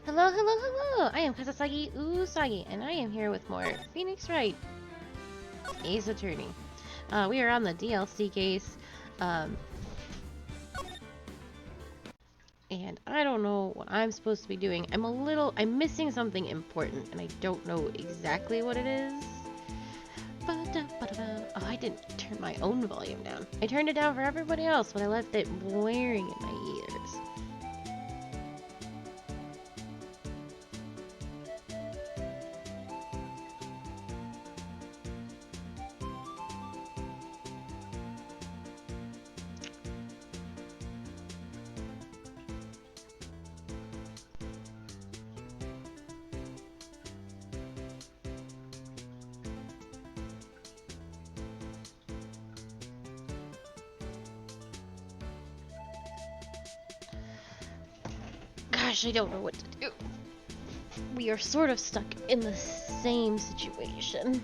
Hello, hello, hello! I am Kazasagi Usagi, and I am here with more Phoenix Wright, Ace Attorney. We are on the DLC case, and I don't know what I'm supposed to be doing. I'm missing something important, and I don't know exactly what it is. Oh, I didn't turn my own volume down. I turned it down for everybody else, but I left it blaring in my ears. Gosh, I don't know what to do. We are sort of stuck in the same situation.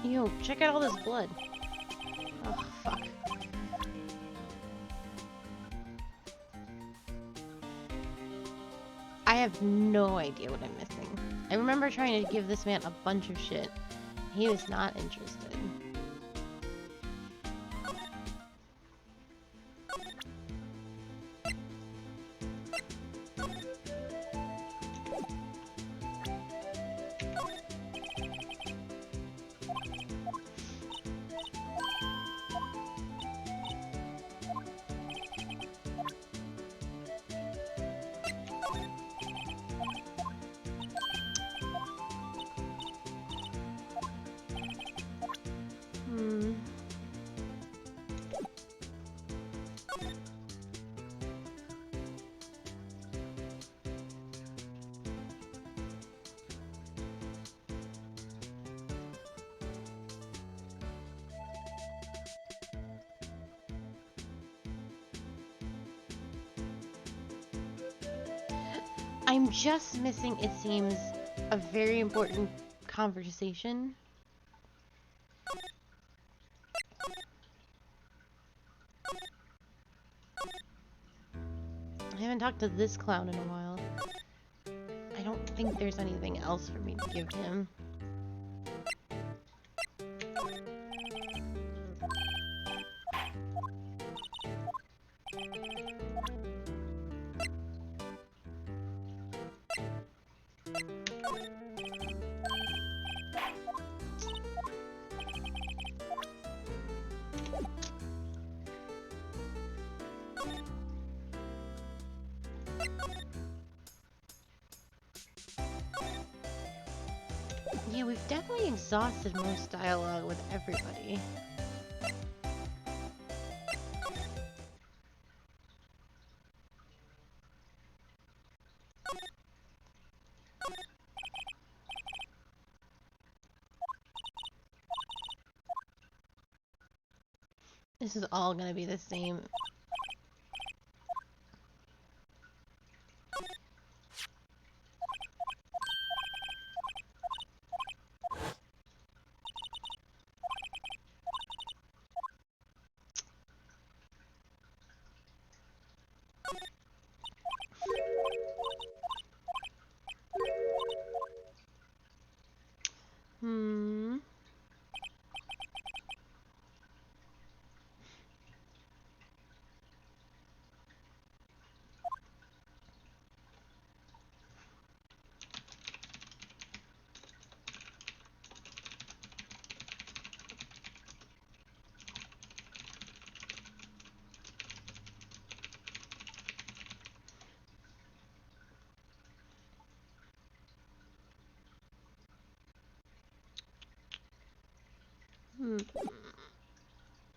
Yo, check out all this blood. Oh, fuck. I have no idea what I'm missing. I remember trying to give this man a bunch of shit. He was not interested. I'm just missing, it seems, a very important conversation. I haven't talked to this clown in a while. I don't think there's anything else for me to give him. Yeah, we've definitely exhausted most dialogue with everybody. This is all gonna be the same.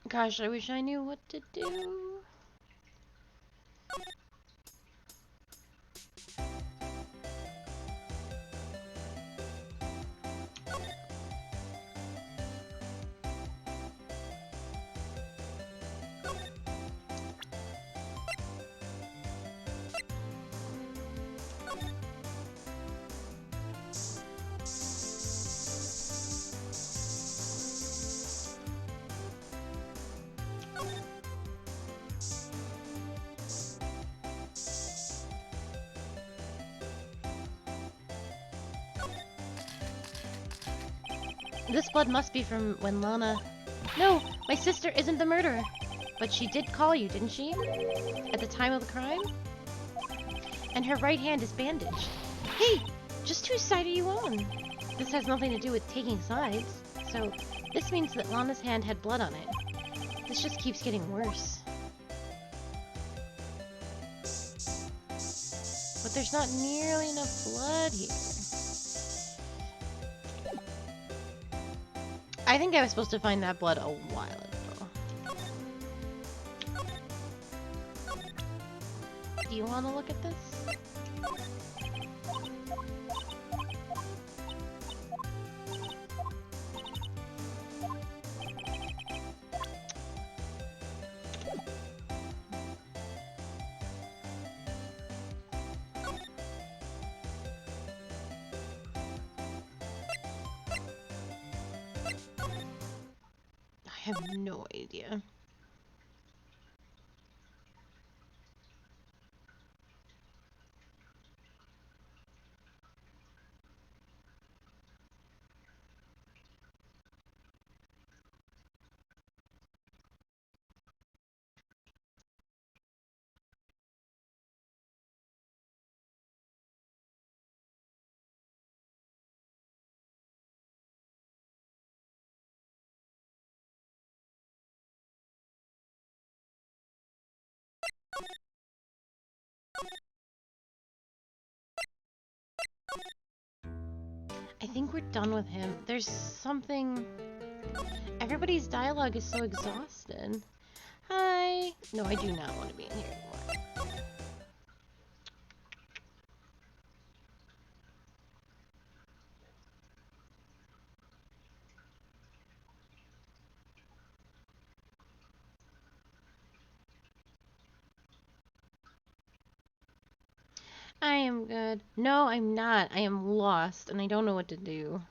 Gosh, I wish I knew what to do. This blood must be from when Lana... No! My sister isn't the murderer! But she did call you, didn't she? At the time of the crime? And her right hand is bandaged. Hey! Just whose side are you on? This has nothing to do with taking sides. So, this means that Lana's hand had blood on it. This just keeps getting worse. But there's not nearly enough blood here. I think I was supposed to find that blood a while ago. Do you want to look at this? I have no idea. I think we're done with him. There's something... Everybody's dialogue is so exhausted. Hi! No, I do not want to be in here anymore. I am good. No, I'm not. I am lost, and I don't know what to do.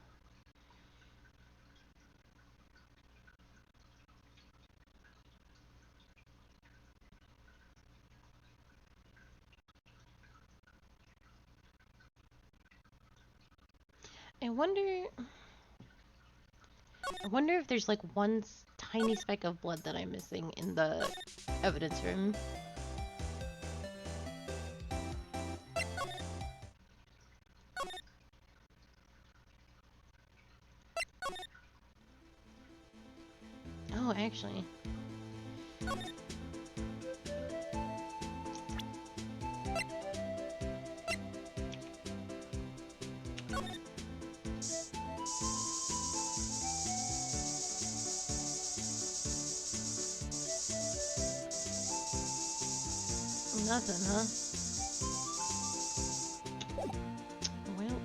I wonder if there's like one tiny speck of blood that I'm missing in the evidence room. Oh, actually. Nothing, huh? Well.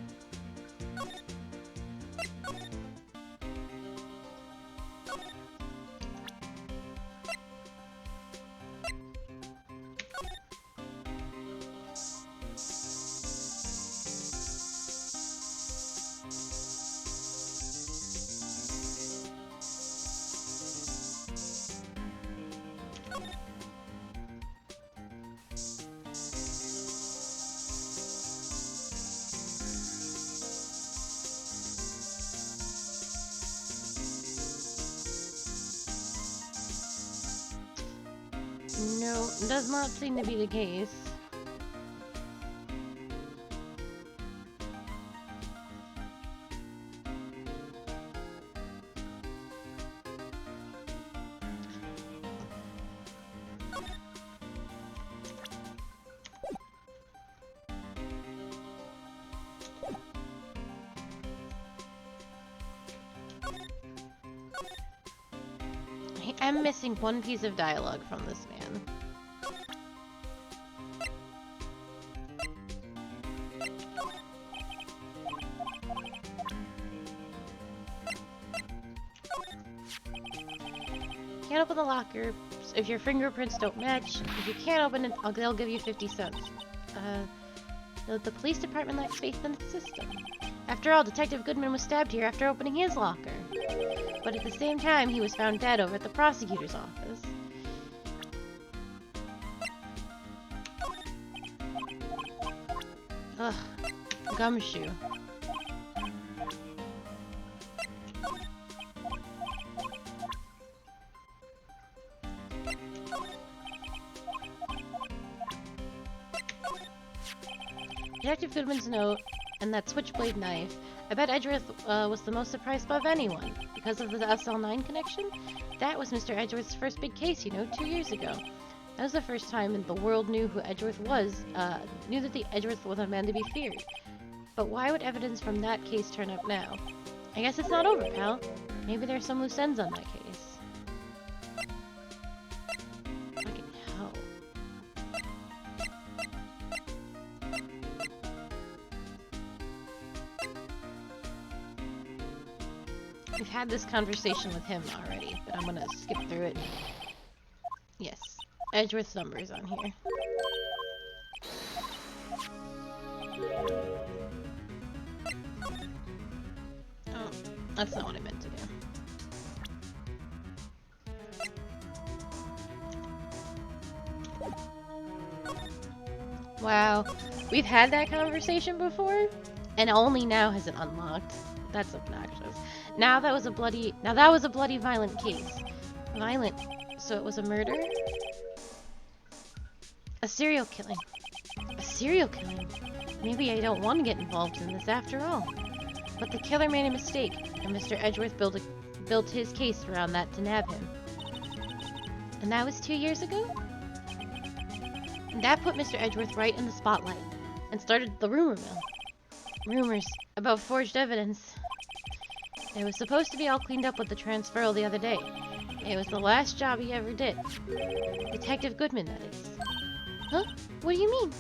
No, does not seem to be the case. I'm missing one piece of dialogue from this man. Can't open the locker if your fingerprints don't match. If you can't open it, they'll give you 50 cents. The police department lacks faith in the system. After all, Detective Goodman was stabbed here after opening his locker. But at the same time, he was found dead over at the prosecutor's office. Ugh, gumshoe. Detective Goodman's note and that switchblade knife. I bet Edgeworth was the most surprised of anyone. Because of the SL9 connection? That was Mr. Edgeworth's first big case, you know, 2 years ago. That was the first time the world knew who Edgeworth was, knew that the Edgeworth was a man to be feared. But why would evidence from that case turn up now? I guess it's not over, pal. Maybe there's some loose ends on that case. Fucking hell. We've had this conversation with him already, but I'm gonna skip through it. Yes, Edgeworth's number is on here. Oh, that's not what I meant to do. Wow, we've had that conversation before, and only now has it unlocked. That's obnoxious. Now that was a bloody violent case. Violent, so it was a murder? A serial killing. A serial killing? Maybe I don't want to get involved in this after all. But the killer made a mistake, and Mr. Edgeworth built his case around that to nab him. And that was 2 years ago? And that put Mr. Edgeworth right in the spotlight, and started the rumor mill. Rumors about forged evidence. It was supposed to be all cleaned up with the transferal the other day. It was the last job he ever did. Detective Goodman, that is. Huh? What do you mean?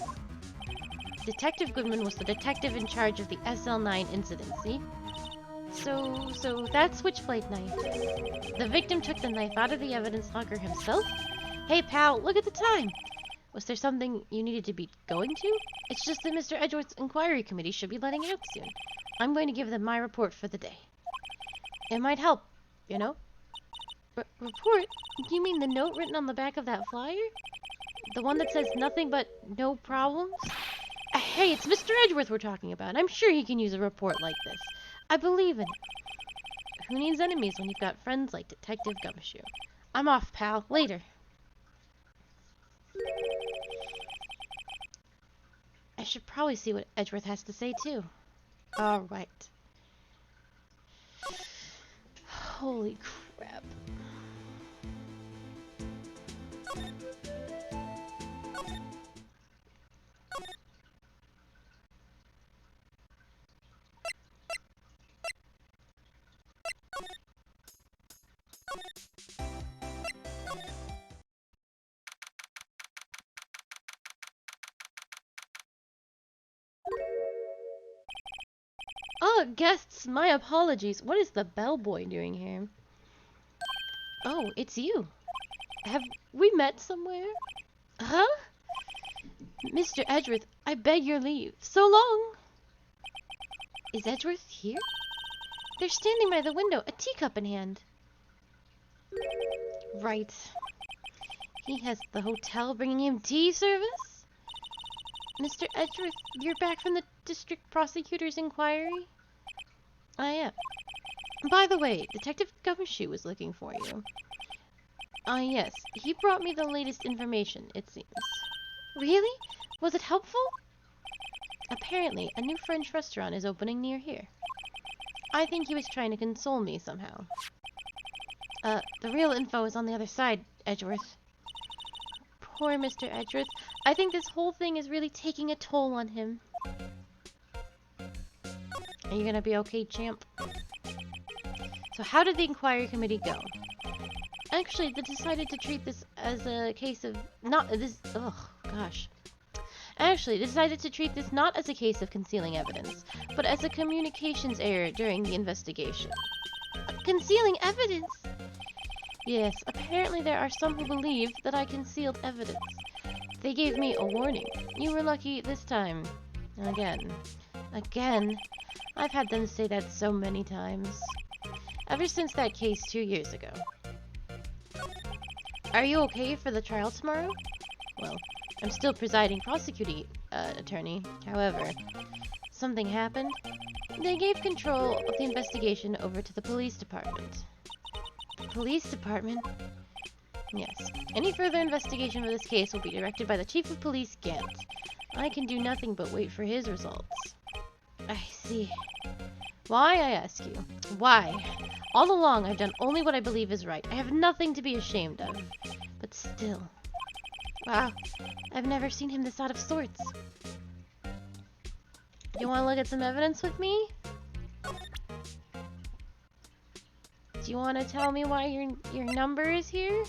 Detective Goodman was the detective in charge of the SL9 incident, see? So that switchblade knife. The victim took the knife out of the evidence locker himself? Hey pal, look at the time! Was there something you needed to be going to? It's just that Mr. Edgeworth's inquiry committee should be letting out soon. I'm going to give them my report for the day. It might help, you know? Report? Do you mean the note written on the back of that flyer? The one that says nothing but no problems? Hey, it's Mr. Edgeworth we're talking about. I'm sure he can use a report like this. I believe in it. Who needs enemies when you've got friends like Detective Gumshoe? I'm off, pal. Later. I should probably see what Edgeworth has to say, too. Alright. Holy crap. Oh, guests, my apologies. What is the bellboy doing here? Oh, it's you. Have we met somewhere? Huh? Mr. Edgeworth, I beg your leave. So long! Is Edgeworth here? They're standing by the window, a teacup in hand. Right. He has the hotel bringing him tea service? Mr. Edgeworth, you're back from the district prosecutor's inquiry? I am. By the way, Detective Gumshoe was looking for you. Yes. He brought me the latest information, it seems. Really? Was it helpful? Apparently, a new French restaurant is opening near here. I think he was trying to console me somehow. The real info is on the other side, Edgeworth. Poor Mr. Edgeworth. I think this whole thing is really taking a toll on him. Are you gonna be okay, champ? So how did the inquiry committee go? Actually, they decided to treat this as a case of not this. Oh gosh. Actually, they decided to treat this not as a case of concealing evidence, but as a communications error during the investigation. Concealing evidence? Yes, apparently there are some who believe that I concealed evidence. They gave me a warning. You were lucky this time. Again. Again? I've had them say that so many times. Ever since that case 2 years ago. Are you okay for the trial tomorrow? Well, I'm still presiding prosecuting attorney. However, something happened. They gave control of the investigation over to the police department. The police department? Yes. Any further investigation of this case will be directed by the Chief of Police, Gant. I can do nothing but wait for his results. I see. Why, I ask you? Why? All along, I've done only what I believe is right. I have nothing to be ashamed of. But still. Wow. I've never seen him this out of sorts. You want to look at some evidence with me? Do you want to tell me why your number is here?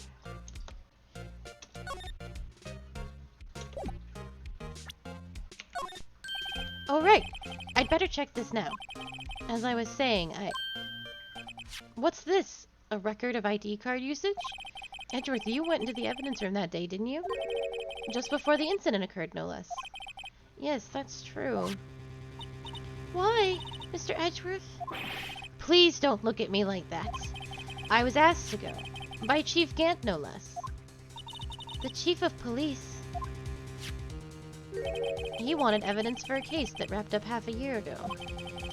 Oh, right. I'd better check this now. As I was saying, What's this? A record of ID card usage? Edgeworth, you went into the evidence room that day, didn't you? Just before the incident occurred, no less. Yes, that's true. Why, Mr. Edgeworth? Please don't look at me like that. I was asked to go. By Chief Gant, no less. The Chief of Police? He wanted evidence for a case that wrapped up half a year ago.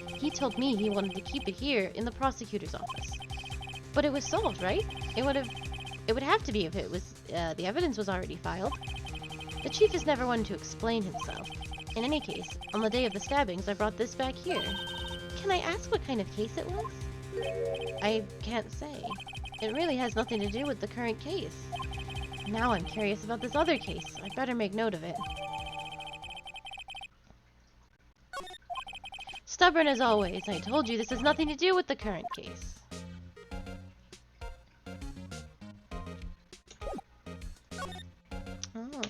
He told me he wanted to keep it here in the prosecutor's office. But it was solved, right? It would have to be if it was, the evidence was already filed. The chief is never one to explain himself. In any case, on the day of the stabbings, I brought this back here. Can I ask what kind of case it was? I can't say. It really has nothing to do with the current case. Now I'm curious about this other case. I'd better make note of it. Stubborn as always, I told you this has nothing to do with the current case. Oh.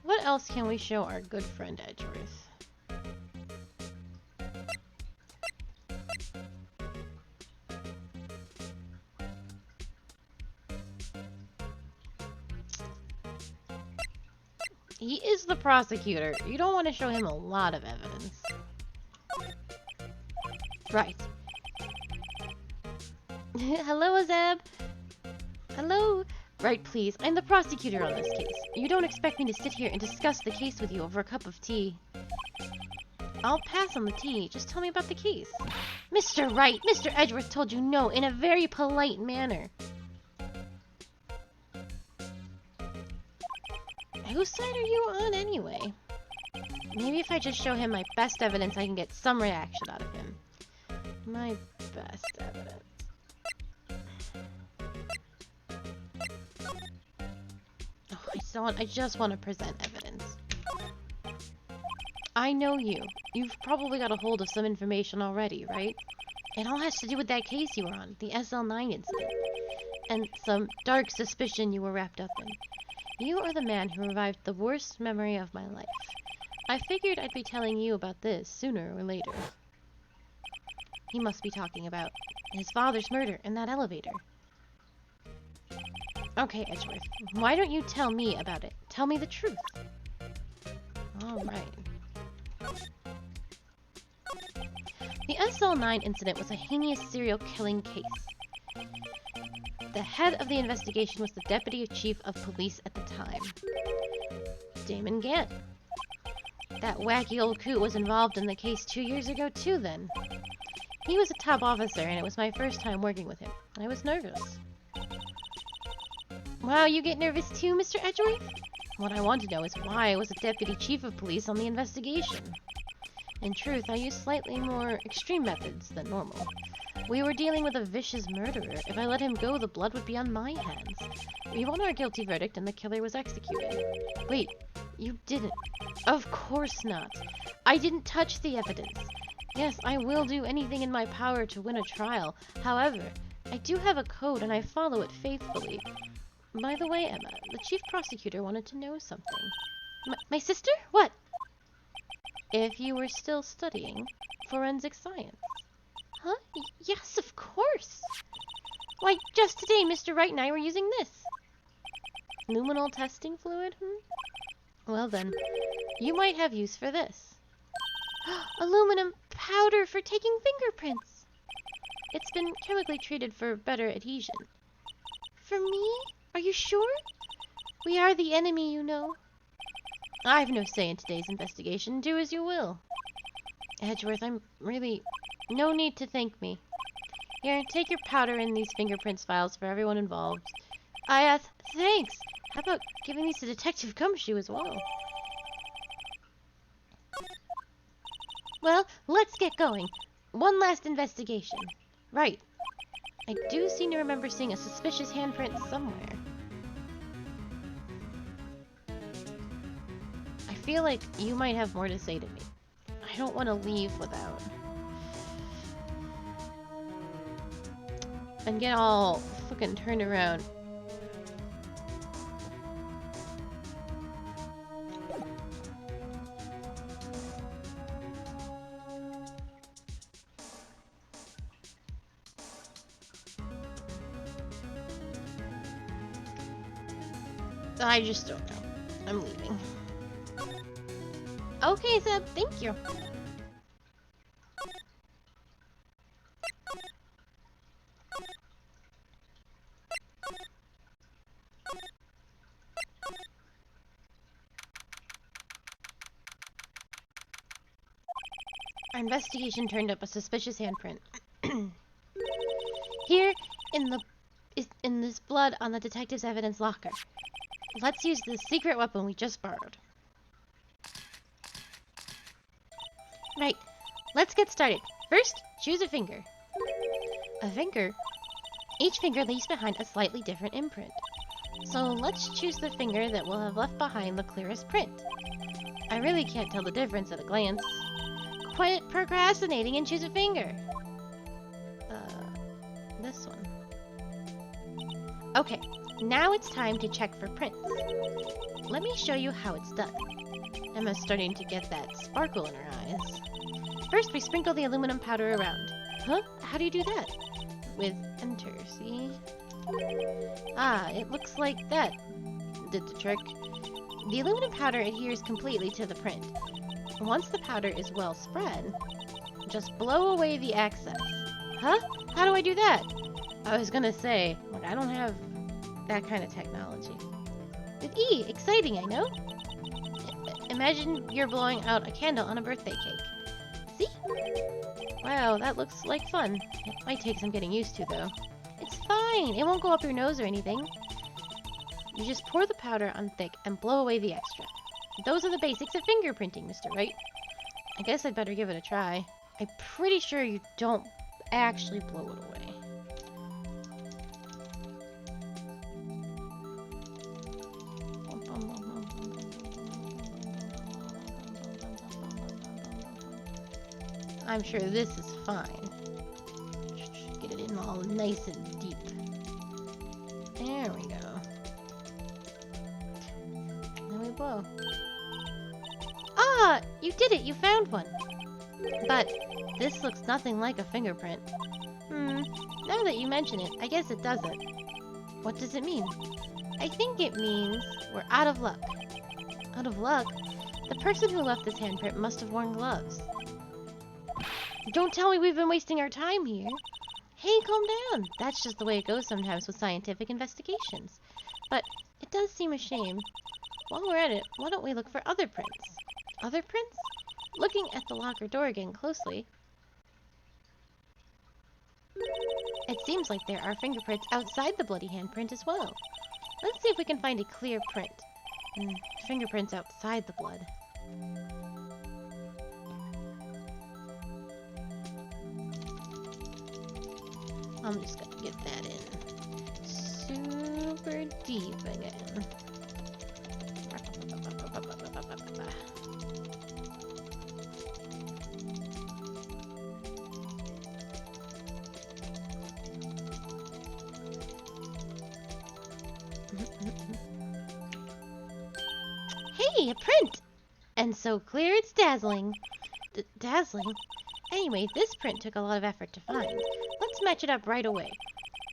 What else can we show our good friend Edgeworth? He is the prosecutor. You don't want to show him a lot of evidence. Right. Hello, Azab. Hello. Right, please. I'm the prosecutor on this case. You don't expect me to sit here and discuss the case with you over a cup of tea. I'll pass on the tea. Just tell me about the case. Mr. Wright, Mr. Edgeworth told you no in a very polite manner. Whose side are you on anyway? Maybe if I just show him my best evidence, I can get some reaction out of him. My best evidence. Oh, I just want to present evidence. I know you. You've probably got a hold of some information already, right? It all has to do with that case you were on, the SL9 incident. And some dark suspicion you were wrapped up in. You are the man who revived the worst memory of my life. I figured I'd be telling you about this sooner or later. He must be talking about his father's murder in that elevator. Okay, Edgeworth, why don't you tell me about it? Tell me the truth. Alright. The SL9 incident was a heinous serial killing case. The head of the investigation was the Deputy Chief of Police at the time, Damon Gant. That wacky old coot was involved in the case 2 years ago too then. He was a top officer and it was my first time working with him. I was nervous. Wow, you get nervous too, Mr. Edgeworth? What I want to know is why I was a Deputy Chief of Police on the investigation. In truth, I used slightly more extreme methods than normal. We were dealing with a vicious murderer. If I let him go, the blood would be on my hands. We won our guilty verdict and the killer was executed. Wait, you didn't? Of course not. I didn't touch the evidence. Yes, I will do anything in my power to win a trial. However, I do have a code and I follow it faithfully. By the way, Emma, the chief prosecutor wanted to know something. My sister? What? If you were still studying forensic science. Huh? Yes, of course. Why, just today Mr. Wright and I were using this. Luminol testing fluid? Well then, you might have use for this. Aluminum powder for taking fingerprints. It's been chemically treated for better adhesion. For me? Are you sure? We are the enemy, you know. I've no say in today's investigation. Do as you will. Edgeworth, I'm really... No need to thank me. Here, take your powder in these fingerprints files for everyone involved. Thanks. How about giving these to Detective Gumshoe as well? Well, let's get going. One last investigation. Right. I do seem to remember seeing a suspicious handprint somewhere. I feel like you might have more to say to me. I don't want to leave without... and get all fucking turned around. I just don't know. I'm leaving. Okay, Zeb, thank you. Our investigation turned up a suspicious handprint. Here, in this blood on the detective's evidence locker. Let's use the secret weapon we just borrowed. Right, let's get started. First, choose a finger. A finger? Each finger leaves behind a slightly different imprint. So let's choose the finger that will have left behind the clearest print. I really can't tell the difference at a glance. Quit procrastinating and choose a finger. This one. Okay, now it's time to check for prints. Let me show you how it's done. Emma's starting to get that sparkle in her eyes. First, we sprinkle the aluminum powder around. Huh? How do you do that? With enter, see? Ah, it looks like that did the trick. The aluminum powder adheres completely to the print. Once the powder is well spread, just blow away the excess. Huh? How do I do that? I was gonna say, look, I don't have that kind of technology. With E! Exciting, I know? Imagine you're blowing out a candle on a birthday cake. See? Wow, that looks like fun. It might take some getting used to, though. It's fine! It won't go up your nose or anything. You just pour the powder on thick and blow away the extra. Those are the basics of fingerprinting, Mr. Wright. I guess I'd better give it a try. I'm pretty sure you don't actually blow it away. I'm sure this is fine. Get it in all nice and deep. There we go. Then we blow. Ah! You did it! You found one! But this looks nothing like a fingerprint. Now that you mention it, I guess it doesn't. What does it mean? I think it means we're out of luck. Out of luck? The person who left this handprint must have worn gloves. Don't tell me we've been wasting our time here. Hey, calm down. That's just the way it goes sometimes with scientific investigations. But it does seem a shame. While we're at it, why don't we look for other prints? Other prints? Looking at the locker door again closely, it seems like there are fingerprints outside the bloody handprint as well. Let's see if we can find a clear print. Fingerprints outside the blood. I'm just gonna get that in super deep again. Hey, a print! And so clear it's dazzling. Dazzling? Anyway, this print took a lot of effort to find. Let's match it up right away.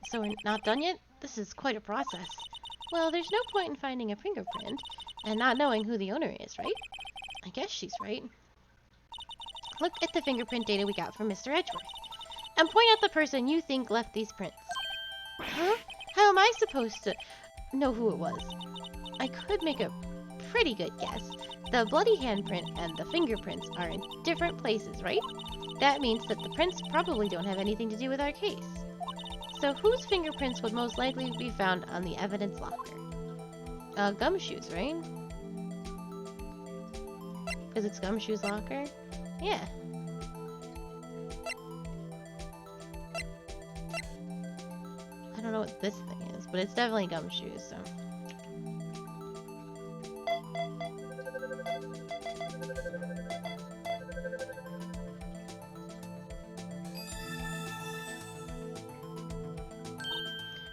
So we're not done yet? This is quite a process. Well, there's no point in finding a fingerprint and not knowing who the owner is, right? I guess she's right. Look at the fingerprint data we got from Mr. Edgeworth. And point out the person you think left these prints. Huh? How am I supposed to know who it was? I could make a pretty good guess. The bloody handprint and the fingerprints are in different places, right? That means that the prints probably don't have anything to do with our case. So whose fingerprints would most likely be found on the evidence locker? Gumshoe's, right? Because it's Gumshoe's locker? Yeah. I don't know what this thing is, but it's definitely Gumshoe's, so...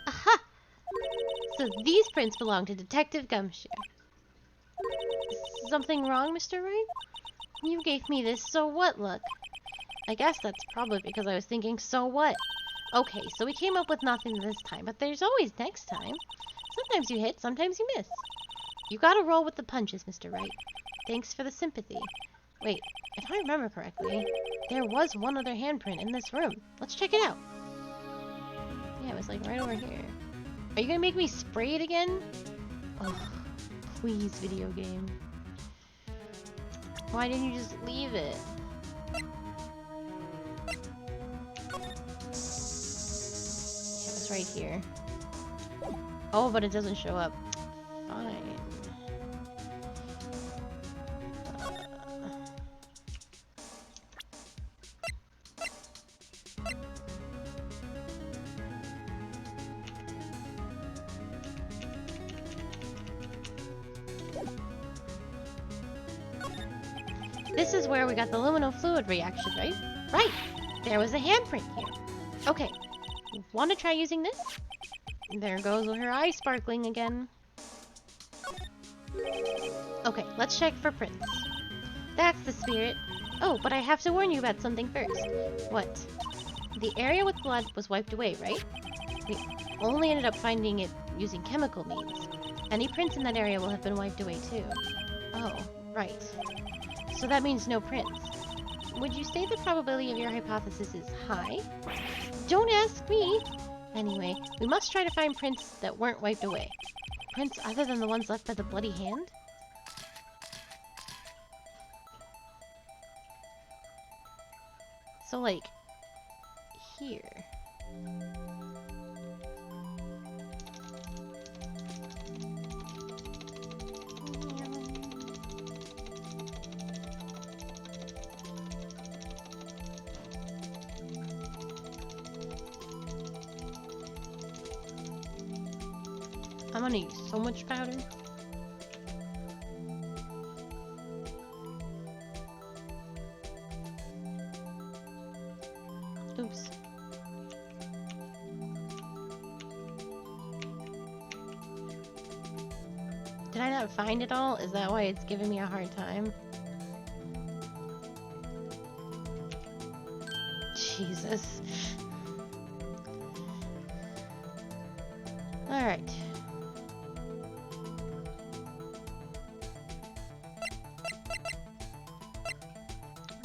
Aha! So these prints belong to Detective Gumshoe. Something wrong, Mr. Wright? You gave me this so what look. I guess that's probably because I was thinking so what. Okay, so we came up with nothing this time, but there's always next time. Sometimes you hit, sometimes you miss. You gotta roll with the punches, Mr. Wright. Thanks for the sympathy. Wait, if I remember correctly, there was one other handprint in this room. Let's check it out. Yeah, it was like right over here. Are you gonna make me spray it again? Oh, please, video game. Why didn't you just leave it? It's right here. Oh, but it doesn't show up. Fine. This is where we got the luminal fluid reaction, right? Right! There was a handprint here. Okay, want to try using this? There goes her eye sparkling again. Okay, let's check for prints. That's the spirit. Oh, but I have to warn you about something first. What? The area with blood was wiped away, right? We only ended up finding it using chemical means. Any prints in that area will have been wiped away too. Oh, right. So that means no prints. Would you say the probability of your hypothesis is high? Don't ask me! Anyway, we must try to find prints that weren't wiped away. Prints other than the ones left by the bloody hand? So, like, here. I'm gonna use so much powder. Oops. Did I not find it all? Is that why it's giving me a hard time? Jesus. Alright.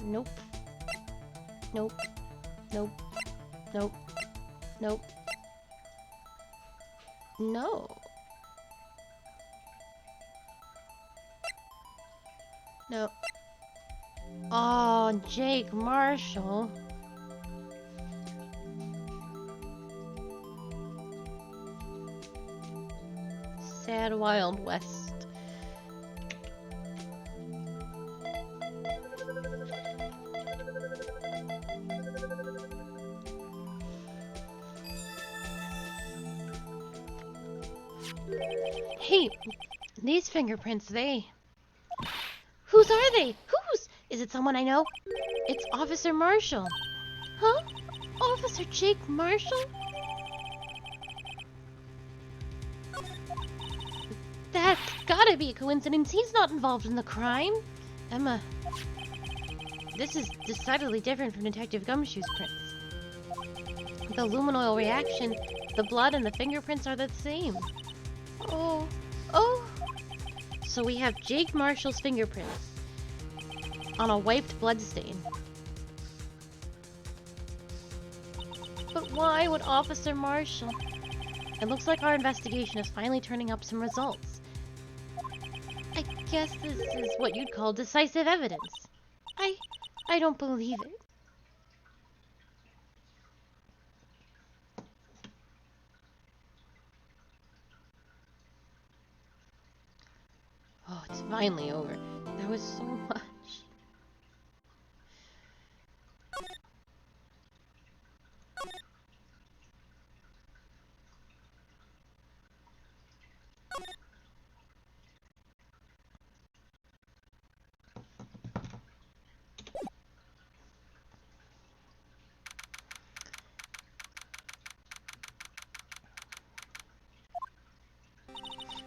Nope. Nope. Nope. Nope. Nope. No. No. Oh, Jake Marshall. Sad Wild West. Hey, these fingerprints, Whose are they? Whose? Is it someone I know? It's Officer Marshall. Huh? Officer Jake Marshall? That's gotta be a coincidence. He's not involved in the crime. Emma, this is decidedly different from Detective Gumshoe's prints. The luminol reaction, the blood and the fingerprints are the same. Oh. So we have Jake Marshall's fingerprints on a wiped bloodstain. But why would Officer Marshall? It looks like our investigation is finally turning up some results. I guess this is what you'd call decisive evidence. I don't believe it. Oh, it's finally over. There was so much.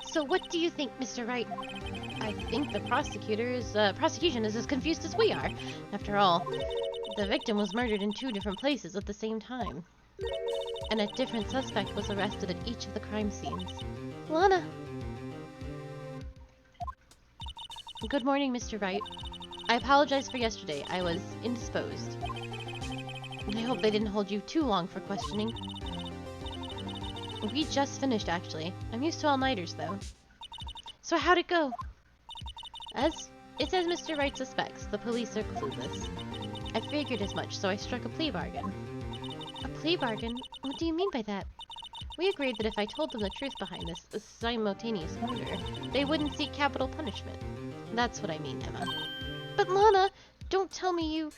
So what do you think, Mr. Wright? I think the prosecution is as confused as we are. After all, the victim was murdered in 2 different places at the same time. And a different suspect was arrested at each of the crime scenes. Lana! Good morning, Mr. Wright. I apologize for yesterday. I was indisposed. I hope they didn't hold you too long for questioning. We just finished, actually. I'm used to all-nighters, though. So how'd it go? It's as Mr. Wright suspects. The police are clueless. I figured as much, so I struck a plea bargain. A plea bargain? What do you mean by that? We agreed that if I told them the truth behind this simultaneous murder, they wouldn't seek capital punishment. That's what I mean, Emma. But Lana, don't tell me you...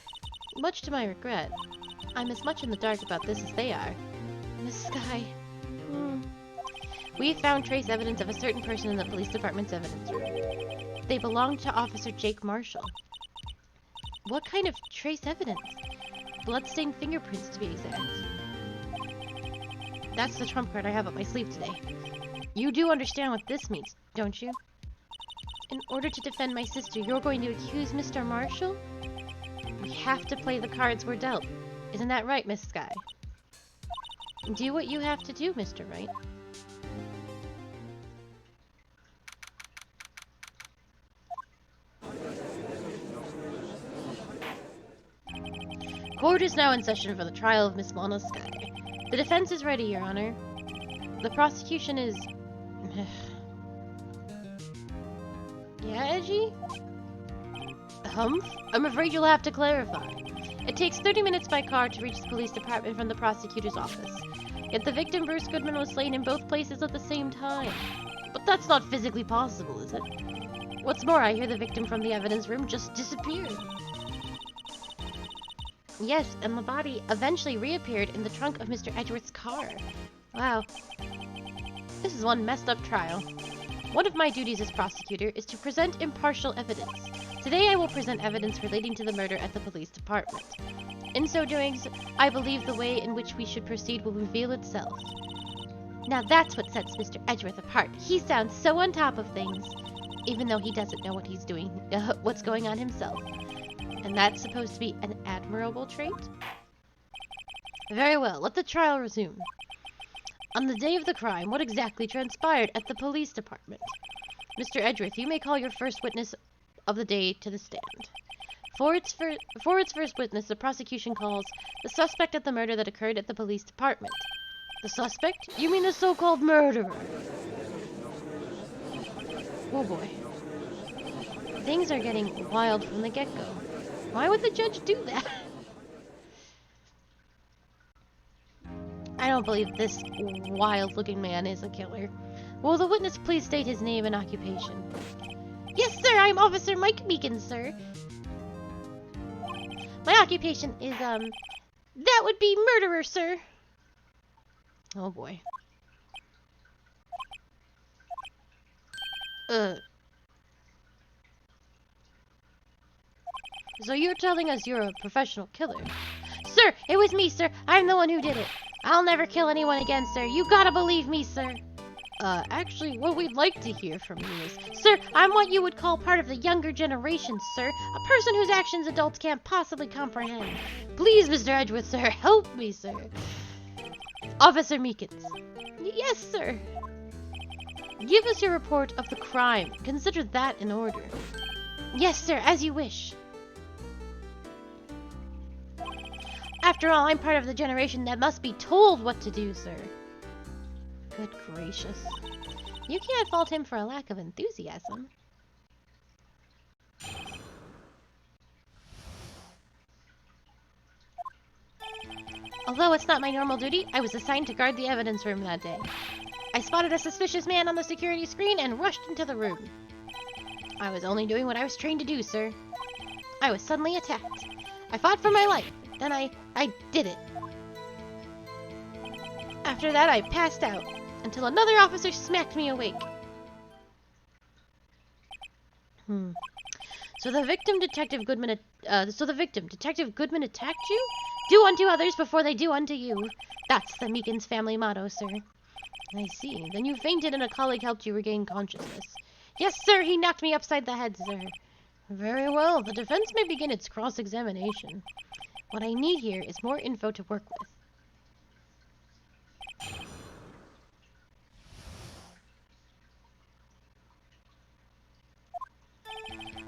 Much to my regret, I'm as much in the dark about this as they are. Miss Skye... We found trace evidence of a certain person in the police department's evidence room. They belonged to Officer Jake Marshall. What kind of trace evidence? Bloodstained fingerprints, to be exact. That's the trump card I have up my sleeve today. You do understand what this means, don't you? In order to defend my sister, you're going to accuse Mr. Marshall? We have to play the cards we're dealt. Isn't that right, Miss Skye? Do what you have to do, Mr. Wright. Court is now in session for the trial of Miss Lana Skye. The defense is ready, Your Honor. The prosecution is... Yeah, Edgy? Humph? I'm afraid you'll have to clarify. It takes 30 minutes by car to reach the police department from the prosecutor's office. Yet the victim, Bruce Goodman, was slain in both places at the same time. But that's not physically possible, is it? What's more, I hear the victim from the evidence room just disappeared. Yes, and the body eventually reappeared in the trunk of Mr. Edgeworth's car. Wow. This is one messed up trial. One of my duties as prosecutor is to present impartial evidence. Today I will present evidence relating to the murder at the police department. In so doing, I believe the way in which we should proceed will reveal itself. Now that's what sets Mr. Edgeworth apart. He sounds so on top of things, even though he doesn't know what he's doing, what's going on himself. And that's supposed to be an admirable trait? Very well, let the trial resume. On the day of the crime, what exactly transpired at the police department? Mr. Edgeworth, you may call your first witness of the day to the stand. For its first witness, the prosecution calls the suspect at the murder that occurred at the police department. The suspect? You mean the so-called murderer? Oh boy. Things are getting wild from the get-go. Why would the judge do that? I don't believe this wild-looking man is a killer. Will the witness please state his name and occupation? Yes, sir, I'm Officer Mike Meekin, sir. My occupation is, that would be murderer, sir. Oh, boy. So you're telling us you're a professional killer? Sir, it was me, sir. I'm the one who did it. I'll never kill anyone again, sir. You gotta believe me, sir. Actually, what we'd like to hear from you is, sir, I'm what you would call part of the younger generation, sir. A person whose actions adults can't possibly comprehend. Please, Mr. Edgeworth, sir, help me, sir. Officer Meekins. Yes, sir. Give us your report of the crime. Consider that in order. Yes, sir, as you wish. After all, I'm part of the generation that must be told what to do, sir. Good gracious. You can't fault him for a lack of enthusiasm. Although it's not my normal duty, I was assigned to guard the evidence room that day. I spotted a suspicious man on the security screen and rushed into the room. I was only doing what I was trained to do, sir. I was suddenly attacked. I fought for my life. Then I did it. After that, I passed out until another officer smacked me awake. So the victim, Detective Goodman, attacked you? Do unto others before they do unto you. That's the Meekins family motto, sir. I see. Then you fainted and a colleague helped you regain consciousness. Yes, sir, he knocked me upside the head, sir. Very well, the defense may begin its cross-examination. What I need here is more info to work with.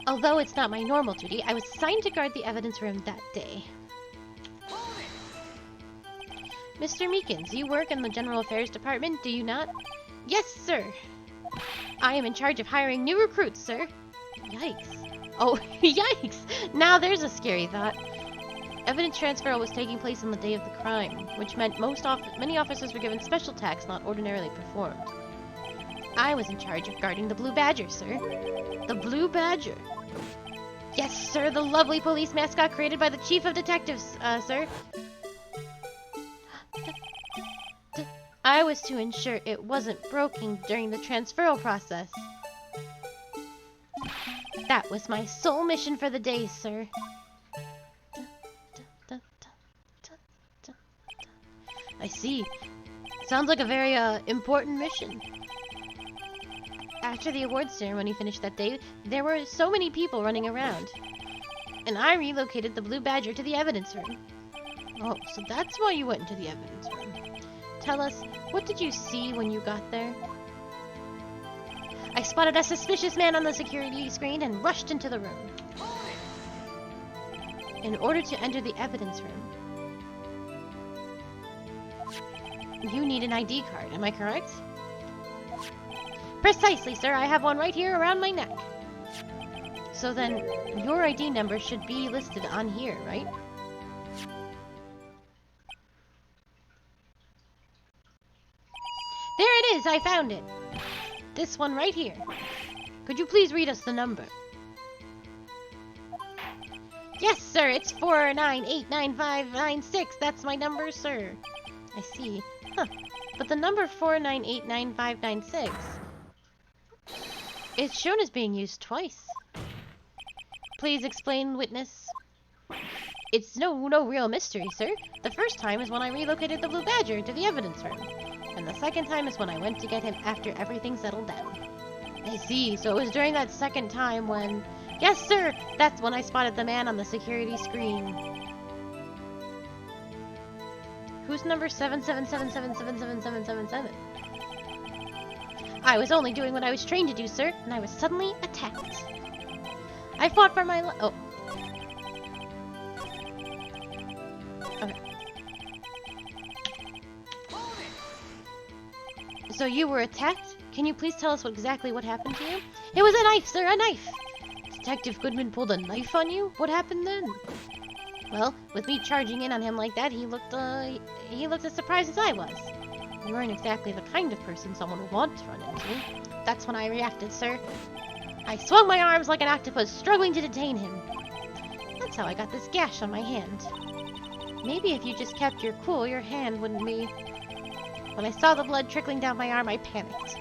Although it's not my normal duty, I was assigned to guard the evidence room that day. Mr. Meekins, you work in the General Affairs Department, do you not? Yes, sir. I am in charge of hiring new recruits, sir. Yikes. Oh, yikes! Now there's a scary thought. Evidence transfer was taking place on the day of the crime, which meant many officers were given special tasks not ordinarily performed. I was in charge of guarding the Blue Badger, sir. The Blue Badger? Yes, sir, the lovely police mascot created by the Chief of Detectives, sir. I was to ensure it wasn't broken during the transferal process. That was my sole mission for the day, sir. I see. Sounds like a very, important mission. After the awards ceremony finished that day, there were so many people running around. And I relocated the Blue Badger to the evidence room. Oh, so that's why you went into the evidence room. Tell us, what did you see when you got there? I spotted a suspicious man on the security screen and rushed into the room. In order to enter the evidence room, you need an ID card, am I correct? Precisely, sir. I have one right here around my neck. So then, your ID number should be listed on here, right? There it is! I found it! This one right here. Could you please read us the number? Yes, sir! It's 4989596! That's my number, sir! I see. Huh. But the number 4989596 is shown as being used twice. Please explain, witness. It's no real mystery, sir. The first time is when I relocated the Blue Badger to the evidence room. And the second time is when I went to get him after everything settled down. I see. So it was during that second time when... Yes, sir! That's when I spotted the man on the security screen. Who's number 777777777? I was only doing what I was trained to do, sir, and I was suddenly attacked. I fought for my life. Oh. Okay. So you were attacked? Can you please tell us exactly what happened to you? It was a knife, sir, a knife! Detective Goodman pulled a knife on you? What happened then? Well, with me charging in on him like that, he looked as surprised as I was. You weren't exactly the kind of person someone would want to run into. That's when I reacted, sir. I swung my arms like an octopus, struggling to detain him. That's how I got this gash on my hand. Maybe if you just kept your cool, your hand wouldn't be... When I saw the blood trickling down my arm, I panicked.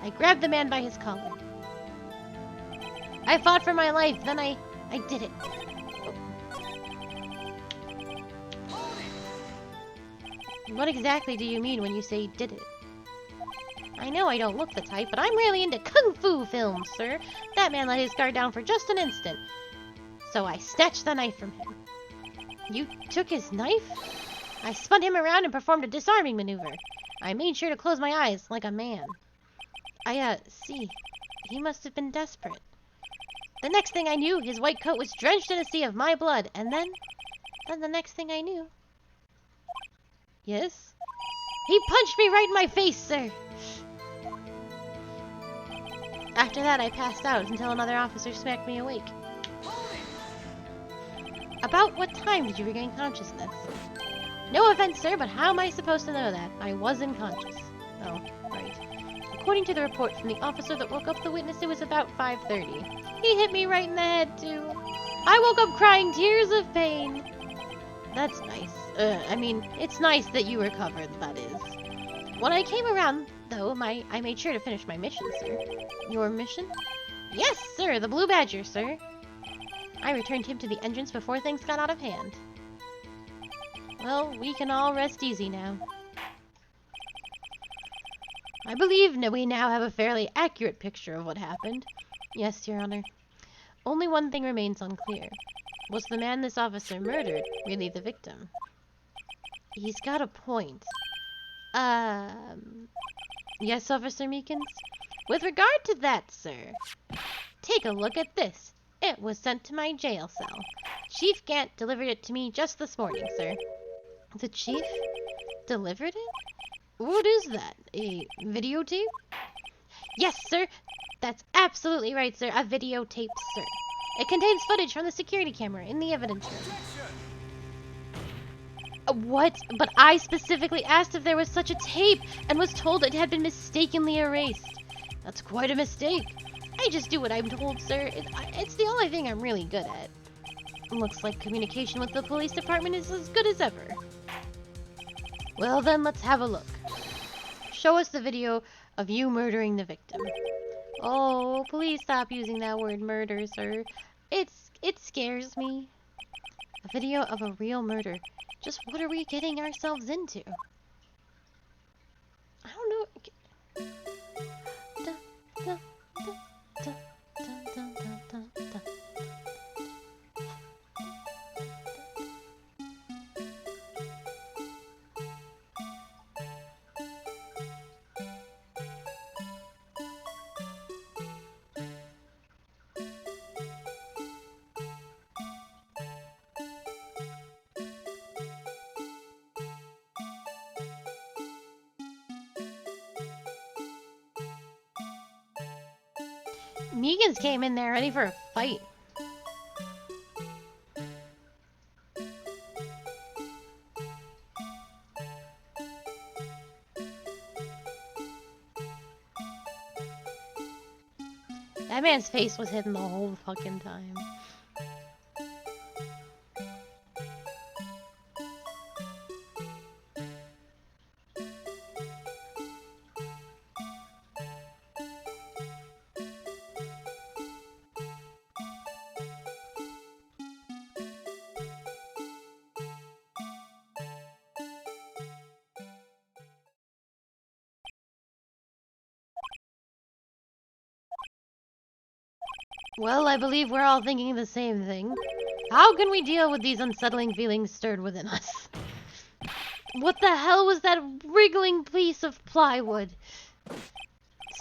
I grabbed the man by his collar. I fought for my life, then I did it. What exactly do you mean when you say did it? I know I don't look the type, but I'm really into kung fu films, sir. That man let his guard down for just an instant. So I snatched the knife from him. You took his knife? I spun him around and performed a disarming maneuver. I made sure to close my eyes like a man. See. He must have been desperate. The next thing I knew, his white coat was drenched in a sea of my blood, and then the next thing I knew... Yes? He punched me right in my face, sir! After that, I passed out until another officer smacked me awake. About what time did you regain consciousness? No offense, sir, but how am I supposed to know that? I was unconscious. Oh, right. According to the report from the officer that woke up the witness, it was about 5:30. He hit me right in the head, too. I woke up crying tears of pain. That's nice. It's nice that you recovered, that is. When I came around, though, I made sure to finish my mission, sir. Your mission? Yes, sir, the Blue Badger, sir. I returned him to the entrance before things got out of hand. Well, we can all rest easy now. I believe we now have a fairly accurate picture of what happened. Yes, Your Honor. Only one thing remains unclear. Was the man this officer murdered really the victim? He's got a point. Yes, Officer Meekins? With regard to that, sir, take a look at this. It was sent to my jail cell. Chief Gant delivered it to me just this morning, sir. The chief delivered it? What is that? A videotape? Yes, sir. That's absolutely right, sir. A videotape, sir. It contains footage from the security camera in the evidence room. What? But I specifically asked if there was such a tape and was told it had been mistakenly erased. That's quite a mistake. I just do what I'm told, sir. It's the only thing I'm really good at. Looks like communication with the police department is as good as ever. Well then, let's have a look. Show us the video of you murdering the victim. Oh, please stop using that word murder, sir. It scares me. A video of a real murder. Just what are we getting ourselves into? I don't know. Meekins came in there ready for a fight. That man's face was hidden the whole fucking time. Well, I believe we're all thinking the same thing. How can we deal with these unsettling feelings stirred within us? What the hell was that wriggling piece of plywood?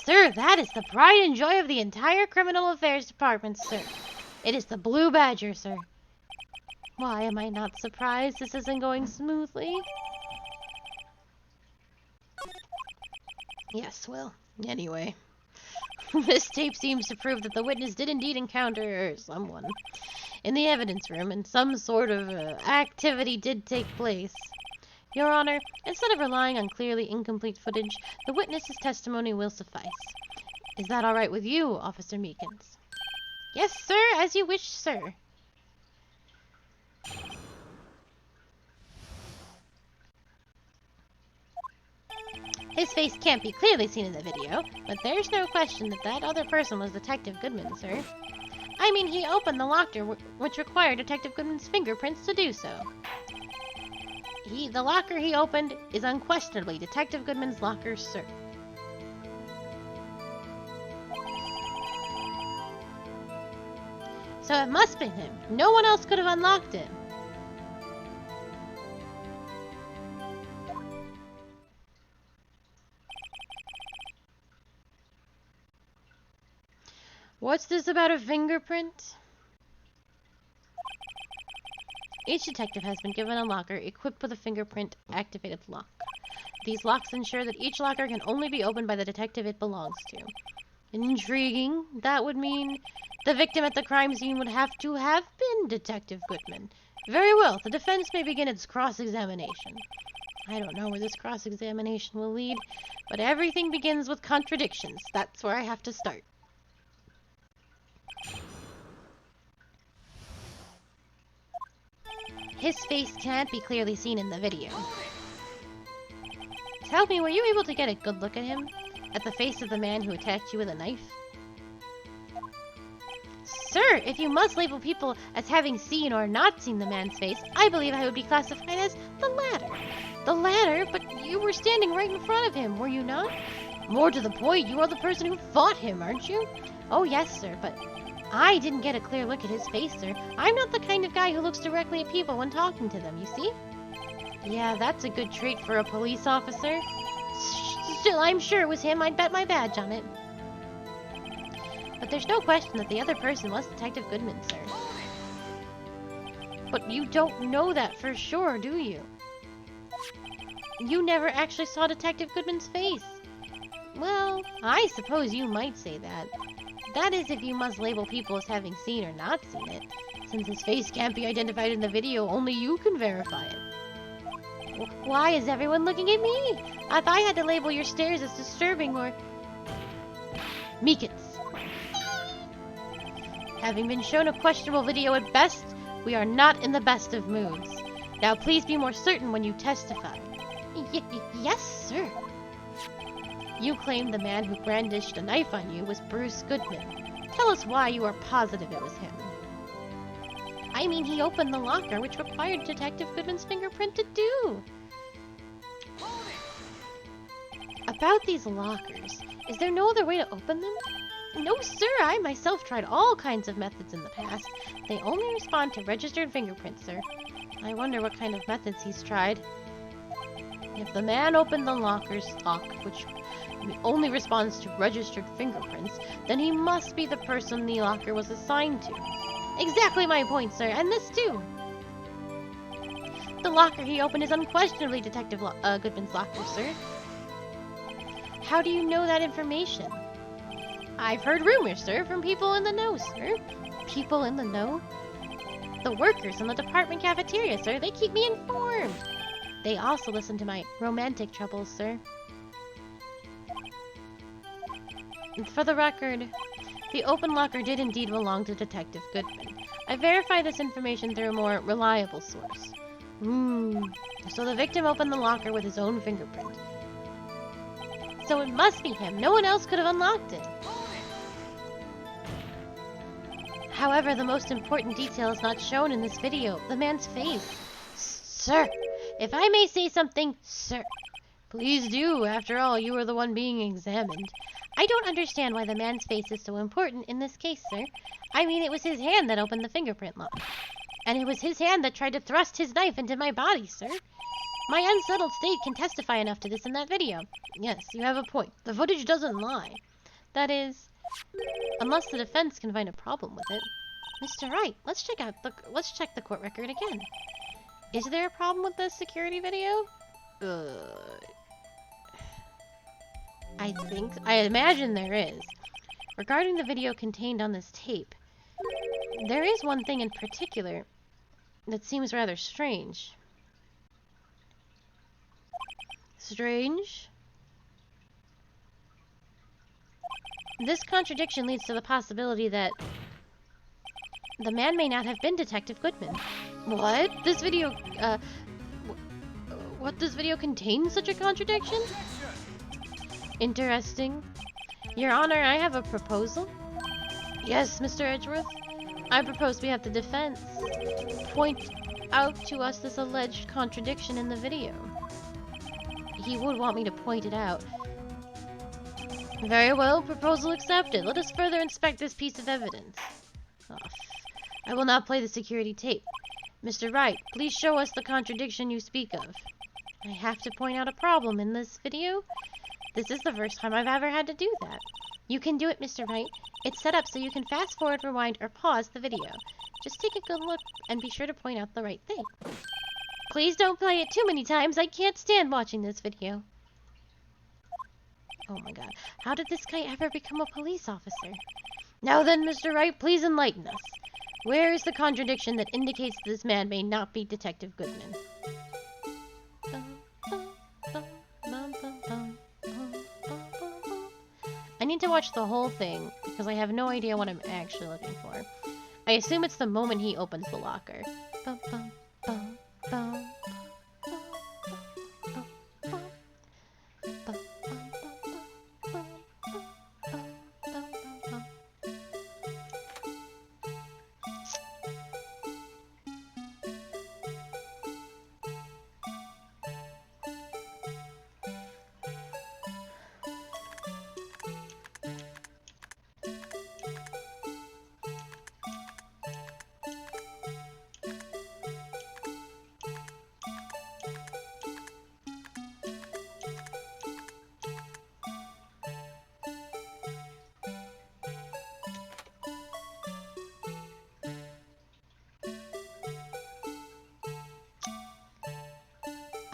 Sir, that is the pride and joy of the entire Criminal Affairs Department, sir. It is the Blue Badger, sir. Why am I not surprised this isn't going smoothly? Yes, well, anyway. This tape seems to prove that the witness did indeed encounter someone in the evidence room, and some sort of activity did take place. Your Honor, instead of relying on clearly incomplete footage, the witness's testimony will suffice. Is that all right with you, Officer Meekins? Yes, sir, as you wish, sir. His face can't be clearly seen in the video, but there's no question that that other person was Detective Goodman, sir. I mean, he opened the locker, which required Detective Goodman's fingerprints to do so. The locker he opened is unquestionably Detective Goodman's locker, sir. So it must be him. No one else could have unlocked it. What's this about a fingerprint? Each detective has been given a locker equipped with a fingerprint-activated lock. These locks ensure that each locker can only be opened by the detective it belongs to. Intriguing. That would mean the victim at the crime scene would have to have been Detective Goodman. Very well, the defense may begin its cross-examination. I don't know where this cross-examination will lead, but everything begins with contradictions. That's where I have to start. His face can't be clearly seen in the video. Tell me, were you able to get a good look at him? At the face of the man who attacked you with a knife? Sir, if you must label people as having seen or not seen the man's face, I believe I would be classified as the latter. The latter? But you were standing right in front of him, were you not? More to the point, you are the person who fought him, aren't you? Oh yes, sir, but I didn't get a clear look at his face, sir. I'm not the kind of guy who looks directly at people when talking to them, you see? Yeah, that's a good trait for a police officer. Still, I'm sure it was him. I'd bet my badge on it. But there's no question that the other person was Detective Goodman, sir. But you don't know that for sure, do you? You never actually saw Detective Goodman's face. Well, I suppose you might say that. That is if you must label people as having seen or not seen it. Since his face can't be identified in the video, only you can verify it. Why is everyone looking at me? If I had to label your stares as disturbing or... Meekins. Having been shown a questionable video at best, we are not in the best of moods. Now please be more certain when you testify. Yes, sir. You claim the man who brandished a knife on you was Bruce Goodman. Tell us why you are positive it was him. I mean, he opened the locker, which required Detective Goodman's fingerprint to do. About these lockers, is there no other way to open them? No, sir. I myself tried all kinds of methods in the past. They only respond to registered fingerprints, sir. I wonder what kind of methods he's tried. If the man opened the locker's lock, which only responds to registered fingerprints, then he must be the person the locker was assigned to. Exactly my point, sir, and this too. The locker he opened is unquestionably Detective Goodman's locker, sir. How do you know that information? I've heard rumors, sir, from people in the know, sir. People in the know? The workers in the department cafeteria, sir. They keep me informed. They also listen to my romantic troubles, sir. And for the record, the open locker did indeed belong to Detective Goodman. I verified this information through a more reliable source. So the victim opened the locker with his own fingerprint. So it must be him. No one else could have unlocked it. However, the most important detail is not shown in this video. The man's face. Sir, if I may say something, sir. Please do. After all, you are the one being examined. I don't understand why the man's face is so important in this case, sir. I mean, it was his hand that opened the fingerprint lock. And it was his hand that tried to thrust his knife into my body, sir. My unsettled state can testify enough to this in that video. Yes, you have a point. The footage doesn't lie. That is, unless the defense can find a problem with it. Mr. Wright, let's check the court record again. Is there a problem with this security video? I imagine there is. Regarding the video contained on this tape, there is one thing in particular that seems rather strange. Strange? This contradiction leads to the possibility that the man may not have been Detective Goodman. What? This video, what this video contains such a contradiction? Interesting. Your Honor, I have a proposal. Yes, Mr. Edgeworth. I propose we have the defense point out to us this alleged contradiction in the video. He would want me to point it out. Very well, proposal accepted. Let us further inspect this piece of evidence. Oh, I will not play the security tape. Mr. Wright, please show us the contradiction you speak of. I have to point out a problem in this video. This is the first time I've ever had to do that. You can do it, Mr. Wright. It's set up so you can fast forward, rewind, or pause the video. Just take a good look and be sure to point out the right thing. Please don't play it too many times. I can't stand watching this video. Oh my god. How did this guy ever become a police officer? Now then, Mr. Wright, please enlighten us. Where is the contradiction that indicates this man may not be Detective Goodman? I need to watch the whole thing because I have no idea what I'm actually looking for. I assume it's the moment he opens the locker.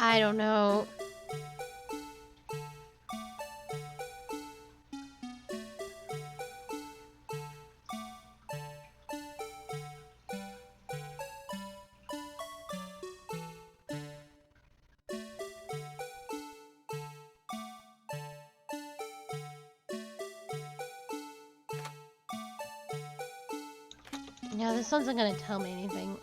I don't know. Yeah, this one's not gonna tell me anything.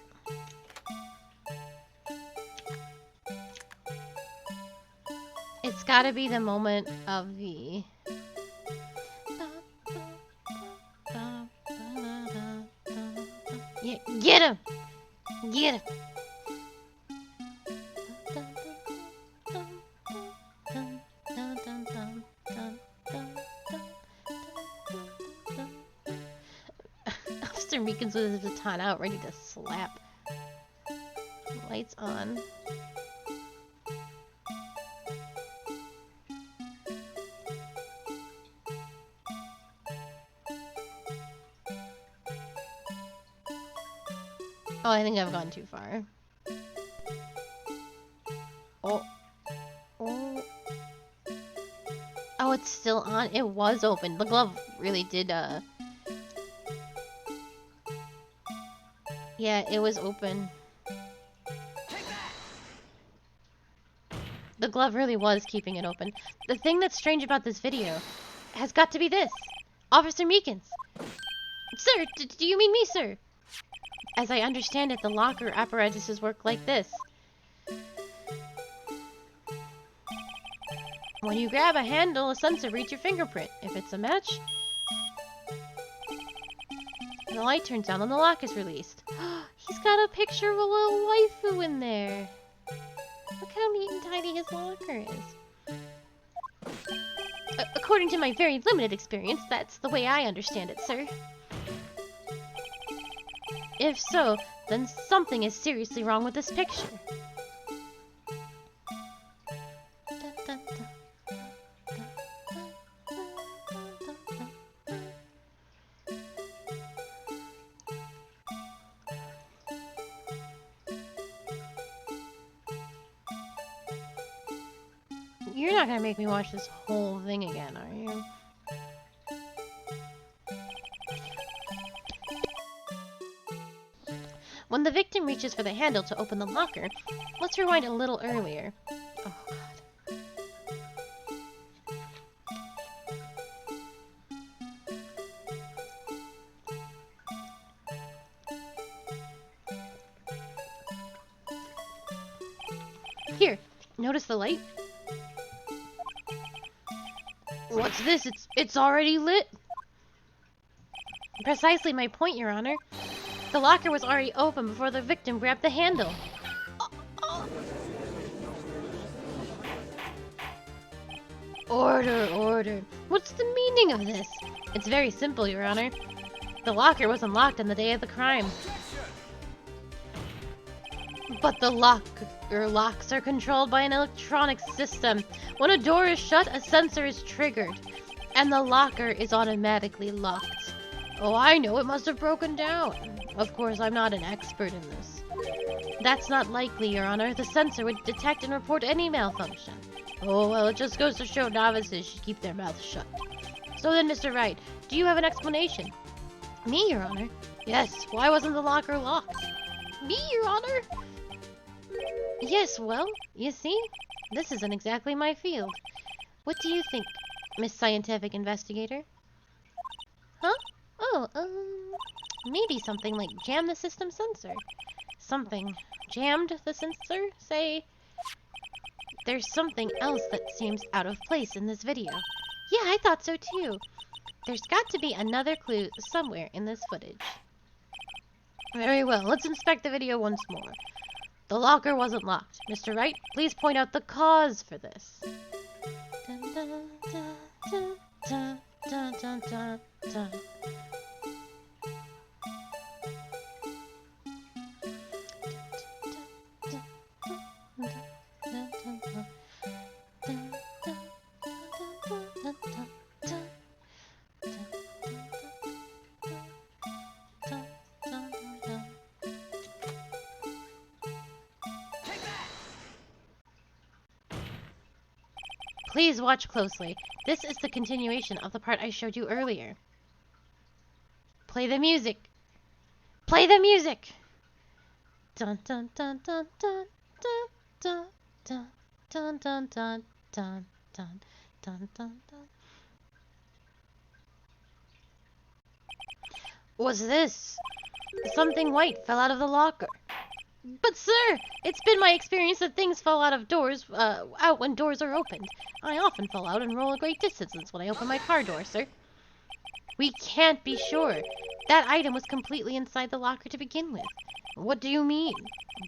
It's gotta be the moment of the... Yeah, get him! Get him! Officer Meekins with his baton out, ready to slap. Lights on. Oh, I think I've gone too far. Oh. Oh. Oh, it's still on. It was open. The glove really did, yeah, it was open. The glove really was keeping it open. The thing that's strange about this video has got to be this. Officer Meekins. Sir, do you mean me, sir? As I understand it, the locker apparatuses work like this. When you grab a handle, a sensor reads your fingerprint. If it's a match, the light turns on and the lock is released. He's got a picture of a little waifu in there. Look how neat and tidy his locker is. According to my very limited experience, that's the way I understand it, sir. If so, then something is seriously wrong with this picture. You're not gonna make me watch this whole thing again, are you? When the victim reaches for the handle to open the locker, let's rewind a little earlier. Oh, God. Here, notice the light? What's this? It's already lit? Precisely my point, Your Honor. The locker was already open before the victim grabbed the handle. Order, order. What's the meaning of this? It's very simple, Your Honor. The locker was unlocked on the day of the crime. But the locks are controlled by an electronic system. When a door is shut, a sensor is triggered, and the locker is automatically locked. Oh, I know, it must have broken down. Of course, I'm not an expert in this. That's not likely, Your Honor. The sensor would detect and report any malfunction. Oh, well, it just goes to show novices should keep their mouths shut. So then, Mr. Wright, do you have an explanation? Me, Your Honor? Yes, why wasn't the locker locked? Me, Your Honor? Yes, well, you see, this isn't exactly my field. What do you think, Miss Scientific Investigator? Huh? Oh, maybe something like jam the system sensor. Something jammed the sensor? Say, there's something else that seems out of place in this video. Yeah, I thought so too. There's got to be another clue somewhere in this footage. Very well, let's inspect the video once more. The locker wasn't locked. Mr. Wright, please point out the cause for this. Dun, dun, dun, dun, dun, dun, dun, dun. Please watch closely. This is the continuation of the part I showed you earlier. Play the music. Play the music. Dun dun dun dun dun dun dun dun dun dun dun dun dun dun dun. What's this? Something white fell out of the locker. But sir, it's been my experience that things fall out of doors, out when doors are opened. I often fall out and roll a great distance when I open my car door, sir. We can't be sure. That item was completely inside the locker to begin with. What do you mean?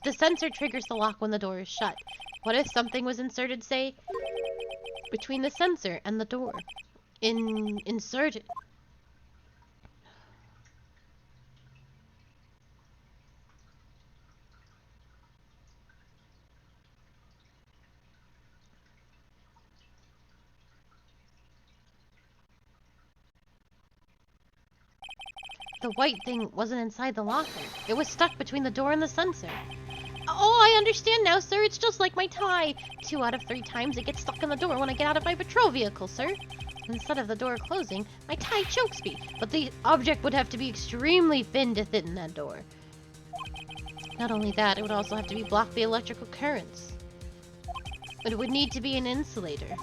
The sensor triggers the lock when the door is shut. What if something was inserted, say, between the sensor and the door? Inserted. The white thing wasn't inside the locker. It was stuck between the door and the sensor. Oh, I understand now, sir. It's just like my tie. 2 out of 3 times it gets stuck in the door when I get out of my patrol vehicle, sir. Instead of the door closing, my tie chokes me. But the object would have to be extremely thin to fit in that door. Not only that, it would also have to be blocked the electrical currents. But it would need to be an insulator.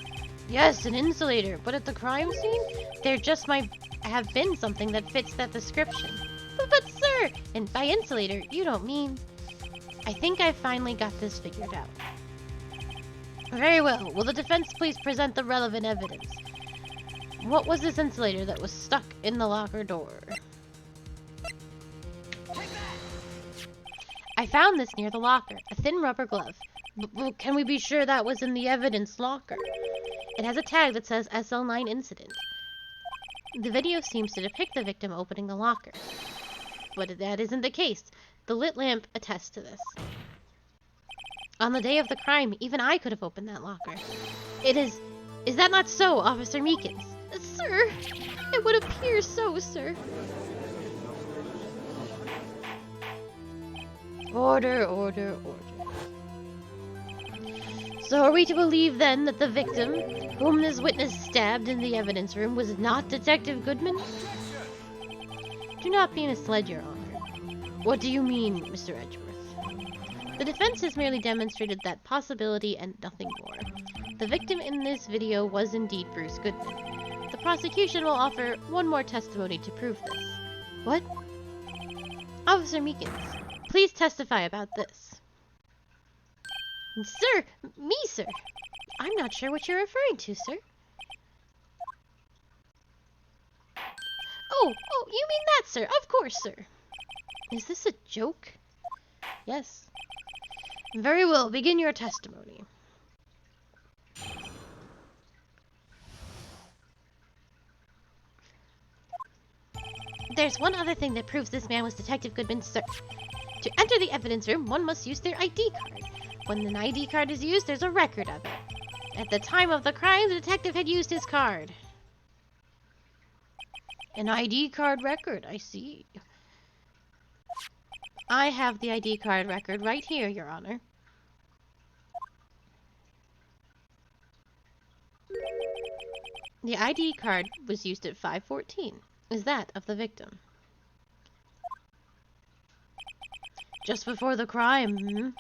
Yes, an insulator. But at the crime scene, there just might have been something that fits that description. But sir, and by insulator, you don't mean... I think I finally got this figured out. Very well. Will the defense please present the relevant evidence? What was this insulator that was stuck in the locker door? I found this near the locker. A thin rubber glove. But can we be sure that was in the evidence locker? It has a tag that says SL9 incident. The video seems to depict the victim opening the locker. But that isn't the case. The lit lamp attests to this. On the day of the crime, even I could have opened that locker. Is that not so, Officer Meekins? Sir, it would appear so, sir. Order, order, order. So are we to believe then that the victim, whom this witness stabbed in the evidence room, was not Detective Goodman? Do not be misled, Your Honor. What do you mean, Mr. Edgeworth? The defense has merely demonstrated that possibility and nothing more. The victim in this video was indeed Bruce Goodman. The prosecution will offer one more testimony to prove this. What? Officer Meekins, please testify about this. Sir! Me, sir! I'm not sure what you're referring to, sir. Oh, you mean that, sir? Of course, sir. Is this a joke? Yes. Very well, begin your testimony. There's one other thing that proves this man was Detective Goodman's search. To enter the evidence room, one must use their ID card. When an ID card is used, there's a record of it. At the time of the crime, the detective had used his card. An ID card record, I see. I have the ID card record right here, Your Honor. The ID card was used at 5:14. Is that of the victim? Just before the crime,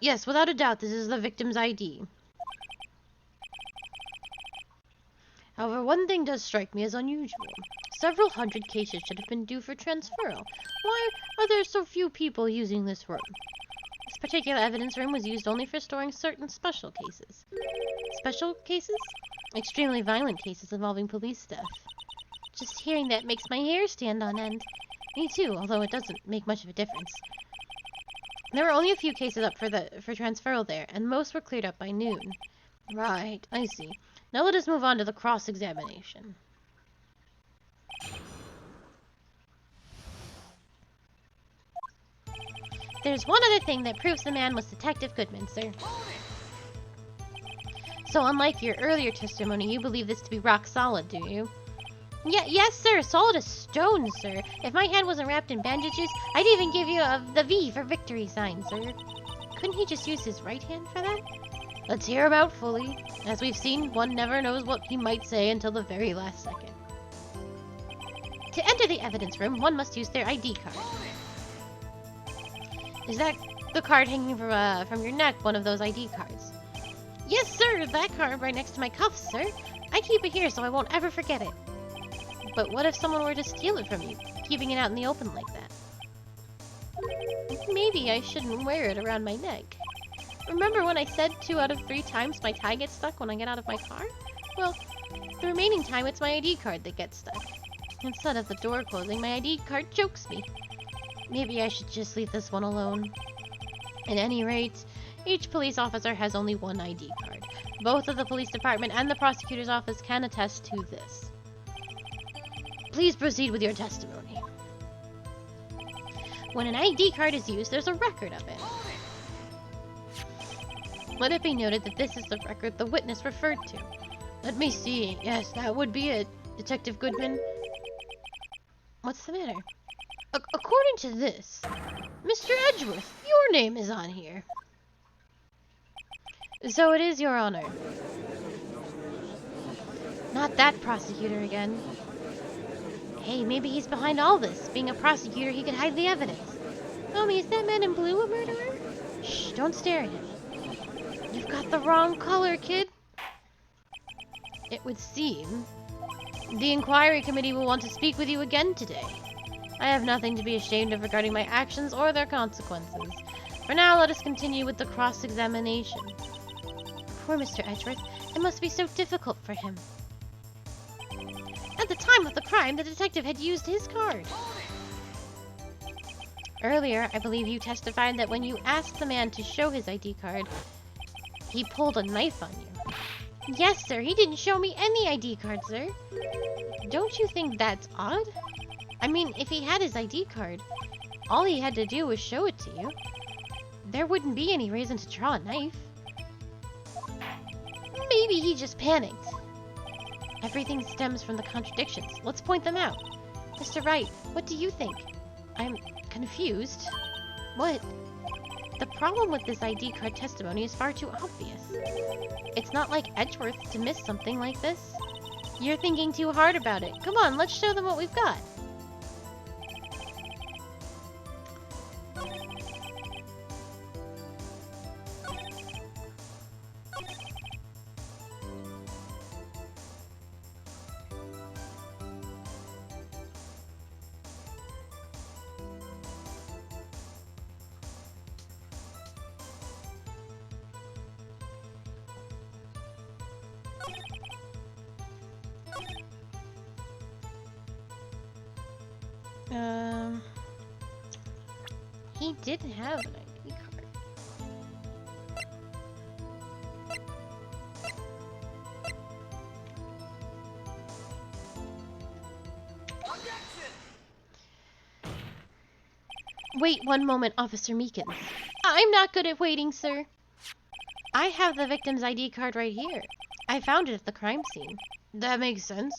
yes, without a doubt, this is the victim's ID. However, one thing does strike me as unusual. Several hundred cases should have been due for transferal. Why are there so few people using this room? This particular evidence room was used only for storing certain special cases. Special cases? Extremely violent cases involving police staff. Just hearing that makes my hair stand on end. Me too, although it doesn't make much of a difference. There were only a few cases up for transferal there, and most were cleared up by noon. Right, I see. Now let us move on to the cross-examination. There's one other thing that proves the man was Detective Goodman, sir. So unlike your earlier testimony, you believe this to be rock solid, do you? Yes, sir. Solid as stone, sir. If my hand wasn't wrapped in bandages, I'd even give you the V for victory sign, sir. Couldn't he just use his right hand for that? Let's hear him out fully. As we've seen, one never knows what he might say until the very last second. To enter the evidence room, one must use their ID card. Is that the card hanging from your neck one of those ID cards? Yes, sir. That card right next to my cuffs, sir. I keep it here so I won't ever forget it. But what if someone were to steal it from you, keeping it out in the open like that? Maybe I shouldn't wear it around my neck. Remember when I said 2 out of 3 times my tie gets stuck when I get out of my car? Well, the remaining time it's my ID card that gets stuck. Instead of the door closing, my ID card chokes me. Maybe I should just leave this one alone. At any rate, each police officer has only one ID card. Both of the police department and the prosecutor's office can attest to this. Please proceed with your testimony. When an ID card is used, there's a record of it. Let it be noted that this is the record the witness referred to. Let me see. Yes, that would be it, Detective Goodman. What's the matter? According to this, Mr. Edgeworth, your name is on here. So it is, Your Honor. Not that prosecutor again. Hey, maybe he's behind all this. Being a prosecutor, he could hide the evidence. Mommy, is that man in blue a murderer? Shh, don't stare at him. You've got the wrong color, kid. It would seem the inquiry committee will want to speak with you again today. I have nothing to be ashamed of regarding my actions or their consequences. For now, let us continue with the cross-examination. Poor Mr. Edgeworth. It must be so difficult for him. At the time of the crime, the detective had used his card. Earlier, I believe you testified that when you asked the man to show his ID card, he pulled a knife on you. Yes, sir. He didn't show me any ID card, sir. Don't you think that's odd? I mean, if he had his ID card, all he had to do was show it to you. There wouldn't be any reason to draw a knife. Maybe he just panicked. Everything stems from the contradictions. Let's point them out. Mr. Wright, what do you think? I'm confused. What? The problem with this ID card testimony is far too obvious. It's not like Edgeworth to miss something like this. You're thinking too hard about it. Come on, let's show them what we've got. He didn't have an ID card. Wait one moment, Officer Meekins. I'm not good at waiting, sir. I have the victim's ID card right here. I found it at the crime scene. That makes sense.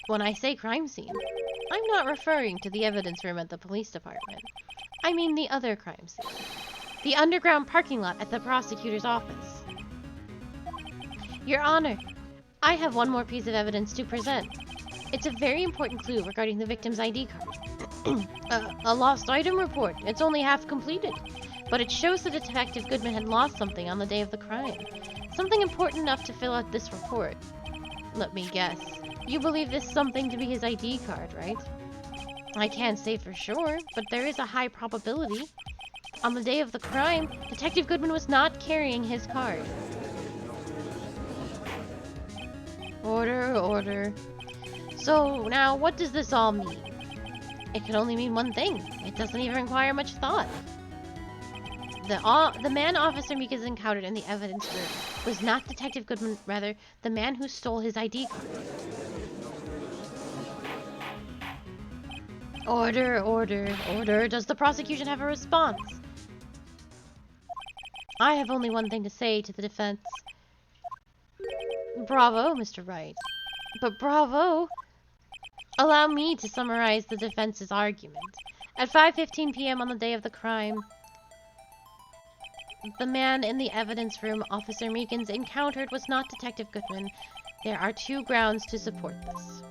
When I say crime scene, I'm not referring to the evidence room at the police department. I mean the other crime scene. The underground parking lot at the prosecutor's office. Your Honor, I have one more piece of evidence to present. It's a very important clue regarding the victim's ID card. A lost item report. It's only half completed. But it shows that Detective Goodman had lost something on the day of the crime. Something important enough to fill out this report. Let me guess. You believe this something to be his ID card, right? I can't say for sure, but there is a high probability. On the day of the crime, Detective Goodman was not carrying his card. Order, order. So, now, what does this all mean? It can only mean one thing. It doesn't even require much thought. The man Officer Meekins encountered in the evidence room was not Detective Goodman, rather, the man who stole his ID card. Order, order, order. Does the prosecution have a response? I have only one thing to say to the defense. Bravo, Mr. Wright. But bravo! Allow me to summarize the defense's argument. At 5:15 p.m. on the day of the crime, the man in the evidence room Officer Meekins encountered was not Detective Goodman. There are two grounds to support this.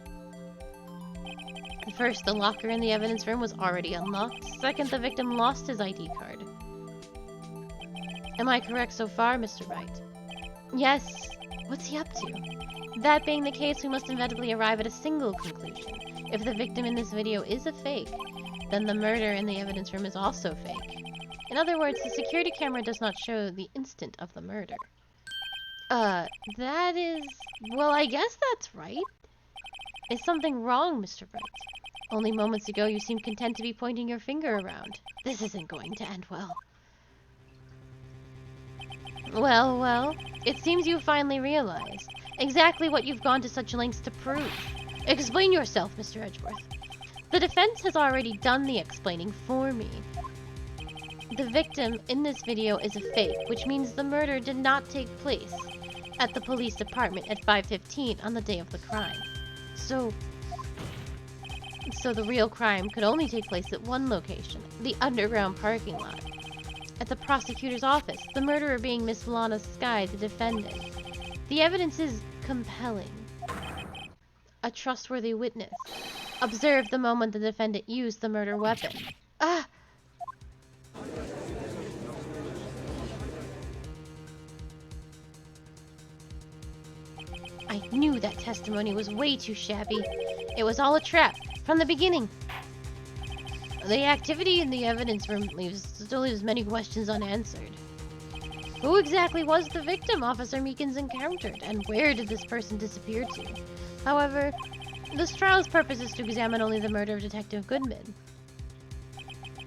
First, the locker in the evidence room was already unlocked. Second, the victim lost his ID card. Am I correct so far, Mr. Wright? Yes. What's he up to? That being the case, we must inevitably arrive at a single conclusion. If the victim in this video is a fake, then the murder in the evidence room is also fake. In other words, the security camera does not show the instant of the murder. That is... Well, I guess that's right. Is something wrong, Mr. Wright? Only moments ago you seemed content to be pointing your finger around. This isn't going to end well. Well, well, it seems you finally realized exactly what you've gone to such lengths to prove. Explain yourself, Mr. Edgeworth. The defense has already done the explaining for me. The victim in this video is a fake, which means the murder did not take place at the police department at 5:15 on the day of the crime. So the real crime could only take place at one location, the underground parking lot. At the prosecutor's office, the murderer being Miss Lana Skye, the defendant. The evidence is compelling. A trustworthy witness observed the moment the defendant used the murder weapon. Ah! I knew that testimony was way too shabby. It was all a trap, from the beginning. The activity in the evidence room still leaves many questions unanswered. Who exactly was the victim Officer Meekins encountered, and where did this person disappear to? However, this trial's purpose is to examine only the murder of Detective Goodman.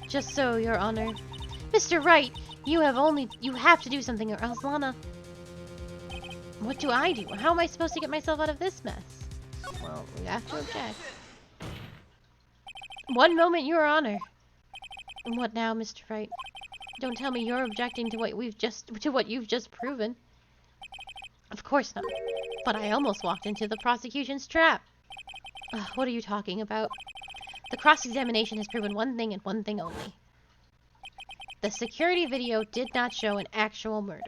Just so, Your Honor. Mr. Wright, you have to do something or else Lana... What do I do? How am I supposed to get myself out of this mess? Well, we have to object. One moment, Your Honor. What now, Mr. Wright? Don't tell me you're objecting to what you've just proven. Of course not. But I almost walked into the prosecution's trap. What are you talking about? The cross-examination has proven one thing and one thing only. The security video did not show an actual murder.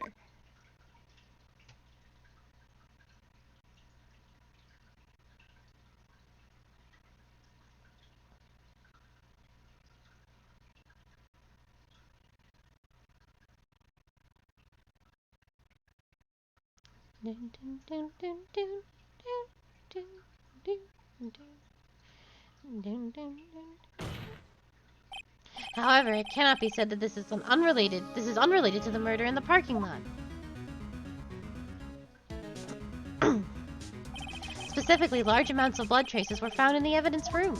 However, it cannot be said that this is unrelated to the murder in the parking lot. Specifically, large amounts of blood traces were found in the evidence room.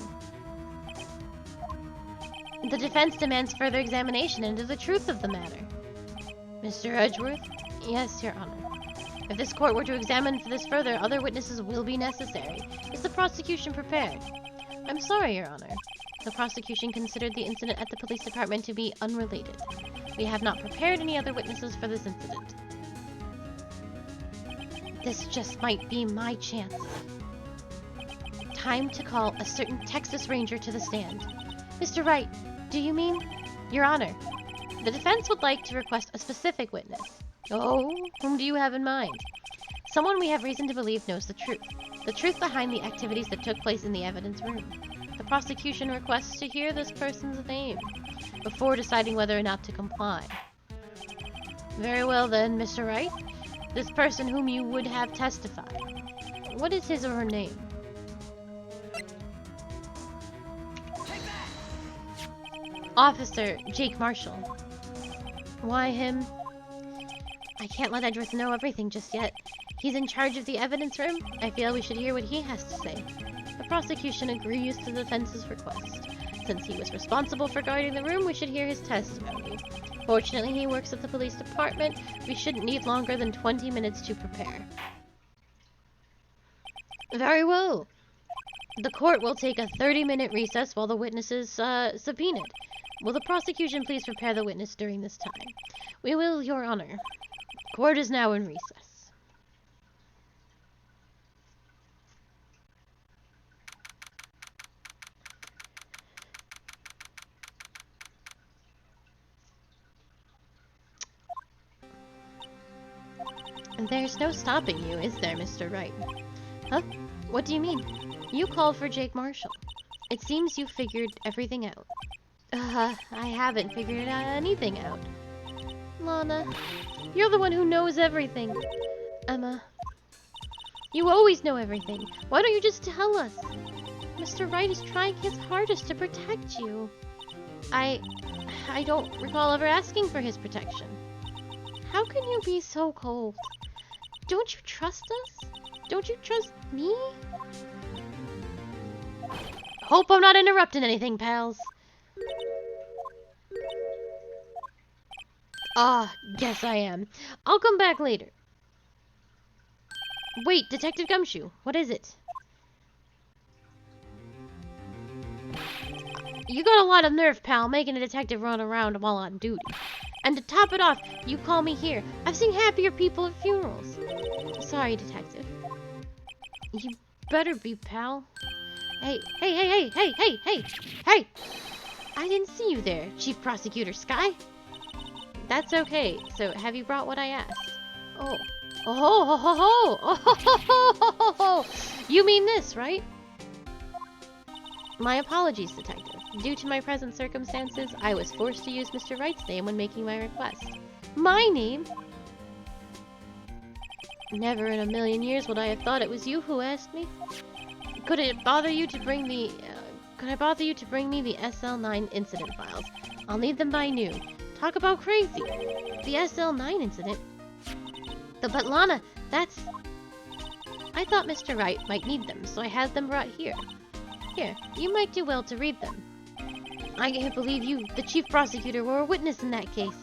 The defense demands further examination into the truth of the matter. Mr. Edgeworth? Yes, Your Honor. If this court were to examine this further, other witnesses will be necessary. Is the prosecution prepared? I'm sorry, Your Honor. The prosecution considered the incident at the police department to be unrelated. We have not prepared any other witnesses for this incident. This just might be my chance. Time to call a certain Texas Ranger to the stand. Mr. Wright, do you mean? Your Honor, the defense would like to request a specific witness. Oh, whom do you have in mind? Someone we have reason to believe knows the truth. The truth behind the activities that took place in the evidence room. The prosecution requests to hear this person's name before deciding whether or not to comply. Very well then, Mr. Wright. This person whom you would have testify. What is his or her name? Officer Jake Marshall. Why him? I can't let Edgeworth know everything just yet. He's in charge of the evidence room. I feel we should hear what he has to say. The prosecution agrees to the defense's request. Since he was responsible for guarding the room, we should hear his testimony. Fortunately, he works at the police department. We shouldn't need longer than 20 minutes to prepare. Very well. The court will take a 30-minute recess while the witness is subpoenaed. Will the prosecution please prepare the witness during this time? We will, Your Honor. Court is now in recess. There's no stopping you, is there, Mr. Wright? Huh? What do you mean? You called for Jake Marshall. It seems you figured everything out. I haven't figured anything out. Lana, you're the one who knows everything. Emma, you always know everything. Why don't you just tell us? Mr. Wright is trying his hardest to protect you. I don't recall ever asking for his protection. How can you be so cold? Don't you trust us? Don't you trust me? Hope I'm not interrupting anything, pals. Guess I am. I'll come back later. Wait, Detective Gumshoe, what is it? You got a lot of nerve, pal, making a detective run around while on duty. And to top it off, you call me here. I've seen happier people at funerals. Sorry, Detective. You better be, pal. Hey! I didn't see you there, Chief Prosecutor Sky. That's okay. So, have you brought what I asked? Oh. You mean this, right? My apologies, Detective. Due to my present circumstances, I was forced to use Mr. Wright's name when making my request. My name? Never in a million years would I have thought it was you who asked me. Could I bother you to bring me the SL9 incident files? I'll need them by noon. Talk about crazy. The SL9 incident? But Lana, that's... I thought Mr. Wright might need them, so I had them brought here. Here, you might do well to read them. I can't believe you, the chief prosecutor, were a witness in that case.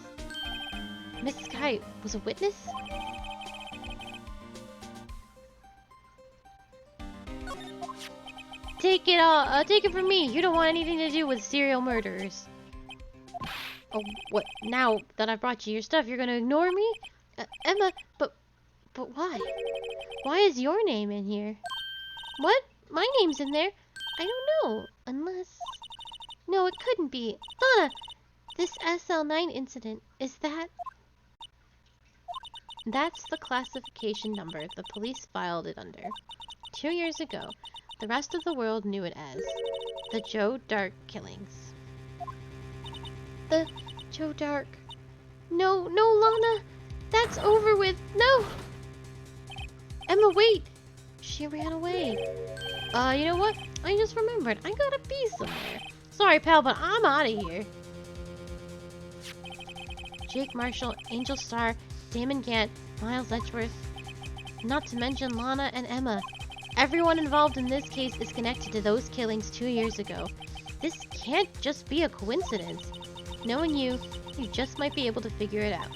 Miss Sky was a witness? Take it from me. You don't want anything to do with serial murderers. Oh, what? Now that I brought you your stuff, you're gonna ignore me? Emma, but why? Why is your name in here? What? My name's in there? I don't know. Unless... No, it couldn't be. Lana! This SL9 incident, is that... That's the classification number the police filed it under. 2 years ago, the rest of the world knew it as the Joe Dark killings. The Joe Dark... No, Lana! That's over with! No! Emma, wait! She ran away. You know what? I just remembered. I gotta be somewhere. Sorry, pal, but I'm out of here. Jake Marshall, Angel Star, Damon Gant, Miles Edgeworth. Not to mention Lana and Emma. Everyone involved in this case is connected to those killings 2 years ago. This can't just be a coincidence. Knowing you just might be able to figure it out.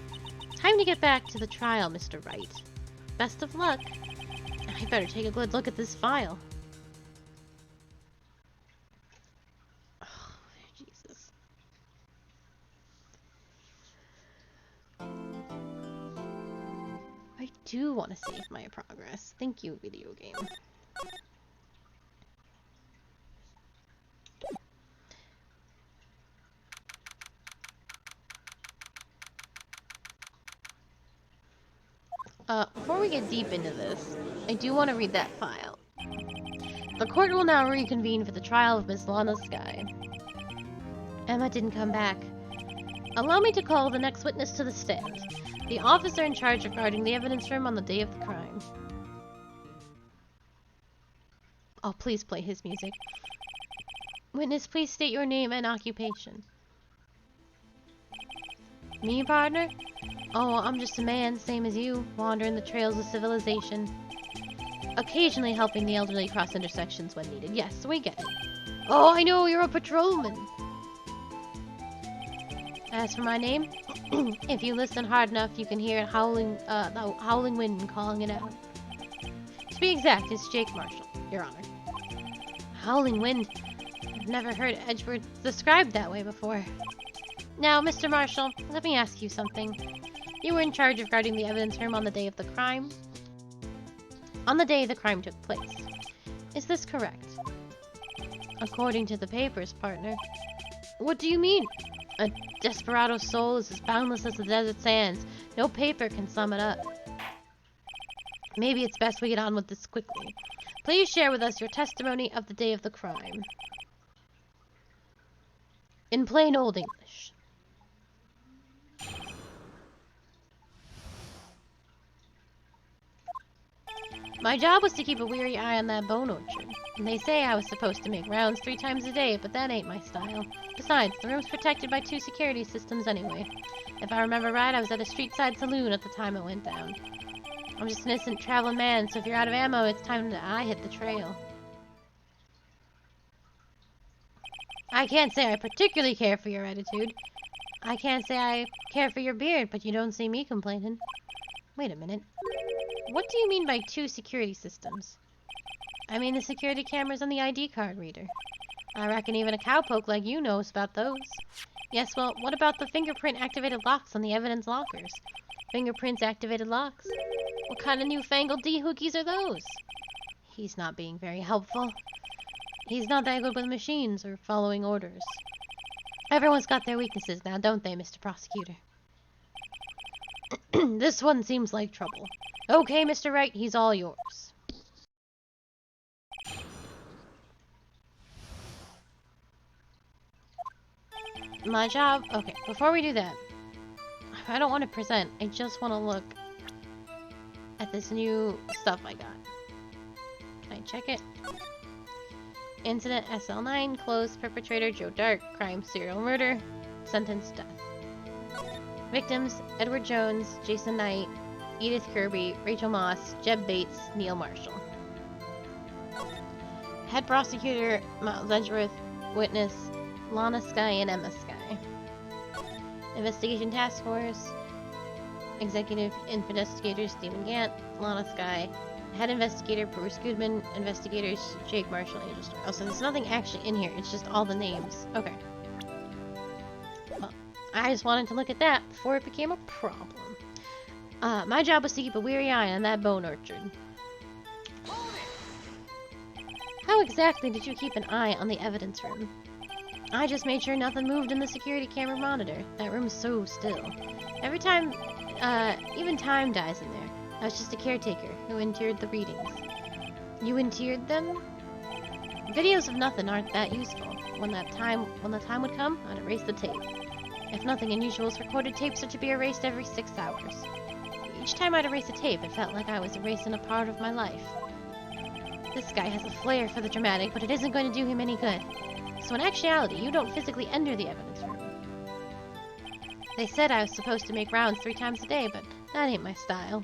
Time to get back to the trial, Mr. Wright. Best of luck. I better take a good look at this file. do want to save my progress. Thank you, video game. Before we get deep into this, I do want to read that file. The court will now reconvene for the trial of Miss Lana Skye. Emma didn't come back. Allow me to call the next witness to the stand. The officer in charge of guarding the evidence room on the day of the crime. Oh, please play his music. Witness, please state your name and occupation. Me, partner? Oh, I'm just a man, same as you, wandering the trails of civilization. Occasionally helping the elderly cross intersections when needed. Yes, we get it. Oh, I know, you're a patrolman. As for my name, if you listen hard enough, you can hear it howling, the howling wind calling it out. To be exact, it's Jake Marshall, Your Honor. Howling wind? I've never heard Edgeworth described that way before. Now, Mr. Marshall, let me ask you something. You were in charge of guarding the evidence room on the day of the crime? On the day the crime took place. Is this correct? According to the papers, partner. What do you mean? A desperado's soul is as boundless as the desert sands. No paper can sum it up. Maybe it's best we get on with this quickly. Please share with us your testimony of the day of the crime. In plain old English. My job was to keep a weary eye on that bone orchard. And they say I was supposed to make rounds 3 times a day, but that ain't my style. Besides, the room's protected by 2 security systems anyway. If I remember right, I was at a street-side saloon at the time it went down. I'm just an innocent traveling man, so if you're out of ammo, it's time that I hit the trail. I can't say I particularly care for your attitude. I can't say I care for your beard, but you don't see me complaining. Wait a minute. What do you mean by 2 security systems? I mean the security cameras on the ID card reader. I reckon even a cowpoke like you knows about those. Yes, well, what about the fingerprint-activated locks on the evidence lockers? Fingerprints-activated locks? What kind of newfangled dehookies are those? He's not being very helpful. He's not that good with machines or following orders. Everyone's got their weaknesses now, don't they, Mr. Prosecutor? This one seems like trouble. Okay, Mr. Wright, he's all yours. My job... Okay, before we do that, I don't want to present. I just want to look at this new stuff I got. Can I check it? Incident SL9, closed, perpetrator Joe Dark, crime serial murder, sentence death. Victims, Edward Jones, Jason Knight, Edith Kirby, Rachel Moss, Jeb Bates, Neil Marshall. Head prosecutor, Miles Edgeworth. Witness, Lana Skye and Emma Skye. Investigation Task Force, Executive Investigator Stephen Gant, Lana Skye. Head investigator Bruce Goodman, investigators Jake Marshall, Angel Star. Oh, so there's nothing actually in here, it's just all the names. Okay. Well, I just wanted to look at that before it became a problem. My job was to keep a weary eye on that bone orchard. How exactly did you keep an eye on the evidence room? I just made sure nothing moved in the security camera monitor. That room's so still. Every time, even time dies in there. I was just a caretaker who entered the readings. You entered them? Videos of nothing aren't that useful. When the time would come, I'd erase the tape. If nothing unusual is recorded, tapes are to be erased every 6 hours. Each time I'd erase a tape, it felt like I was erasing a part of my life. This guy has a flair for the dramatic, but it isn't going to do him any good. So in actuality, you don't physically enter the evidence room. They said I was supposed to make rounds 3 times a day, but that ain't my style.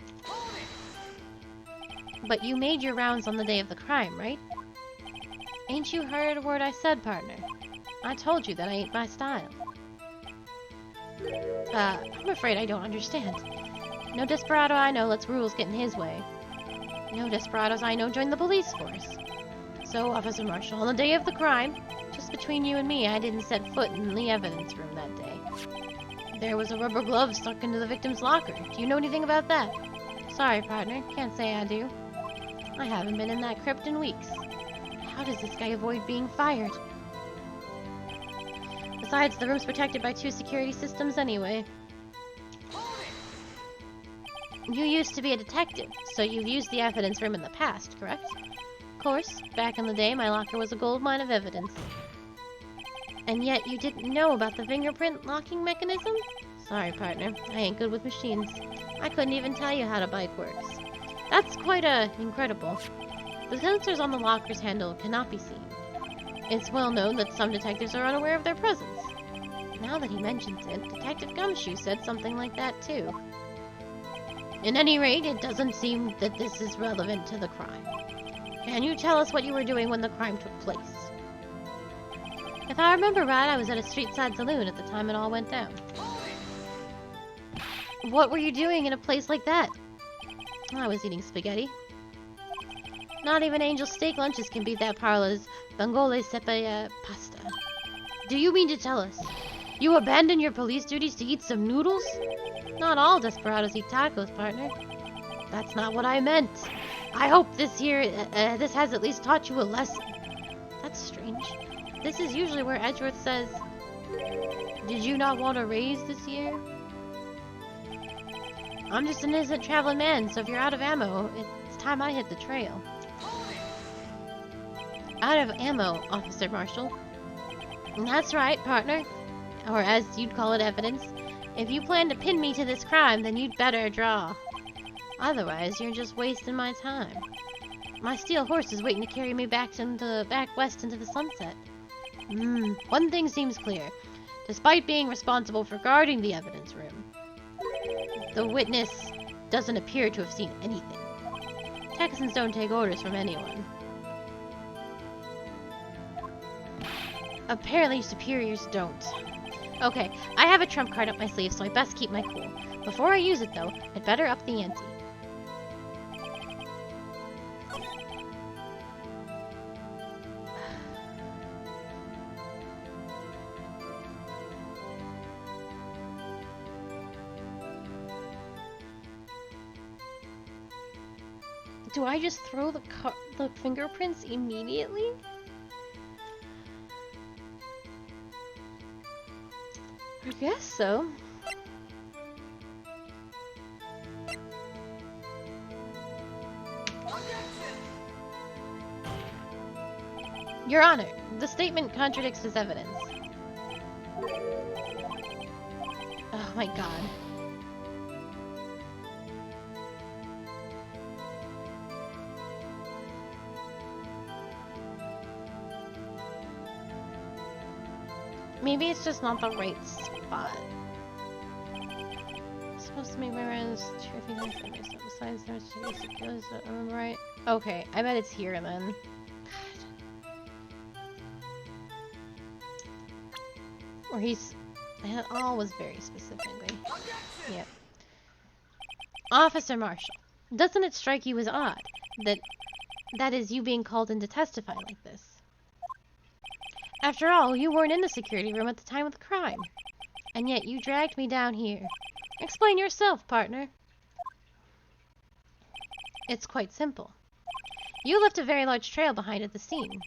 But you made your rounds on the day of the crime, right? Ain't you heard a word I said, partner? I told you that ain't my style. I'm afraid I don't understand. No desperado I know lets rules get in his way. No desperados I know join the police force. So, Officer Marshall, on the day of the crime, just between you and me, I didn't set foot in the evidence room that day. There was a rubber glove stuck into the victim's locker. Do you know anything about that? Sorry, partner. Can't say I do. I haven't been in that crypt in weeks. How does this guy avoid being fired? Besides, the room's protected by 2 security systems anyway. You used to be a detective, so you've used the evidence room in the past, correct? Of course, back in the day, my locker was a goldmine of evidence. And yet you didn't know about the fingerprint locking mechanism? Sorry, partner. I ain't good with machines. I couldn't even tell you how the bike works. That's quite incredible. The sensors on the locker's handle cannot be seen. It's well known that some detectives are unaware of their presence. Now that he mentions it, Detective Gumshoe said something like that too. In any rate, it doesn't seem that this is relevant to the crime. Can you tell us what you were doing when the crime took place? If I remember right, I was at a street-side saloon at the time it all went down. What were you doing in a place like that? I was eating spaghetti. Not even Angel's steak lunches can beat that parlor's Bangole Sepe pasta. Do you mean to tell us you abandoned your police duties to eat some noodles? Not all desperados eat tacos, partner. That's not what I meant. I hope this has at least taught you a lesson. That's strange. This is usually where Edgeworth says, "Did you not want a raise this year?" I'm just an innocent traveling man, so if you're out of ammo, it's time I hit the trail. Out of ammo, Officer Marshall. That's right, partner. Or as you'd call it, evidence. If you plan to pin me to this crime, then you'd better draw. Otherwise, you're just wasting my time. My steel horse is waiting to carry me back west into the sunset. One thing seems clear. Despite being responsible for guarding the evidence room, the witness doesn't appear to have seen anything. Texans don't take orders from anyone. Apparently superiors don't. Okay, I have a trump card up my sleeve, so I best keep my cool. Before I use it, though, I'd better up the ante. Do I just throw the fingerprints immediately? I guess so. Your Honor, the statement contradicts this evidence. Oh my god. Maybe it's just not the right spot. It's supposed to make my rounds terrific information. Besides, there's two skills. I remember right. Okay, I bet it's here then. Or he's. That all was very specifically. Yep. Officer Marshall, doesn't it strike you as odd that is you being called in to testify like this? After all, you weren't in the security room at the time of the crime. And yet you dragged me down here. Explain yourself, partner. It's quite simple. You left a very large trail behind at the scene.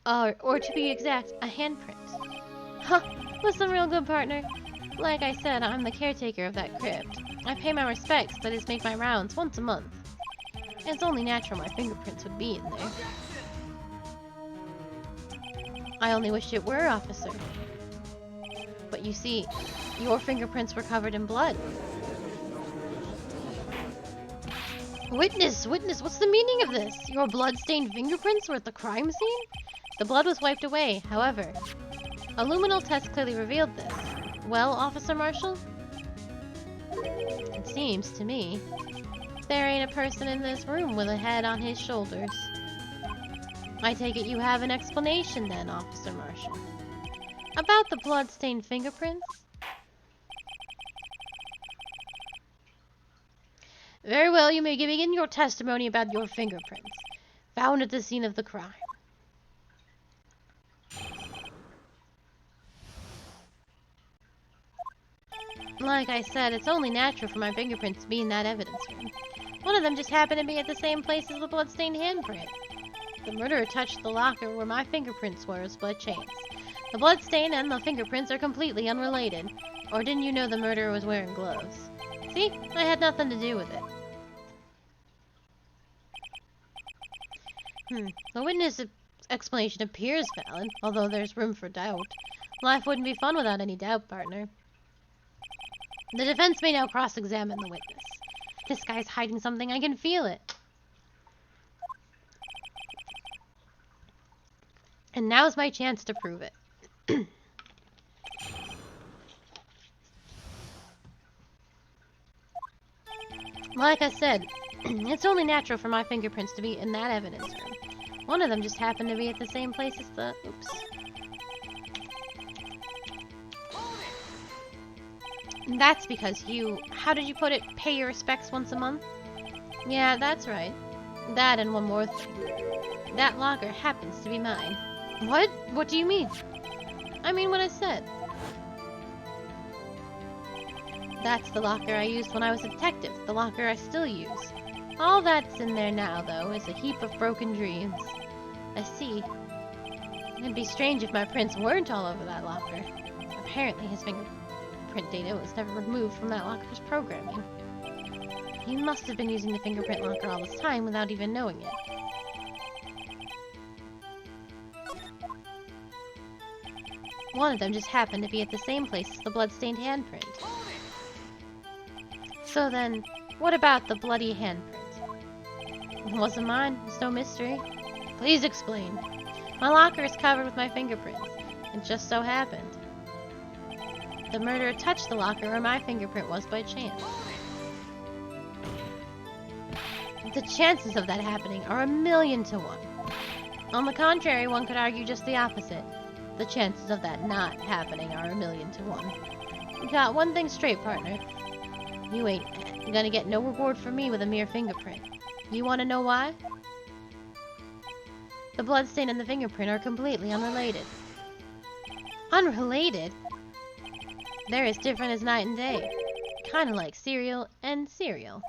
Or to be exact, a handprint. Huh, listen real good, partner. Like I said, I'm the caretaker of that crypt. I pay my respects, that is, make my rounds once a month. It's only natural my fingerprints would be in there. I only wish it were, officer. But you see, your fingerprints were covered in blood. Witness, what's the meaning of this? Your blood-stained fingerprints were at the crime scene? The blood was wiped away, however. A luminal test clearly revealed this. Well, Officer Marshall? It seems to me there ain't a person in this room with a head on his shoulders. I take it you have an explanation then, Officer Marshall. About the blood-stained fingerprints? Very well, you may begin your testimony about your fingerprints, found at the scene of the crime. Like I said, it's only natural for my fingerprints to be in that evidence room. One of them just happened to be at the same place as the bloodstained handprint. The murderer touched the locker where my fingerprints were by chance. The bloodstain and the fingerprints are completely unrelated. Or didn't you know the murderer was wearing gloves? See? I had nothing to do with it. The witness' explanation appears valid, although there's room for doubt. Life wouldn't be fun without any doubt, partner. The defense may now cross-examine the witness. This guy's hiding something, I can feel it. And now's my chance to prove it. Like I said, it's only natural for my fingerprints to be in that evidence room. One of them just happened to be at the same place as the... Oops. And that's because you... How did you put it? Pay your respects once a month? Yeah, that's right. That and one more thing. That locker happens to be mine. What? What do you mean? I mean what I said. That's the locker I used when I was a detective. The locker I still use. All that's in there now, though, is a heap of broken dreams. I see. It'd be strange if my prints weren't all over that locker. Apparently his fingerprint data was never removed from that locker's programming. He must have been using the fingerprint locker all this time without even knowing it. One of them just happened to be at the same place as the bloodstained handprint. So then, what about the bloody handprint? It wasn't mine. It's no mystery. Please explain. My locker is covered with my fingerprints. It just so happened. The murderer touched the locker where my fingerprint was by chance. The chances of that happening are 1,000,000 to 1. On the contrary, one could argue just the opposite. The chances of that not happening are 1,000,000 to 1. You got one thing straight, partner. You ain't gonna get no reward from me with a mere fingerprint. You wanna know why? The bloodstain and the fingerprint are completely unrelated. Unrelated? They're as different as night and day. Kinda like cereal and cereal.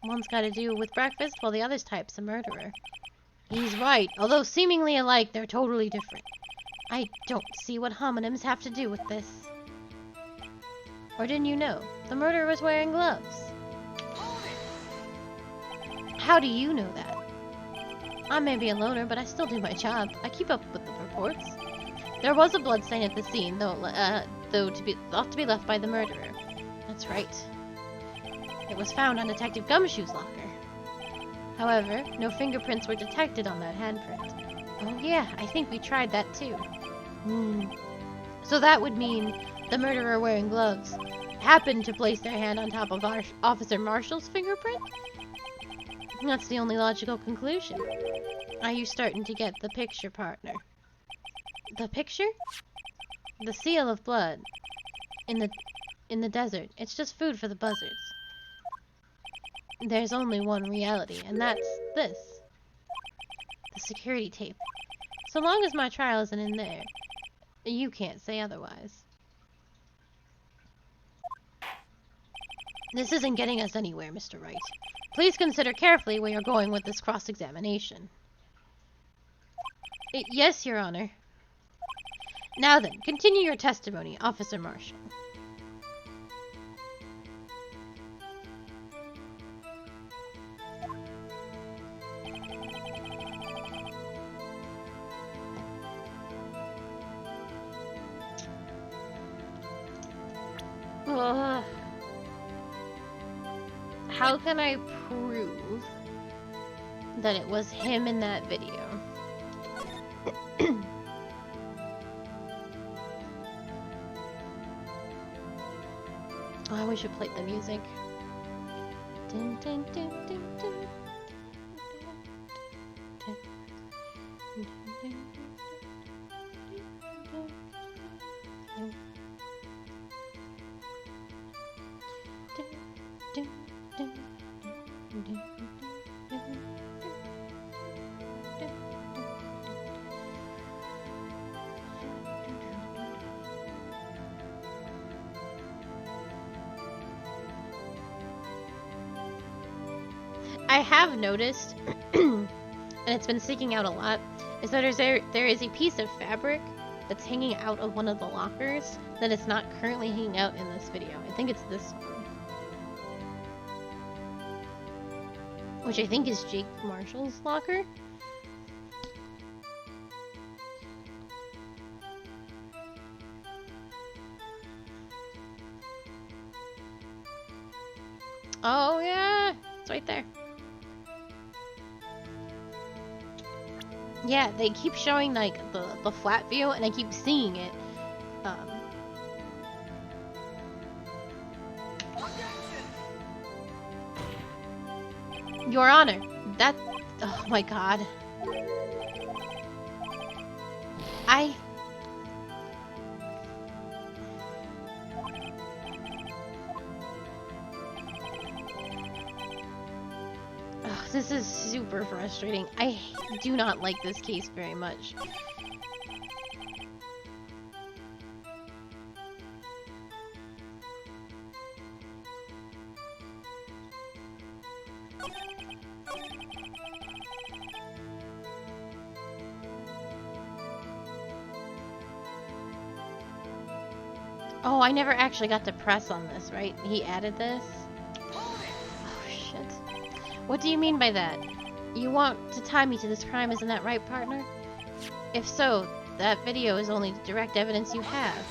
One's got to do with breakfast, while the other's type's a murderer. He's right. Although seemingly alike, they're totally different. I don't see what homonyms have to do with this. Or didn't you know? The murderer was wearing gloves. How do you know that? I may be a loner, but I still do my job. I keep up with the reports. There was a bloodstain at the scene, though to be left by the murderer. That's right. It was found on Detective Gumshoe's locker. However, no fingerprints were detected on that handprint. Oh yeah, I think we tried that too. So that would mean the murderer wearing gloves happened to place their hand on top of Officer Marshall's fingerprint? That's the only logical conclusion. Are you starting to get the picture, partner? The picture? The seal of blood in the desert. It's just food for the buzzards. There's only one reality, and that's this. The security tape. So long as my trial isn't in there, you can't say otherwise. This isn't getting us anywhere, Mr. Wright. Please consider carefully where you're going with this cross-examination. Yes, Your Honor. Now then, continue your testimony, Officer Marshall. How can I prove that it was him in that video? Oh, we should play the music. Dun, dun, dun, dun, dun. I have noticed, and it's been sticking out a lot, is that there is a piece of fabric that's hanging out of one of the lockers that is not currently hanging out in this video. I think it's this one. Which I think is Jake Marshall's locker. Oh yeah, it's right there. Yeah, they keep showing like the flat view, and I keep seeing it. Your Honor, that. Oh my God. This is super frustrating. I do not like this case very much. Oh, I never actually got to press on this, right? He added this? What do you mean by that? You want to tie me to this crime, isn't that right, partner? If so, that video is only direct evidence you have.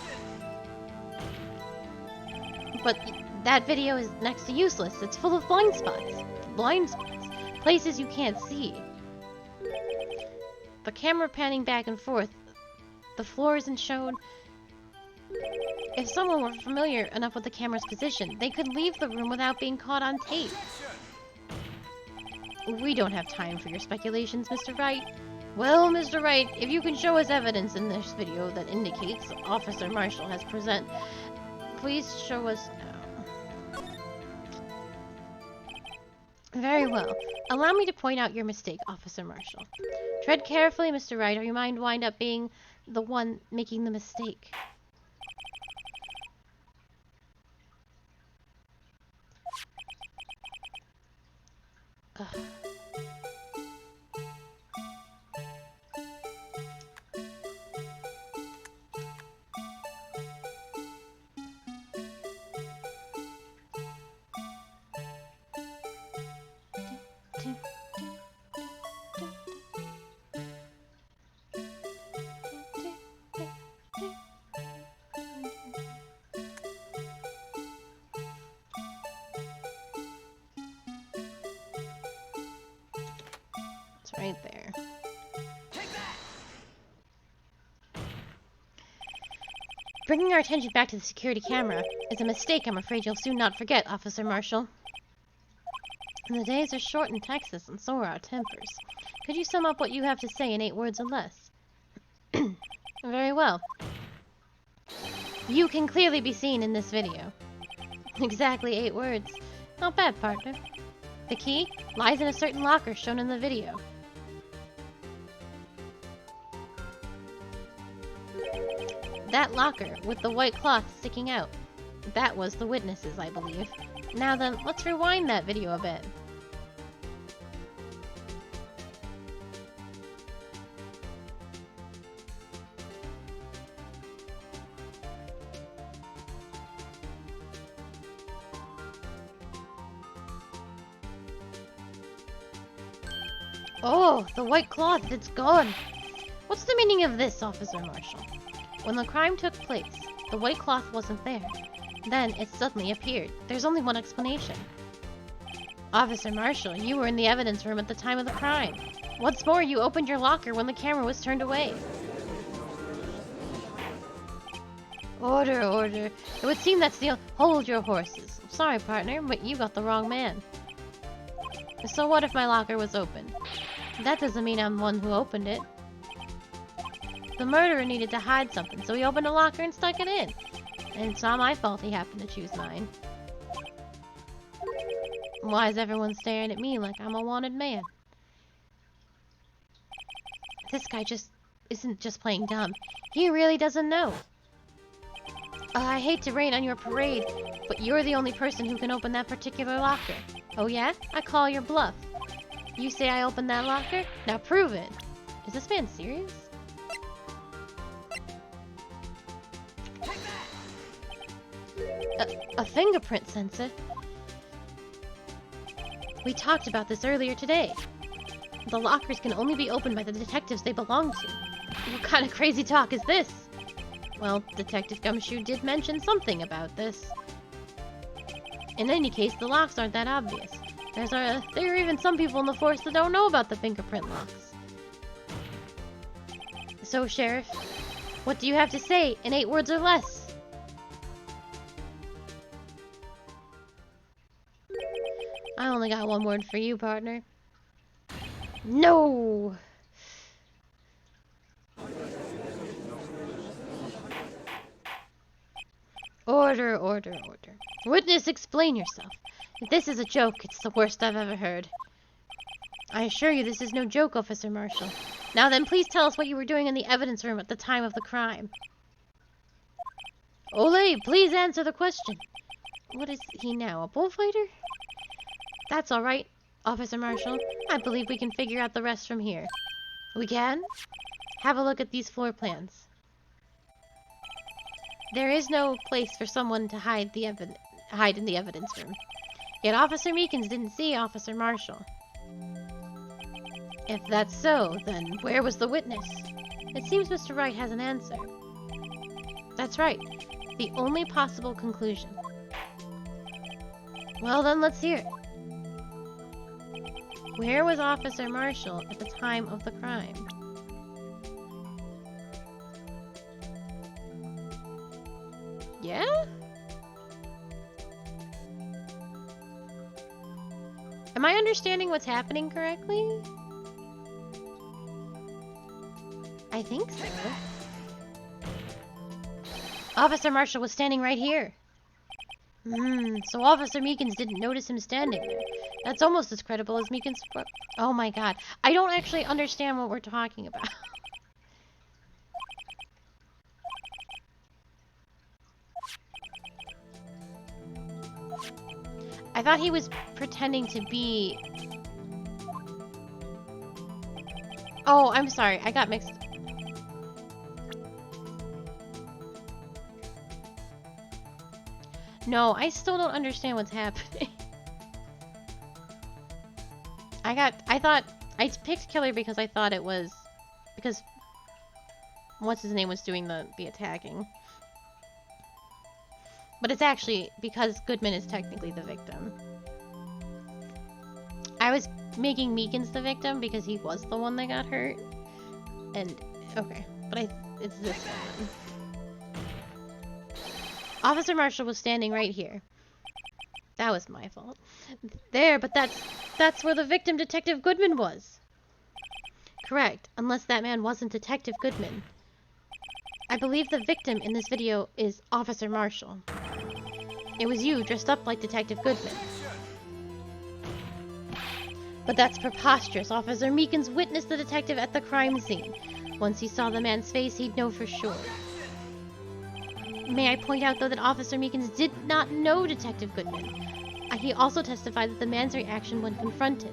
But that video is next to useless. It's full of blind spots. Blind spots. Places you can't see. The camera panning back and forth. The floor isn't shown. If someone were familiar enough with the camera's position, they could leave the room without being caught on tape. We don't have time for your speculations, Mr. Wright. Well, Mr. Wright, if you can show us evidence in this video that indicates Officer Marshall has present, please show us now. Very well. Allow me to point out your mistake, Officer Marshall. Tread carefully, Mr. Wright, or you might wind up being the one making the mistake. Ugh. Right there. Bringing our attention back to the security camera is a mistake I'm afraid you'll soon not forget, Officer Marshall. The days are short in Texas, and so are our tempers. Could you sum up what you have to say in 8 words or less? Very well. You can clearly be seen in this video. Exactly 8 words. Not bad, partner. The key lies in a certain locker shown in the video. That locker, with the white cloth sticking out. That was the witnesses, I believe. Now then, let's rewind that video a bit. Oh, the white cloth, it's gone. What's the meaning of this, Officer Marshall? When the crime took place, the white cloth wasn't there. Then it suddenly appeared. There's only one explanation. Officer Marshall, you were in the evidence room at the time of the crime. What's more, you opened your locker when the camera was turned away. Order, order. It would seem that's the... Hold your horses. Sorry, partner, but you got the wrong man. So what if my locker was open? That doesn't mean I'm the one who opened it. The murderer needed to hide something, so he opened a locker and stuck it in. And it's not my fault he happened to choose mine. Why is everyone staring at me like I'm a wanted man? This guy isn't just playing dumb. He really doesn't know. I hate to rain on your parade, But you're the only person who can open that particular locker. Oh yeah? I call your bluff. You say I opened that locker? Now prove it. Is this man serious? A fingerprint sensor? We talked about this earlier today. The lockers can only be opened by the detectives they belong to. What kind of crazy talk is this? Well, Detective Gumshoe did mention something about this. In any case, the locks aren't that obvious. There are even some people in the force that don't know about the fingerprint locks. So, Sheriff, what do you have to say in 8 words or less? I only got 1 word for you, partner. No! Order, order, order. Witness, explain yourself. If this is a joke, it's the worst I've ever heard. I assure you this is no joke, Officer Marshall. Now then, please tell us what you were doing in the evidence room at the time of the crime. Ole, please answer the question. What is he now, a bullfighter? That's all right, Officer Marshall. I believe we can figure out the rest from here. We can? Have a look at these floor plans. There is no place for someone to hide in the evidence room. Yet Officer Meekins didn't see Officer Marshall. If that's so, then where was the witness? It seems Mr. Wright has an answer. That's right. The only possible conclusion. Well then, let's hear it. Where was Officer Marshall at the time of the crime? Yeah? Am I understanding what's happening correctly? I think so. Officer Marshall was standing right here. So Officer Meekins didn't notice him standing there. That's almost as credible as Meekins. Oh my god. I don't actually understand what we're talking about. I thought he was pretending to be... Oh, I'm sorry. I got mixed. No, I still don't understand what's happening. I picked Killer because I thought it was... Because... What's his name was doing the attacking. But it's actually because Goodman is technically the victim. I was making Meekins the victim because he was the one that got hurt. And, okay. But it's this one. Officer Marshall was standing right here. That was my fault. There, but that's where the victim, Detective Goodman, was. Correct, unless that man wasn't Detective Goodman. I believe the victim in this video is Officer Marshall. It was you dressed up like Detective Goodman. But that's preposterous. Officer Meekins witnessed the detective at the crime scene. Once he saw the man's face, he'd know for sure. May I point out, though, that Officer Meekins did not know Detective Goodman. He also testified that the man's reaction when confronted.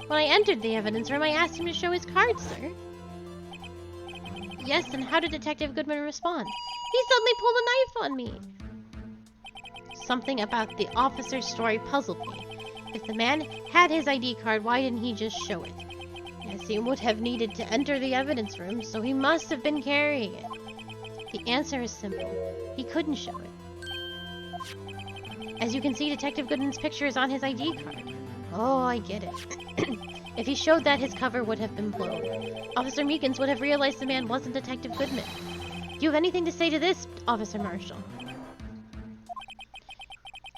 When I entered the evidence room, I asked him to show his card, sir. Yes, and how did Detective Goodman respond? He suddenly pulled a knife on me. Something about the officer's story puzzled me. If the man had his ID card, why didn't he just show it? Yes, he would have needed to enter the evidence room, so he must have been carrying it. The answer is simple. He couldn't show it. As you can see, Detective Goodman's picture is on his ID card. Oh, I get it. If he showed that, his cover would have been blown. Officer Meekins would have realized the man wasn't Detective Goodman. Do you have anything to say to this, Officer Marshall?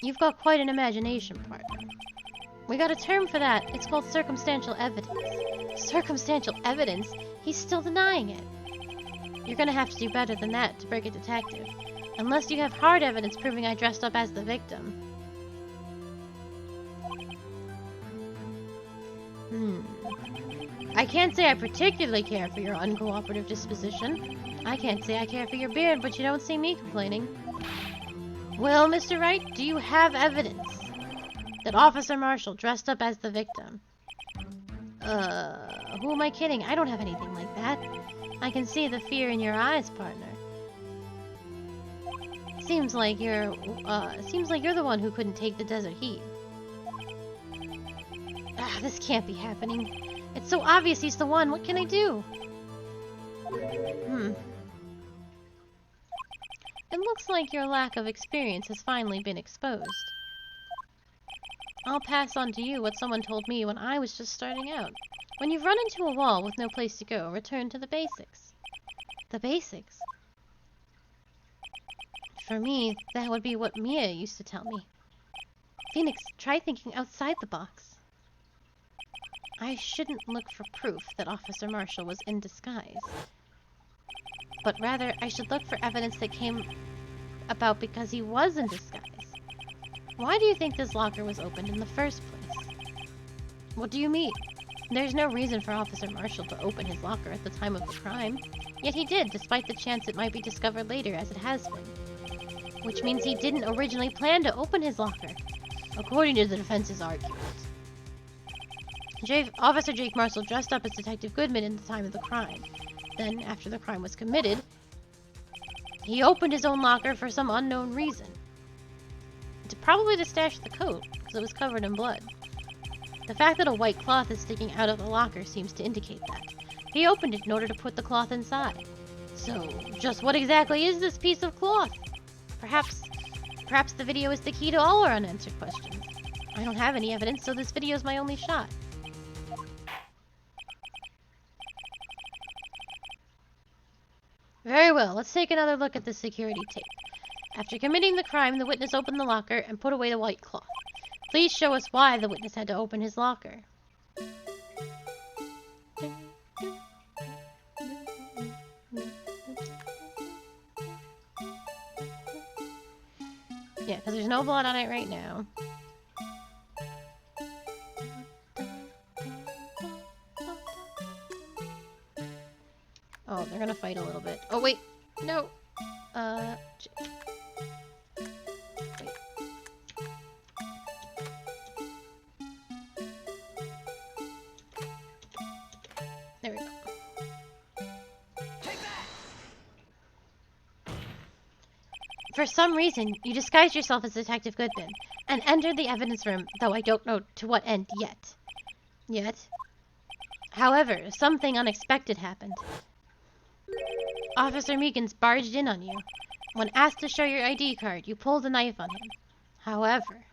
You've got quite an imagination, partner. We got a term for that. It's called circumstantial evidence. Circumstantial evidence? He's still denying it. You're gonna have to do better than that to break a detective. Unless you have hard evidence proving I dressed up as the victim. I can't say I particularly care for your uncooperative disposition. I can't say I care for your beard, but you don't see me complaining. Well, Mr. Wright, do you have evidence that Officer Marshall dressed up as the victim? Who am I kidding? I don't have anything like that. I can see the fear in your eyes, partner. Seems like you're the one who couldn't take the desert heat. Ah, this can't be happening. It's so obvious he's the one. What can I do? It looks like your lack of experience has finally been exposed. I'll pass on to you what someone told me when I was just starting out. When you've run into a wall with no place to go, return to the basics. The basics? For me, that would be what Mia used to tell me. Phoenix, try thinking outside the box. I shouldn't look for proof that Officer Marshall was in disguise. But rather, I should look for evidence that came about because he was in disguise. Why do you think this locker was opened in the first place? What do you mean? There's no reason for Officer Marshall to open his locker at the time of the crime. Yet he did, despite the chance it might be discovered later, as it has been. Which means he didn't originally plan to open his locker, according to the defense's argument. Officer Jake Marshall dressed up as Detective Goodman in the time of the crime. Then, after the crime was committed, he opened his own locker for some unknown reason. Probably to stash the coat, because it was covered in blood. The fact that a white cloth is sticking out of the locker seems to indicate that. He opened it in order to put the cloth inside. So, just what exactly is this piece of cloth? Perhaps the video is the key to all our unanswered questions. I don't have any evidence, so this video is my only shot. Very well, let's take another look at the security tape. After committing the crime, the witness opened the locker and put away the white cloth. Please show us why the witness had to open his locker. Yeah, because there's no blood on it right now. Oh, they're gonna fight a little bit. Oh, wait. No. There we go. For some reason, you disguised yourself as Detective Goodman and entered the evidence room, though I don't know to what end yet. However, something unexpected happened. Officer Meekins barged in on you. When asked to show your ID card, you pulled a knife on him. However,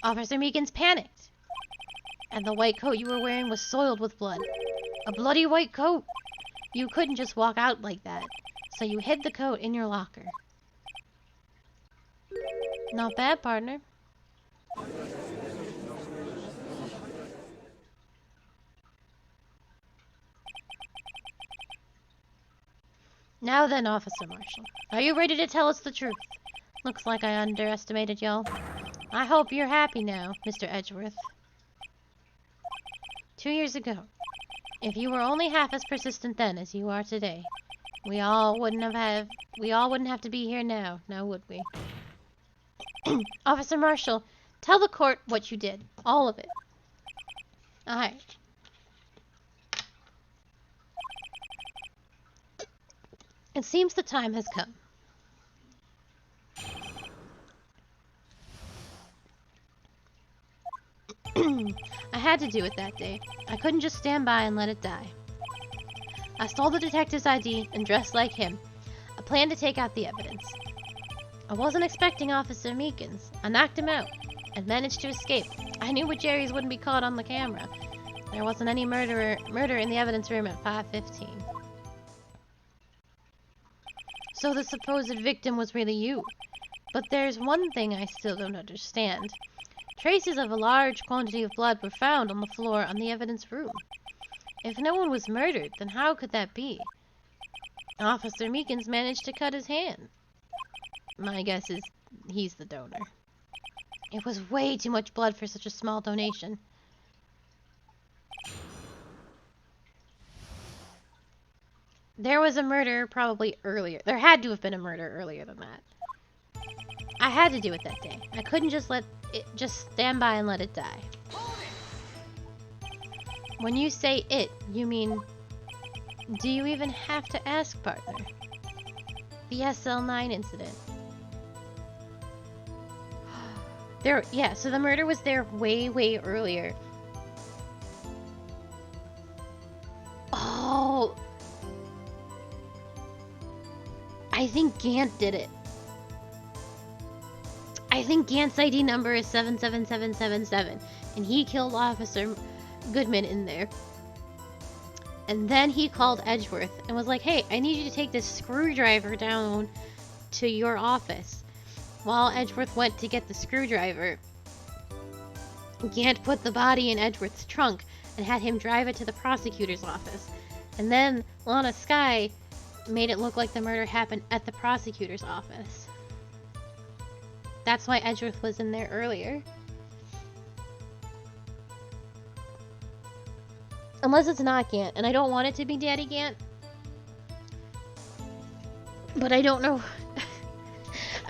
Officer Meekins panicked, and the white coat you were wearing was soiled with blood. A bloody white coat! You couldn't just walk out like that, so you hid the coat in your locker. Not bad, partner. Now then, Officer Marshall, are you ready to tell us the truth? Looks like I underestimated y'all. I hope you're happy now, Mr. Edgeworth. 2 years ago, if you were only half as persistent then as you are today, we all wouldn't have to be here now would we? Officer Marshall, tell the court what you did. All of it. Alright. It seems the time has come. I had to do it that day. I couldn't just stand by and let it die. I stole the detective's ID and dressed like him. I planned to take out the evidence. I wasn't expecting Officer Meekins. I knocked him out and managed to escape. I knew what Jerry's wouldn't be caught on the camera. There wasn't any murder in the evidence room at 5:15. So the supposed victim was really you. But there's one thing I still don't understand. Traces of a large quantity of blood were found on the floor on the evidence room. If no one was murdered, then how could that be? Officer Meekins managed to cut his hand. My guess is he's the donor. It was way too much blood for such a small donation. There was a murder probably earlier. There had to have been a murder earlier than that. I had to do it that day. I couldn't just let it just stand by and let it die. When you say it, you mean... Do you even have to ask, partner? The SL9 incident. Yeah, so the murder was there way, way earlier. Oh! I think Gant did it. I think Gant's ID number is 77777, and he killed Officer Goodman in there. And then he called Edgeworth and was like, hey, I need you to take this screwdriver down to your office. While Edgeworth went to get the screwdriver, Gant put the body in Edgeworth's trunk and had him drive it to the prosecutor's office. And then Lana Skye made it look like the murder happened at the prosecutor's office. That's why Edgeworth was in there earlier. Unless it's not Gant, and I don't want it to be Daddy Gant. But I don't know.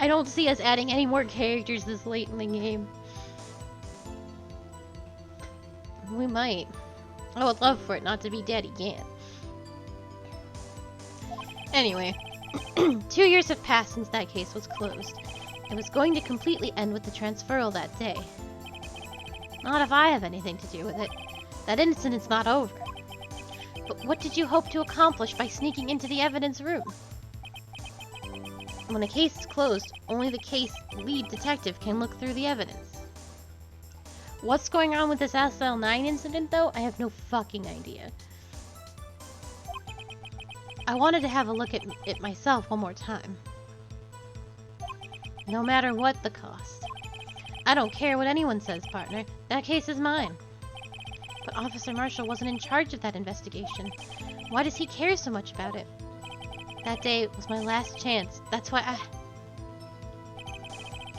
I don't see us adding any more characters this late in the game. We might. I would love for it not to be Daddy Gant. Anyway, 2 years have passed since that case was closed. It was going to completely end with the transferal that day. Not if I have anything to do with it. That incident's not over. But what did you hope to accomplish by sneaking into the evidence room? When a case is closed, only the case lead detective can look through the evidence. What's going on with this SL9 incident, though? I have no fucking idea. I wanted to have a look at it myself one more time. No matter what the cost. I don't care what anyone says, partner. That case is mine. But Officer Marshall wasn't in charge of that investigation. Why does he care so much about it? That day was my last chance. That's why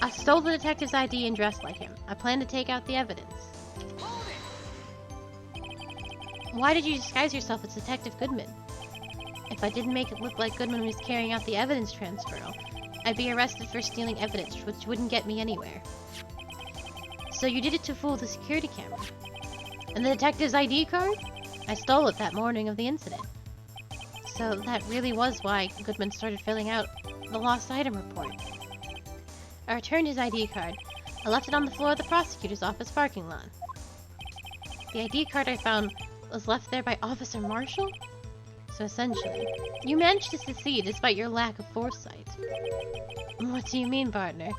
I stole the detective's ID and dressed like him. I plan to take out the evidence. Why did you disguise yourself as Detective Goodman? If I didn't make it look like Goodman was carrying out the evidence transferal, I'd be arrested for stealing evidence, which wouldn't get me anywhere. So you did it to fool the security camera. And the detective's ID card? I stole it that morning of the incident. So that really was why Goodman started filling out the lost item report. I returned his ID card. I left it on the floor of the prosecutor's office parking lot. The ID card I found was left there by Officer Marshall? So essentially, you managed to succeed despite your lack of foresight. What do you mean, partner?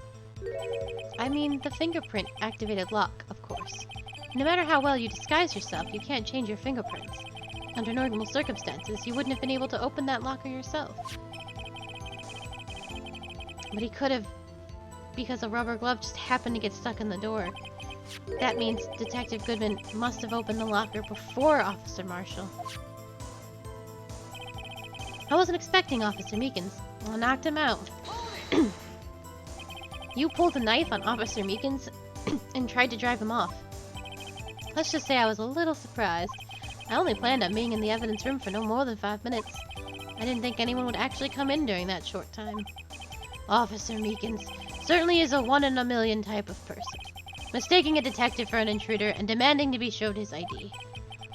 I mean the fingerprint activated lock, of course. No matter how well you disguise yourself, you can't change your fingerprints. Under normal circumstances, you wouldn't have been able to open that locker yourself. But he could have, because a rubber glove just happened to get stuck in the door. That means Detective Goodman must have opened the locker before Officer Marshall. I wasn't expecting Officer Meekins. I knocked him out. You pulled a knife on Officer Meekins and tried to drive him off. Let's just say I was a little surprised. I only planned on being in the evidence room for no more than 5 minutes. I didn't think anyone would actually come in during that short time. Officer Meekins certainly is a 1 in a million type of person, mistaking a detective for an intruder and demanding to be showed his ID.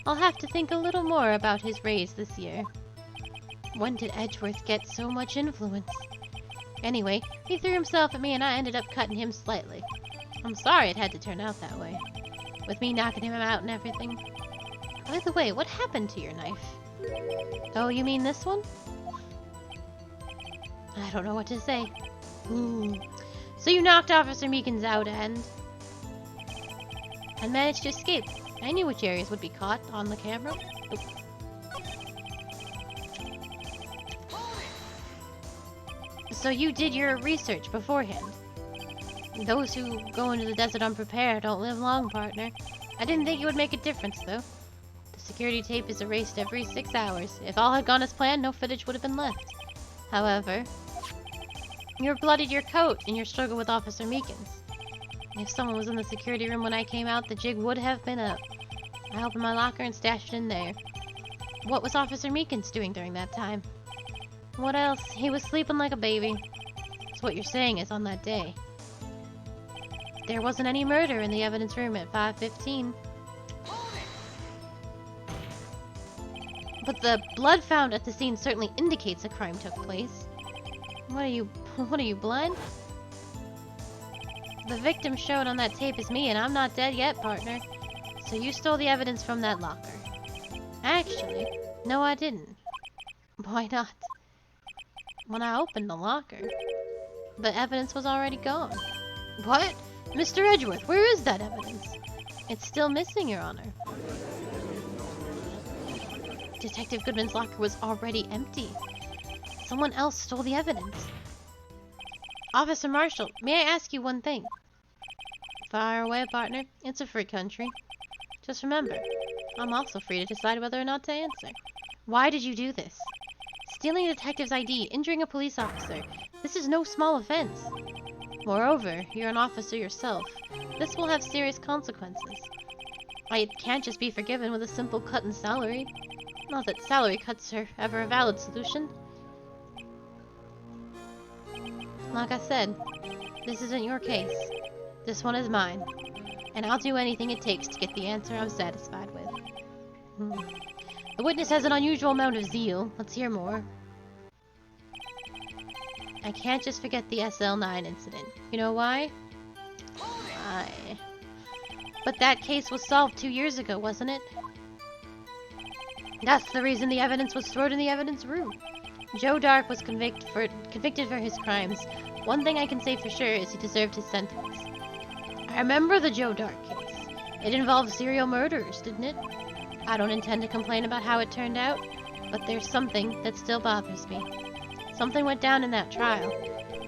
I'll have to think a little more about his raise this year. When did Edgeworth get so much influence? Anyway, he threw himself at me and I ended up cutting him slightly. I'm sorry it had to turn out that way, with me knocking him out and everything. By the way, what happened to your knife? Oh, you mean this one? I don't know what to say. So you knocked Officer Meekins out and managed to escape. I knew which areas would be caught on the camera. So you did your research beforehand. Those who go into the desert unprepared don't live long, partner. I didn't think it would make a difference, though. The security tape is erased every 6 hours. If all had gone as planned, no footage would have been left. However, you bloodied your coat in your struggle with Officer Meekins. If someone was in the security room when I came out, the jig would have been up. I opened my locker and stashed it in there. What was Officer Meekins doing during that time? What else? He was sleeping like a baby. So what you're saying is on that day, there wasn't any murder in the evidence room at 5:15. But the blood found at the scene certainly indicates a crime took place. What are you blind? The victim shown on that tape is me, and I'm not dead yet, partner. So you stole the evidence from that locker. Actually, no I didn't. Why not? When I opened the locker, the evidence was already gone. What? Mr. Edgeworth, where is that evidence? It's still missing, Your Honor. Detective Goodman's locker was already empty. Someone else stole the evidence. Officer Marshall, may I ask you one thing? Fire away, partner. It's a free country. Just remember, I'm also free to decide whether or not to answer. Why did you do this? Stealing a detective's ID, injuring a police officer. This is no small offense. Moreover, you're an officer yourself. This will have serious consequences. I can't just be forgiven with a simple cut in salary. Not that salary cuts are ever a valid solution. Like I said, this isn't your case. This one is mine. And I'll do anything it takes to get the answer I'm satisfied with. The witness has an unusual amount of zeal. Let's hear more. I can't just forget the SL9 incident. You know why? But that case was solved 2 years ago, wasn't it? That's the reason the evidence was thrown in the evidence room. Joe Dark was convicted for his crimes. One thing I can say for sure is he deserved his sentence. I remember the Joe Dark case. It involved serial murderers, didn't it? I don't intend to complain about how it turned out, but there's something that still bothers me. Something went down in that trial.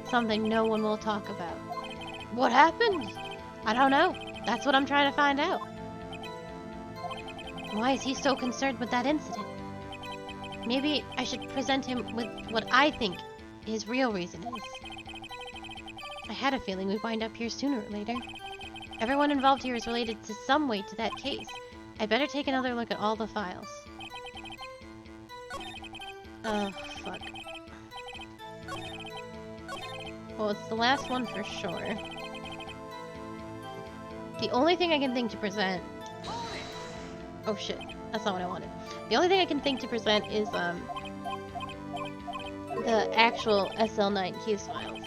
Something no one will talk about. What happened? I don't know. That's what I'm trying to find out. Why is he so concerned with that incident? Maybe I should present him with what I think his real reason is. I had a feeling we'd wind up here sooner or later. Everyone involved here is related to some way to that case. I'd better take another look at all the files. Oh, fuck. Well, it's the last one for sure. The only thing I can think to present... Oh shit, that's not what I wanted. The only thing I can think to present is, the actual SL9 case files.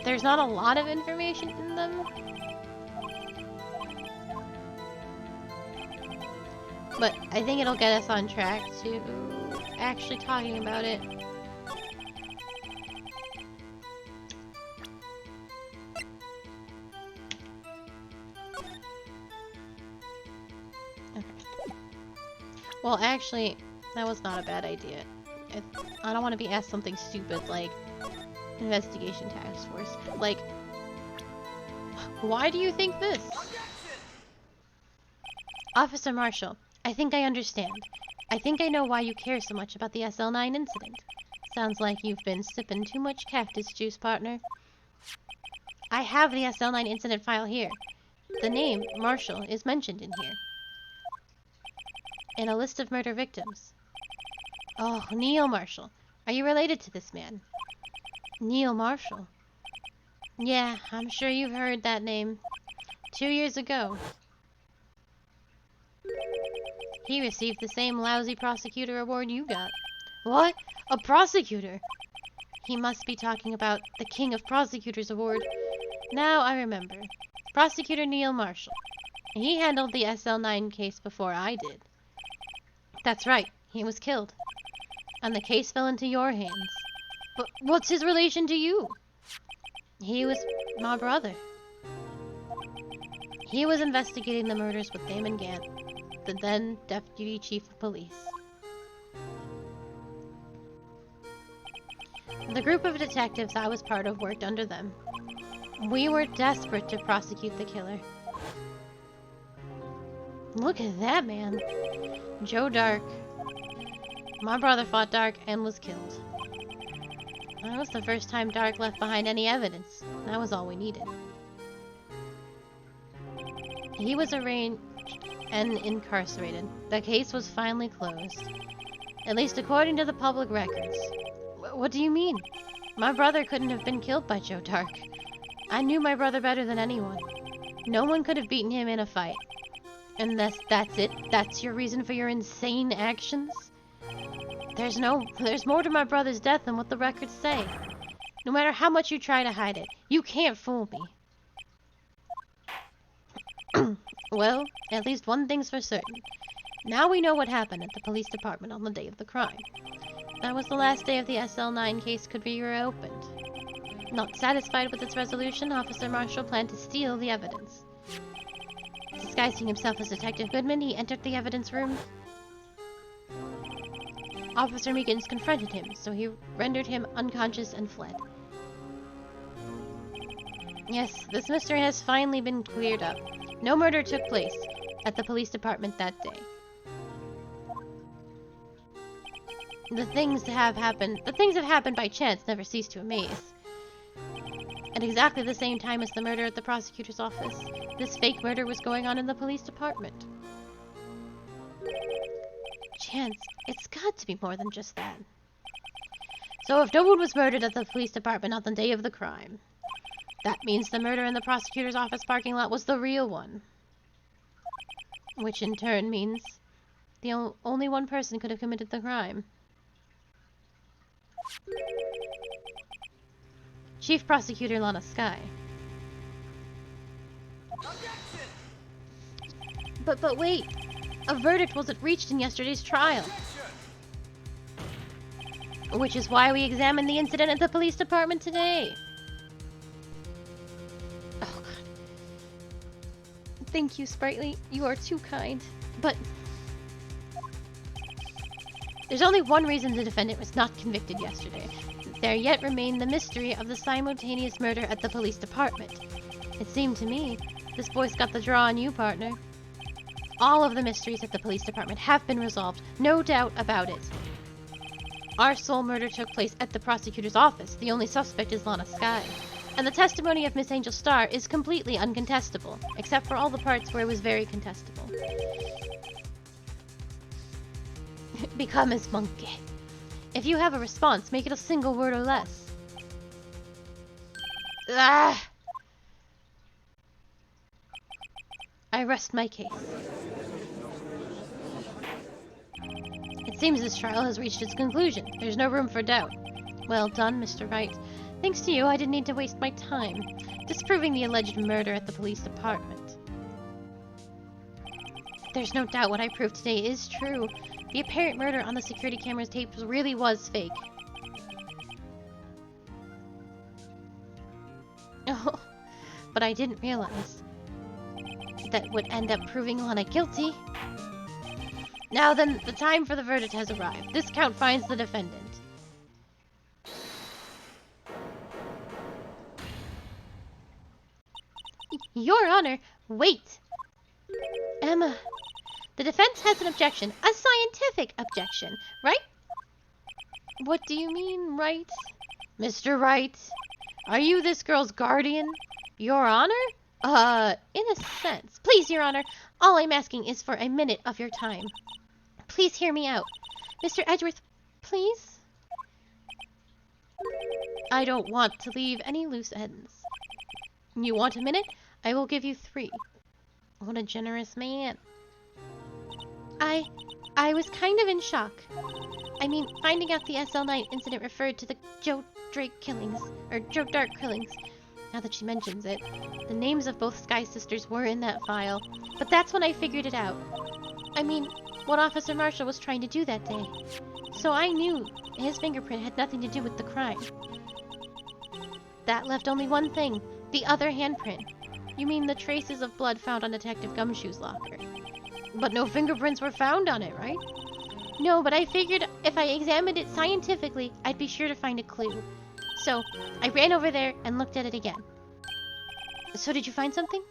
There's not a lot of information in them. But I think it'll get us on track to actually talking about it. Well, actually, that was not a bad idea. I don't want to be asked something stupid like Investigation Task Force. Like, why do you think this? Officer Marshall, I think I understand. I think I know why you care so much about the SL9 incident. Sounds like you've been sipping too much cactus juice, partner. I have the SL9 incident file here. The name, Marshall, is mentioned in here. In a list of murder victims. Oh, Neil Marshall. Are you related to this man? Neil Marshall? Yeah, I'm sure you've heard that name. 2 years ago, he received the same lousy prosecutor award you got. What? A prosecutor? He must be talking about the King of Prosecutors Award. Now I remember. Prosecutor Neil Marshall. He handled the SL9 case before I did. That's right, he was killed. And the case fell into your hands. But what's his relation to you? He was my brother. He was investigating the murders with Damon Gant, the then Deputy Chief of Police. The group of detectives I was part of worked under them. We were desperate to prosecute the killer. Look at that man. Joe Dark. My brother fought Dark and was killed. That was the first time Dark left behind any evidence. That was all we needed. He was arraigned and incarcerated. The case was finally closed. At least according to the public records. What do you mean? My brother couldn't have been killed by Joe Dark. I knew my brother better than anyone. No one could have beaten him in a fight. And that's it? That's your reason for your insane actions? There's more to my brother's death than what the records say. No matter how much you try to hide it, you can't fool me. Well, at least one thing's for certain. Now we know what happened at the police department on the day of the crime. That was the last day of the SL9 case could be reopened. Not satisfied with its resolution, Officer Marshall planned to steal the evidence. Disguising himself as Detective Goodman, he entered the evidence room. Officer Meekins confronted him, so he rendered him unconscious and fled. Yes, this mystery has finally been cleared up. No murder took place at the police department that day. The things that have happened by chance never cease to amaze. At exactly the same time as the murder at the prosecutor's office, this fake murder was going on in the police department. Chance, it's got to be more than just that. So if no one was murdered at the police department on the day of the crime, that means the murder in the prosecutor's office parking lot was the real one. Which in turn means the only one person could have committed the crime. Chief Prosecutor Lana Skye. But wait! A verdict wasn't reached in yesterday's trial. Which is why we examined the incident at the police department today. Oh god. Thank you, Sprightly. You are too kind. But there's only one reason the defendant was not convicted yesterday. There yet remained the mystery of the simultaneous murder at the police department. It seemed to me, this boy's got the draw on you, partner. All of the mysteries at the police department have been resolved, no doubt about it. Our sole murder took place at the prosecutor's office. The only suspect is Lana Skye. And the testimony of Miss Angel Starr is completely uncontestable, except for all the parts where it was very contestable. Become his monkey. If you have a response, make it a single word or less. Ah! I rest my case. It seems this trial has reached its conclusion. There's no room for doubt. Well done, Mr. Wright. Thanks to you, I didn't need to waste my time disproving the alleged murder at the police department. There's no doubt what I proved today is true. The apparent murder on the security camera's tapes really was fake. Oh, but I didn't realize that would end up proving Lana guilty. Now then, the time for the verdict has arrived. This count finds the defendant. Your Honor, wait! Emma, the defense has an objection. A scientific objection, right? What do you mean, Wright? Mr. Wright, are you this girl's guardian? Your Honor? In a sense. Please, Your Honor, all I'm asking is for a minute of your time. Please hear me out. Mr. Edgeworth, please? I don't want to leave any loose ends. You want a minute? I will give you 3. What a generous man. I was kind of in shock. I mean, finding out the SL9 incident referred to the Joe Dark killings. Now that she mentions it. The names of both Sky sisters were in that file. But that's when I figured it out. I mean, what Officer Marshall was trying to do that day. So I knew his fingerprint had nothing to do with the crime. That left only one thing. The other handprint. You mean the traces of blood found on Detective Gumshoe's locker. But no fingerprints were found on it, right? No, but I figured if I examined it scientifically, I'd be sure to find a clue. So, I ran over there and looked at it again. So did you find something?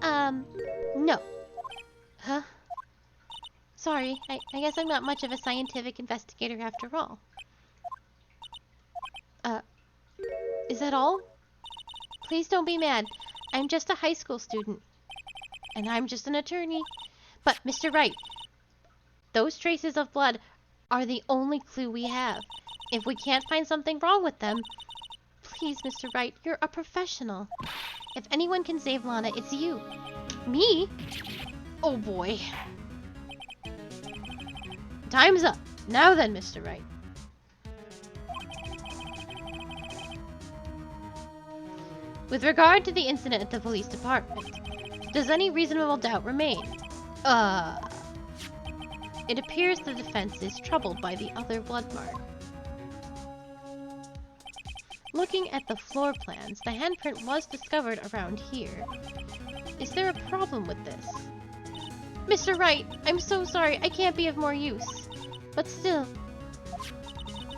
No. Huh? Sorry, I guess I'm not much of a scientific investigator after all. Is that all? Please don't be mad. I'm just a high school student. And I'm just an attorney. But, Mr. Wright, those traces of blood are the only clue we have. If we can't find something wrong with them, please, Mr. Wright, you're a professional. If anyone can save Lana, it's you. Me? Oh boy. Time's up. Now then, Mr. Wright. With regard to the incident at the police department, does any reasonable doubt remain? It appears the defense is troubled by the other blood mark. Looking at the floor plans, the handprint was discovered around here. Is there a problem with this? Mr. Wright, I'm so sorry, I can't be of more use. But still,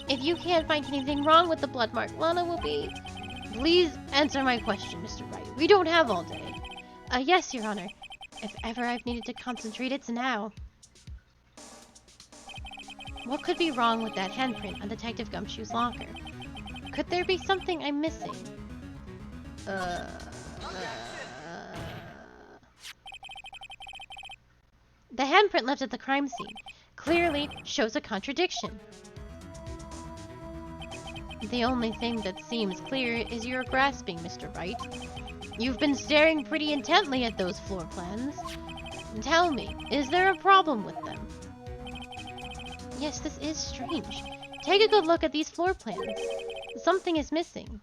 if you can't find anything wrong with the blood mark, Lana will be... Please answer my question, Mr. Wright. We don't have all day. Yes, Your Honor. If ever I've needed to concentrate, it's now. What could be wrong with that handprint on Detective Gumshoe's locker? Could there be something I'm missing? The handprint left at the crime scene clearly shows a contradiction. The only thing that seems clear is your grasping, Mr. Wright. You've been staring pretty intently at those floor plans. Tell me, is there a problem with them? Yes, this is strange. Take a good look at these floor plans. Something is missing.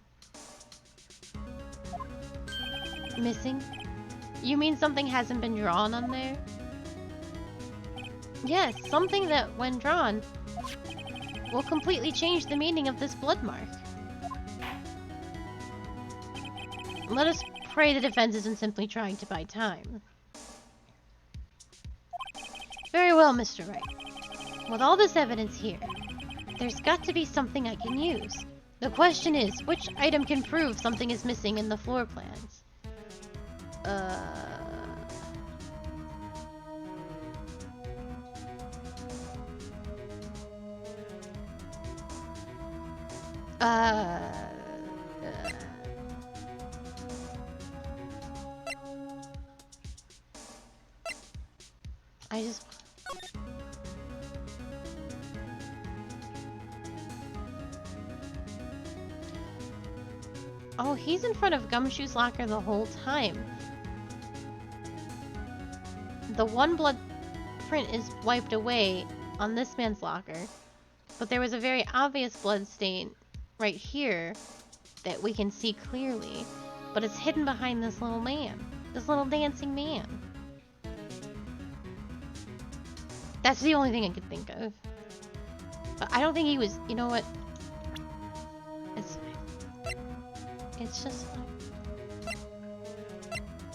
Missing? You mean something hasn't been drawn on there? Yes, something that, when drawn, will completely change the meaning of this blood mark. Let us pray the defense isn't simply trying to buy time. Very well, Mr. Wright. With all this evidence here, there's got to be something I can use. The question is, which item can prove something is missing in the floor plans? I just... Oh, he's in front of Gumshoe's locker the whole time. The one blood print is wiped away on this man's locker, but there was a very obvious blood stain right here that we can see clearly, but it's hidden behind this little man, this little dancing man. That's the only thing I could think of. But I don't think he was, you know what? It's fine. It's just fine.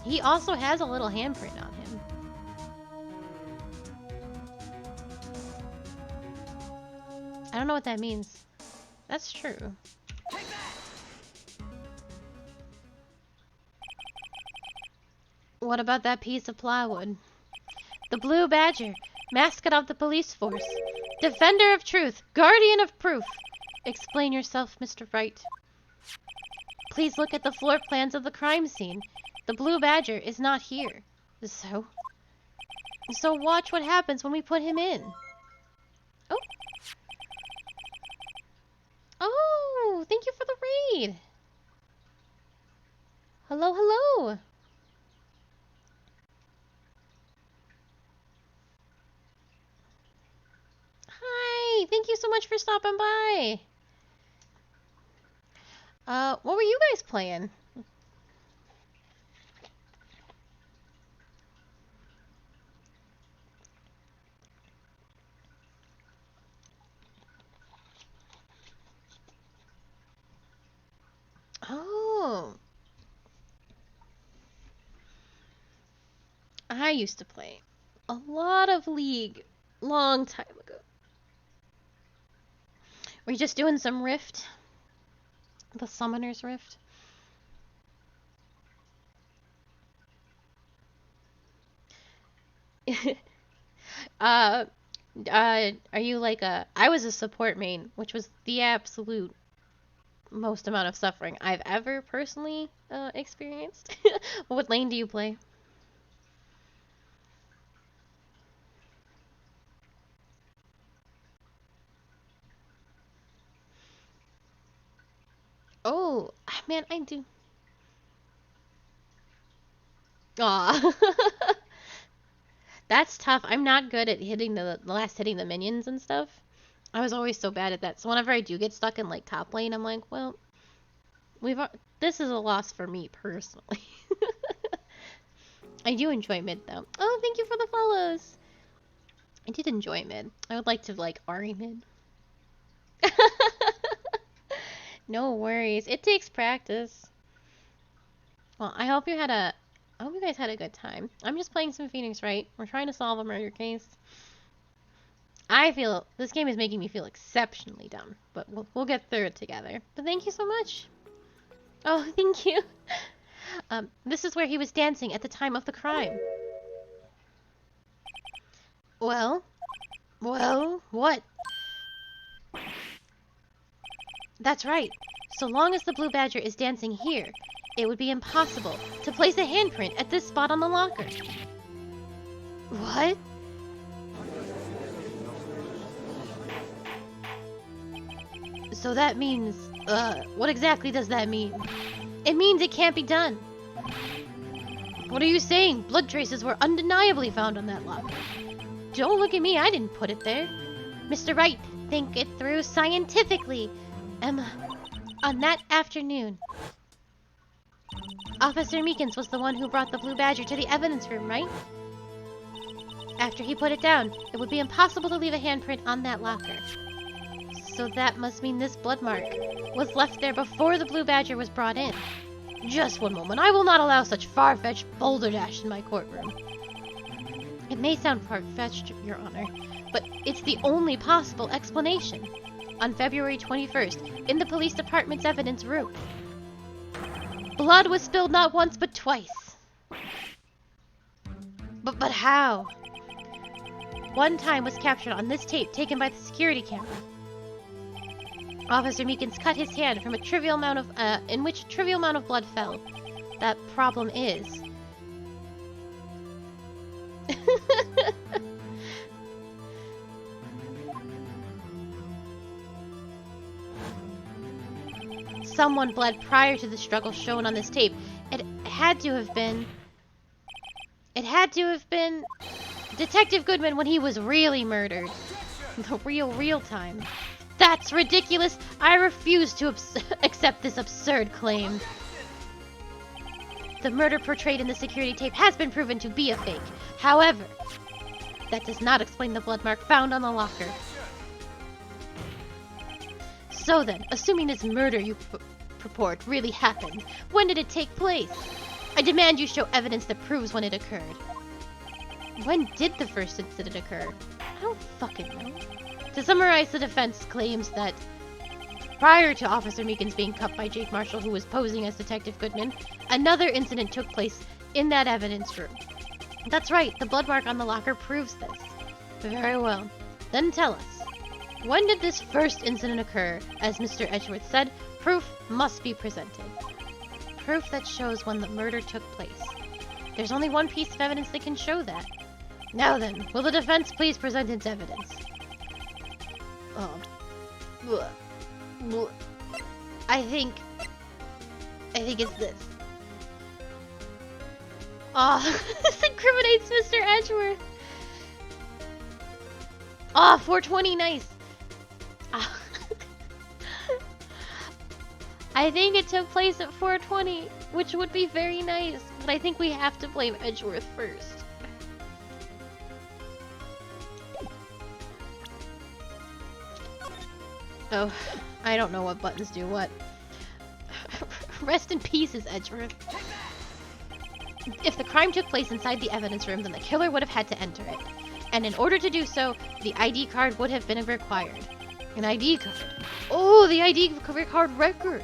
He also has a little handprint on him. I don't know what that means. That's true. What about that piece of plywood? The Blue Badger, mascot of the police force, defender of truth, guardian of proof. Explain yourself, Mr. Wright. Please look at the floor plans of the crime scene. The Blue Badger is not here. So watch what happens when we put him in. Oh. Oh, thank you for the raid. Hello, hello. Hi, thank you so much for stopping by. What were you guys playing? Oh. I used to play a lot of League long time ago. Were you just doing some Rift? The Summoner's Rift? Are you like a... I was a support main, which was the absolute most amount of suffering I've ever personally experienced. What lane do you play? Oh, man, I do. Aw. That's tough. I'm not good at hitting hitting the minions and stuff. I was always so bad at that. So whenever I do get stuck in like top lane, I'm like, well, this is a loss for me personally. I do enjoy mid though. Oh, thank you for the follows. I did enjoy mid. I would like to like Ari mid. No worries. It takes practice. Well, I hope you guys had a good time. I'm just playing some Phoenix Wright. We're trying to solve a murder case. I feel this game is making me feel exceptionally dumb, but we'll get through it together. But thank you so much. Oh, thank you. This is where he was dancing at the time of the crime. Well, what? That's right. So long as the Blue Badger is dancing here, it would be impossible to place a handprint at this spot on the locker. What? So that means, what exactly does that mean? It means it can't be done. What are you saying? Blood traces were undeniably found on that locker. Don't look at me, I didn't put it there. Mr. Wright, think it through scientifically. Emma, on that afternoon, Officer Meekins was the one who brought the Blue Badger to the evidence room, right? After he put it down, it would be impossible to leave a handprint on that locker. So that must mean this blood mark was left there before the Blue Badger was brought in. Just one moment. I will not allow such far-fetched balderdash in my courtroom. It may sound far-fetched, Your Honor, but it's the only possible explanation. On February 21st, in the police department's evidence room, blood was spilled not once but twice. But how? One time was captured on this tape taken by the security camera. Officer Meekins cut his hand from a trivial amount of, in which a trivial amount of blood fell. That problem is... Someone bled prior to the struggle shown on this tape. It had to have been Detective Goodman when he was really murdered. The real time. That's ridiculous! I refuse to accept this absurd claim. The murder portrayed in the security tape has been proven to be a fake. However, that does not explain the blood mark found on the locker. So then, assuming this murder you purport really happened, when did it take place? I demand you show evidence that proves when it occurred. When did the first incident occur? I don't fucking know. To summarize, the defense claims that prior to Officer Meekins being cut by Jake Marshall, who was posing as Detective Goodman, another incident took place in that evidence room. That's right, the blood mark on the locker proves this. Very well. Then tell us, when did this first incident occur? As Mr. Edgeworth said, proof must be presented. Proof that shows when the murder took place. There's only one piece of evidence that can show that. Now then, will the defense please present its evidence? I think it's this. This incriminates Mr. Edgeworth. 420, nice. I think it took place at 420, which would be very nice, but I think we have to blame Edgeworth first. Oh, I don't know what buttons do what. Rest in peace, Edgeworth. If the crime took place inside the evidence room, then the killer would have had to enter it. And in order to do so, the ID card would have been required. An ID card. Oh, the ID card record.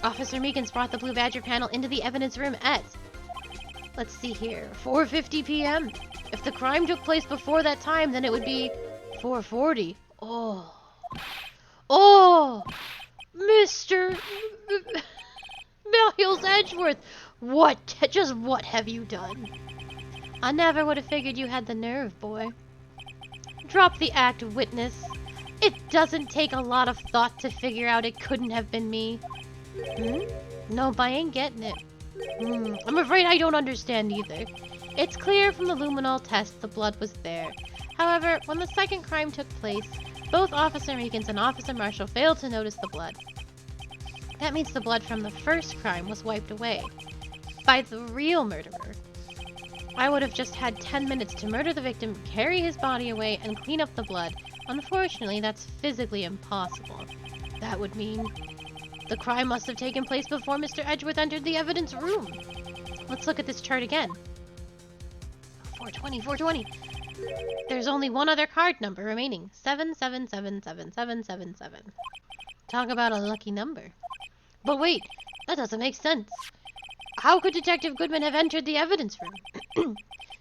Officer Meekins brought the Blue Badger panel into the evidence room at, let's see here, 4:50 p.m. If the crime took place before that time, then it would be 4:40. Oh, Mr. Mills Edgeworth, what have you done? I never would have figured you had the nerve, boy. Drop the act, witness. It doesn't take a lot of thought to figure out it couldn't have been me. Nope, I ain't getting it. I'm afraid I don't understand either. It's clear from the luminol test the blood was there. However, when the second crime took place, both Officer Meekins and Officer Marshall failed to notice the blood. That means the blood from the first crime was wiped away by the real murderer. I would have just had 10 minutes to murder the victim, carry his body away, and clean up the blood. Unfortunately, that's physically impossible. That would mean the crime must have taken place before Mr. Edgeworth entered the evidence room. Let's look at this chart again. 420, 420. There's only one other card number remaining. 77777777. Talk about a lucky number. But wait, that doesn't make sense. How could Detective Goodman have entered the evidence room?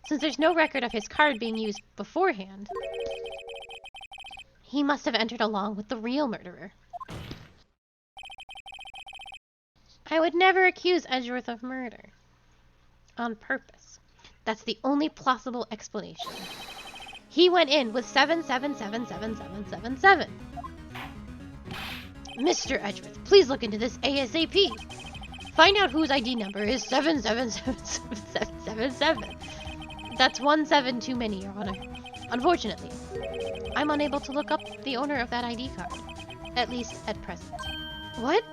Since there's no record of his card being used beforehand, he must have entered along with the real murderer. I would never accuse Edgeworth of murder. On purpose. That's the only plausible explanation. He went in with 77777777. Mr. Edgeworth, please look into this ASAP. Find out whose ID number is 777777. That's 17 too many, Your Honor. Unfortunately, I'm unable to look up the owner of that ID card. At least at present. What?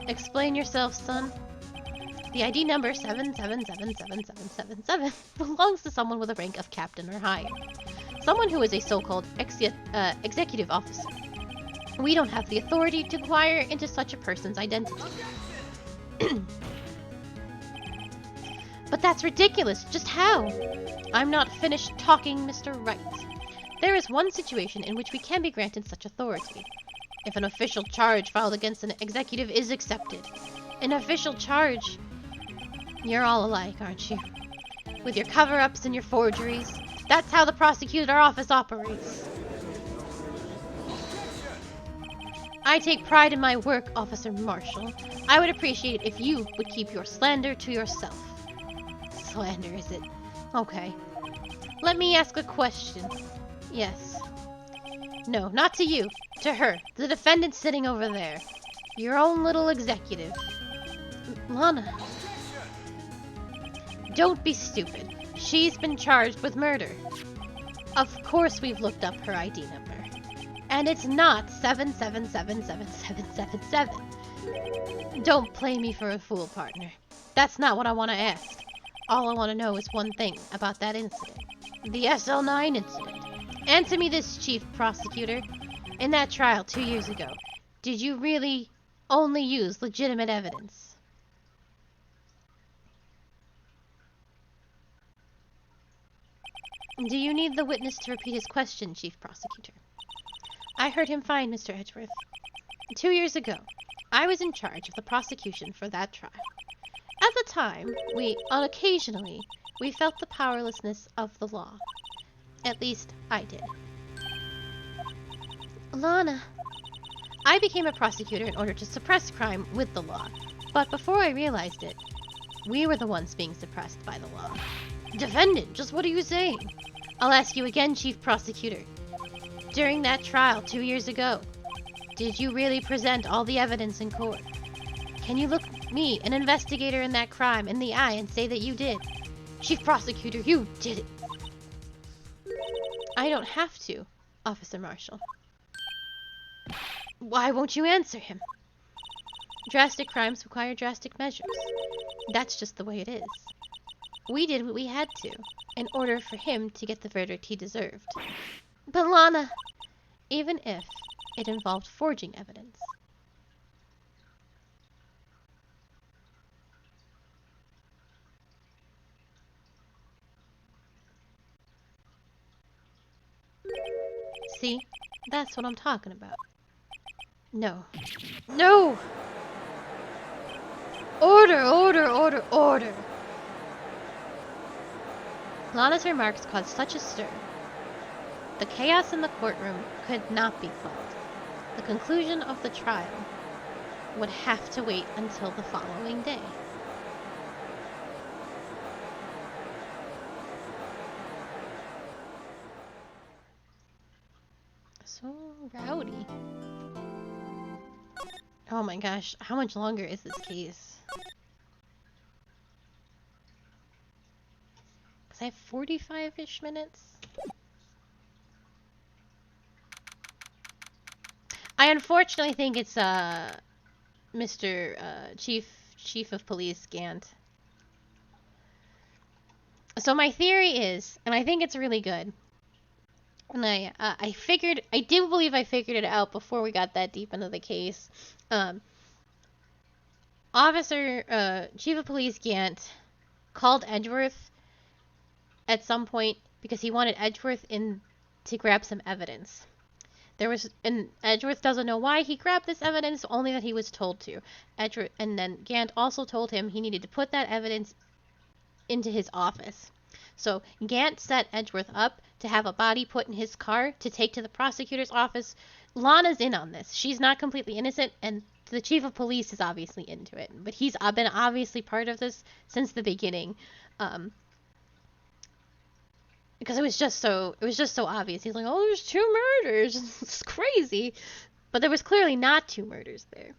Explain yourself, son. The ID number 77777777 belongs to someone with a rank of captain or higher. Someone who is a so-called executive officer. We don't have the authority to inquire into such a person's identity. But that's ridiculous. Just how? I'm not finished talking, Mr. Wright. There is one situation in which we can be granted such authority. If an official charge filed against an executive is accepted. An official charge? You're all alike, aren't you? With your cover-ups and your forgeries. That's how the prosecutor office operates. I take pride in my work, Officer Marshall. I would appreciate it if you would keep your slander to yourself. Slander, is it? Okay. Let me ask a question. Yes. No, not to you. To her. The defendant sitting over there. Your own little executive. Lana. Don't be stupid. She's been charged with murder. Of course we've looked up her ID number. And it's not 777777. Don't play me for a fool, partner. That's not what I want to ask. All I want to know is one thing about that incident. The SL9 incident. Answer me this, Chief Prosecutor. In that trial 2 years ago, did you really only use legitimate evidence? Do you need the witness to repeat his question, Chief Prosecutor? I heard him fine, Mr. Edgeworth. 2 years ago, I was in charge of the prosecution for that trial. At the time, occasionally, we felt the powerlessness of the law. At least, I did. Lana. I became a prosecutor in order to suppress crime with the law. But before I realized it, we were the ones being suppressed by the law. Defendant, just what are you saying? I'll ask you again, Chief Prosecutor. During that trial 2 years ago, did you really present all the evidence in court? Can you look me, an investigator in that crime, in the eye and say that you did? Chief Prosecutor, you did it. I don't have to, Officer Marshall. Why won't you answer him? Drastic crimes require drastic measures. That's just the way it is. We did what we had to, in order for him to get the verdict he deserved. But Lana, even if it involved forging evidence. See, that's what I'm talking about. No. No! Order, order, order, order! Lana's remarks caused such a stir. The chaos in the courtroom could not be quelled. The conclusion of the trial would have to wait until the following day. So Rowdy. Oh my gosh, how much longer is this case? Because I have 45-ish minutes. I unfortunately think it's Mr. Chief of Police Gant. So my theory is, and I think it's really good, and I do believe I figured it out before we got that deep into the case. Chief of Police Gant called Edgeworth at some point because he wanted Edgeworth in to grab some evidence. And Edgeworth doesn't know why he grabbed this evidence, only that he was told to. And then Gant also told him he needed to put that evidence into his office. So Gant set Edgeworth up to have a body put in his car to take to the prosecutor's office. Lana's in on this. She's not completely innocent, and the chief of police is obviously into it. But he's been obviously part of this since the beginning. Because it was just so obvious. He's like, oh, there's 2 murders. It's crazy. But there was clearly not 2 murders there.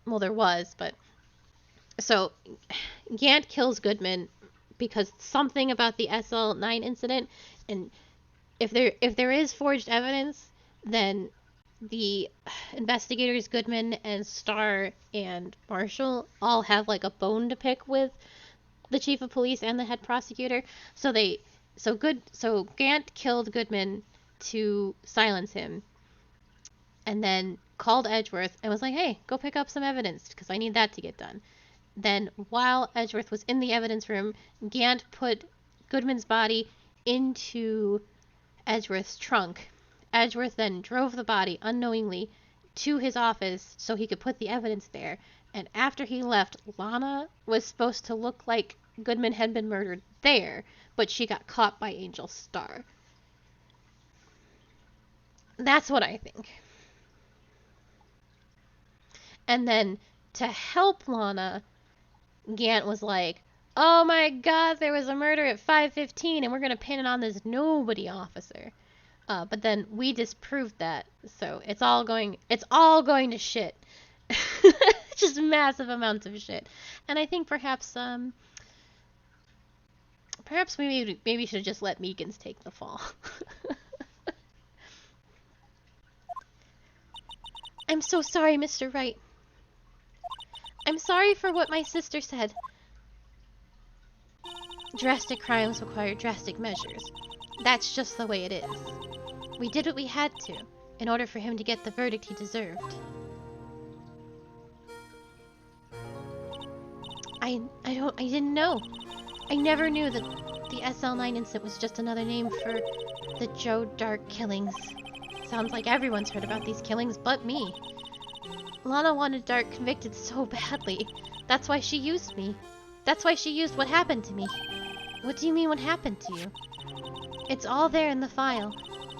Well, there was, but... So, Gant kills Goodman because something about the SL9 incident, and if there is forged evidence, then the investigators, Goodman and Starr and Marshall, all have like a bone to pick with the chief of police and the head prosecutor. So Gant killed Goodman to silence him, and then called Edgeworth and was like, hey, go pick up some evidence because I need that to get done. Then, while Edgeworth was in the evidence room, Gant put Goodman's body into Edgeworth's trunk. Edgeworth then drove the body unknowingly to his office so he could put the evidence there. And after he left, Lana was supposed to look like Goodman had been murdered there, but she got caught by Angel Starr. That's what I think. And then, to help Lana, Gant was like, oh my god, there was a murder at 5:15 and we're going to pin it on this nobody officer. But then we disproved that, so it's all going to shit. Just massive amounts of shit. And I think perhaps we maybe should have just let Meekins take the fall. I'm so sorry, Mr. Wright. I'm sorry for what my sister said. Drastic crimes require drastic measures. That's just the way it is. We did what we had to, in order for him to get the verdict he deserved. I didn't know. I never knew that the SL9 incident was just another name for the Joe Dark killings. Sounds like everyone's heard about these killings but me. Lana wanted Dark convicted so badly. That's why she used me. That's why she used what happened to me. What do you mean what happened to you? It's all there in the file.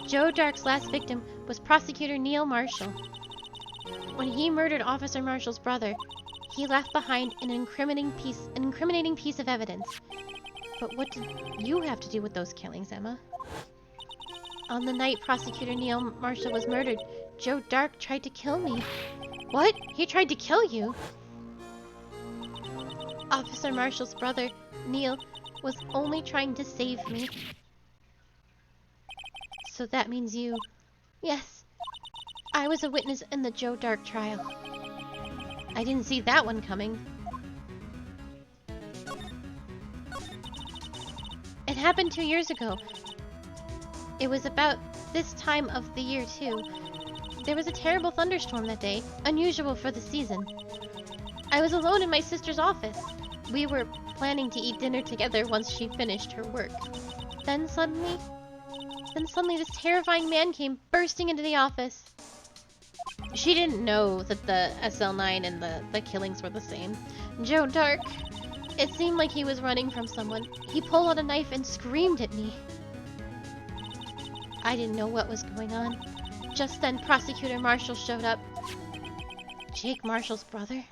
Joe Dark's last victim was Prosecutor Neil Marshall. When he murdered Officer Marshall's brother, he left behind an incriminating piece of evidence. But what did you have to do with those killings, Emma? On the night Prosecutor Neil Marshall was murdered, Joe Dark tried to kill me. What? He tried to kill you? Officer Marshall's brother, Neil, was only trying to save me. So that means you... Yes. I was a witness in the Joe Dark trial. I didn't see that one coming. It happened 2 years ago. It was about this time of the year, too. There was a terrible thunderstorm that day, unusual for the season. I was alone in my sister's office. We were planning to eat dinner together once she finished her work. Then suddenly this terrifying man came bursting into the office. She didn't know that the SL9 and the killings were the same. Joe Dark. It seemed like he was running from someone. He pulled out a knife and screamed at me. I didn't know what was going on. Just then, Prosecutor Marshall showed up. Jake Marshall's brother?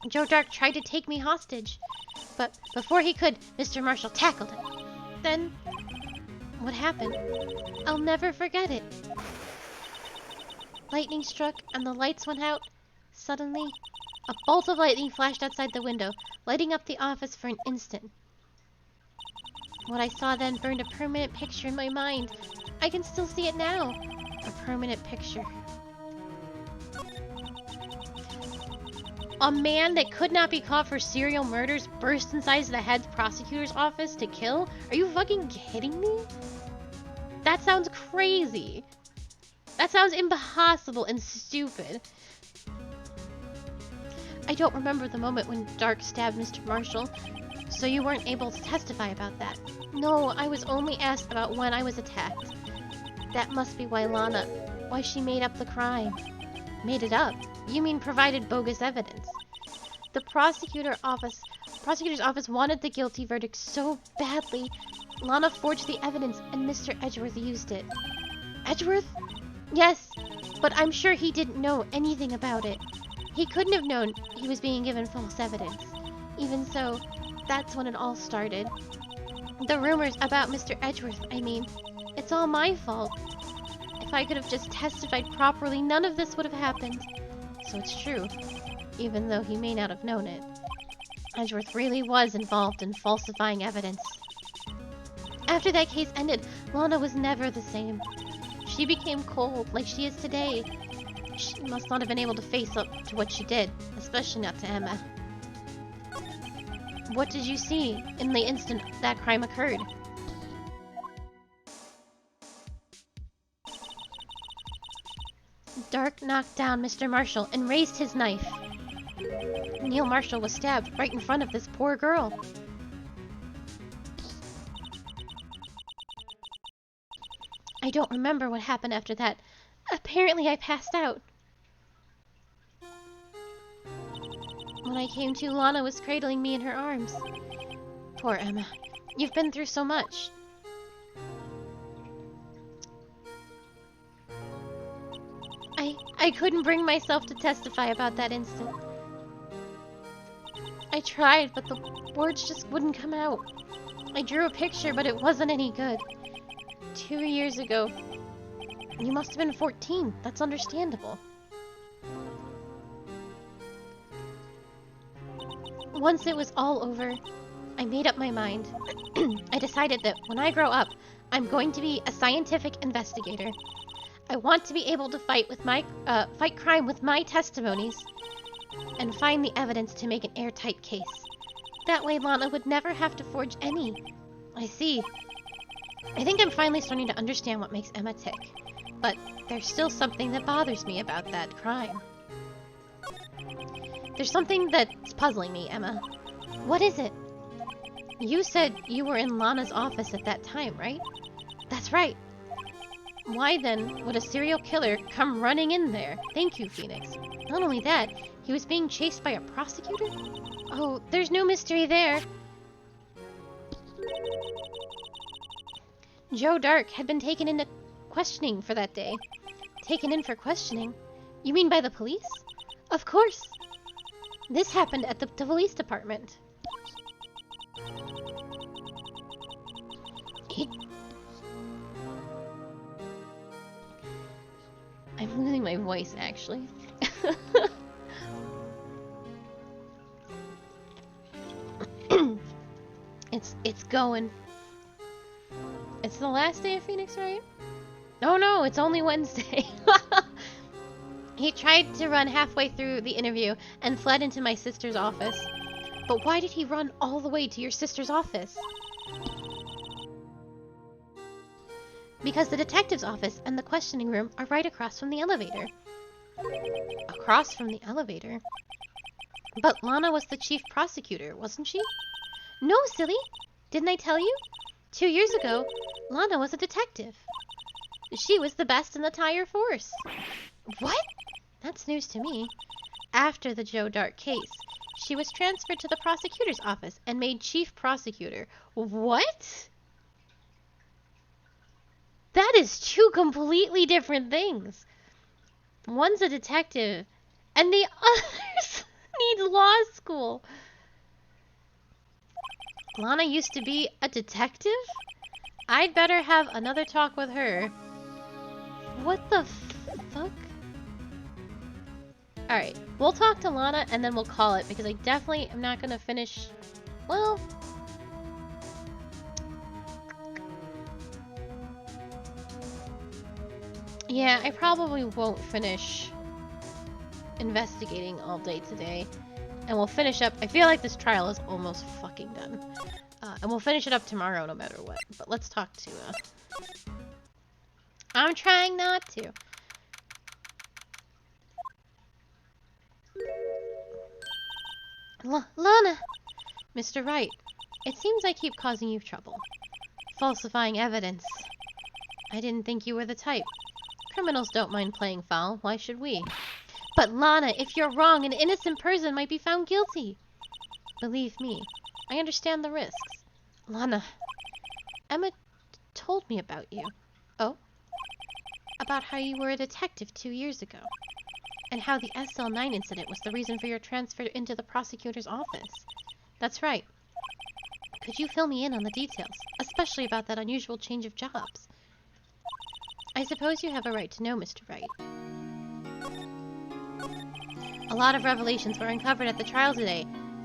Joe Dark tried to take me hostage. But before he could, Mr. Marshall tackled him. Then, What happened? I'll never forget it. Lightning struck and the lights went out. Suddenly, a bolt of lightning flashed outside the window, lighting up the office for an instant. What I saw then burned a permanent picture in my mind. I can still see it now. A permanent picture. A man that could not be caught for serial murders burst inside the head prosecutor's office to kill? Are you fucking kidding me? That sounds crazy. That sounds impossible and stupid. I don't remember the moment when Dark stabbed Mr. Marshall, so you weren't able to testify about that. No, I was only asked about when I was attacked. That must be why she made up the crime. Made it up? You mean provided bogus evidence? The prosecutor's office wanted the guilty verdict so badly, Lana forged the evidence and Mr. Edgeworth used it. Edgeworth? Yes, but I'm sure he didn't know anything about it. He couldn't have known he was being given false evidence. Even so, that's when it all started. The rumors about Mr. Edgeworth, I mean. It's all my fault. If I could have just testified properly, none of this would have happened. So it's true, even though he may not have known it. Edgeworth really was involved in falsifying evidence. After that case ended, Lana was never the same. She became cold, like she is today. She must not have been able to face up to what she did, especially not to Emma. What did you see in the instant that crime occurred? Dark knocked down Mr. Marshall and raised his knife. Neil Marshall was stabbed right in front of this poor girl. I don't remember what happened after that. Apparently I passed out. When I came to, Lana was cradling me in her arms. Poor Emma. You've been through so much. I couldn't bring myself to testify about that instant. I tried, but the words just wouldn't come out. I drew a picture, but it wasn't any good. 2 years ago. You must have been 14. That's understandable. Once it was all over, I made up my mind. I decided that when I grow up, I'm going to be a scientific investigator. I want to be able to fight crime with my testimonies and find the evidence to make an airtight case. That way Lana would never have to forge any. I see. I think I'm finally starting to understand what makes Emma tick. But there's still something that bothers me about that crime. There's something that's puzzling me, Emma. What is it? You said you were in Lana's office at that time, right? That's right. Why then would a serial killer come running in there? Thank you, Phoenix. Not only that, he was being chased by a prosecutor? Oh, there's no mystery there. Joe Dark had been taken into questioning for that day. Taken in for questioning? You mean by the police? Of course. This happened at the police department. I'm losing my voice, actually. It's going. It's the last day of Phoenix, right? Oh no, it's only Wednesday. He tried to run halfway through the interview and fled into my sister's office. But why did he run all the way to your sister's office? Because the detective's office and the questioning room are right across from the elevator. Across from the elevator? But Lana was the chief prosecutor, wasn't she? No, silly! Didn't I tell you? 2 years ago, Lana was a detective. She was the best in the entire force. What? That's news to me. After the Joe Dark case, she was transferred to the prosecutor's office and made chief prosecutor. What? That is two completely different things. One's a detective, and the others need law school. Lana used to be a detective? I'd better have another talk with her. What the fuck? Alright, we'll talk to Lana and then we'll call it because I definitely am not gonna finish. Well, yeah, I probably won't finish investigating all day today. And we'll finish up. I feel like this trial is almost fucking done. And we'll finish it up tomorrow no matter what. But let's talk to, I'm trying not to. Lana! Mr. Wright, it seems I keep causing you trouble. Falsifying evidence. I didn't think you were the type. Criminals don't mind playing foul. Why should we? But Lana, if you're wrong, an innocent person might be found guilty. Believe me, I understand the risks. Lana, Emma told me about you. Oh? About how you were a detective 2 years ago. And how the SL9 incident was the reason for your transfer into the prosecutor's office. That's right. Could you fill me in on the details, especially about that unusual change of jobs? I suppose you have a right to know, Mr. Wright. A lot of revelations were uncovered at the trial today,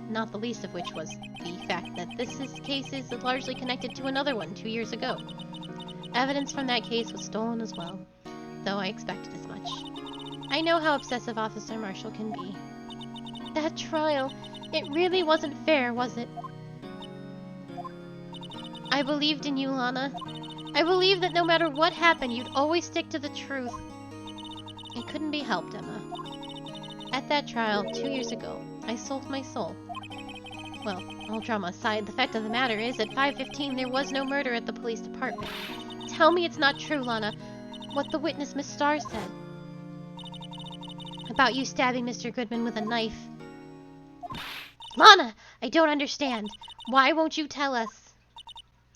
not the least of which was the fact that this case is largely connected to another one 2 years ago. Evidence from that case was stolen as well, though I expected as much. I know how obsessive Officer Marshall can be. That trial, it really wasn't fair, was it? I believed in you, Lana. I believed that no matter what happened, you'd always stick to the truth. It couldn't be helped, Emma. At that trial, 2 years ago, I sold my soul. Well, all drama aside, the fact of the matter is, at 5:15 there was no murder at the police department. Tell me it's not true, Lana. What the witness, Miss Starr, said. About you stabbing Mr. Goodman with a knife. Lana! I don't understand. Why won't you tell us?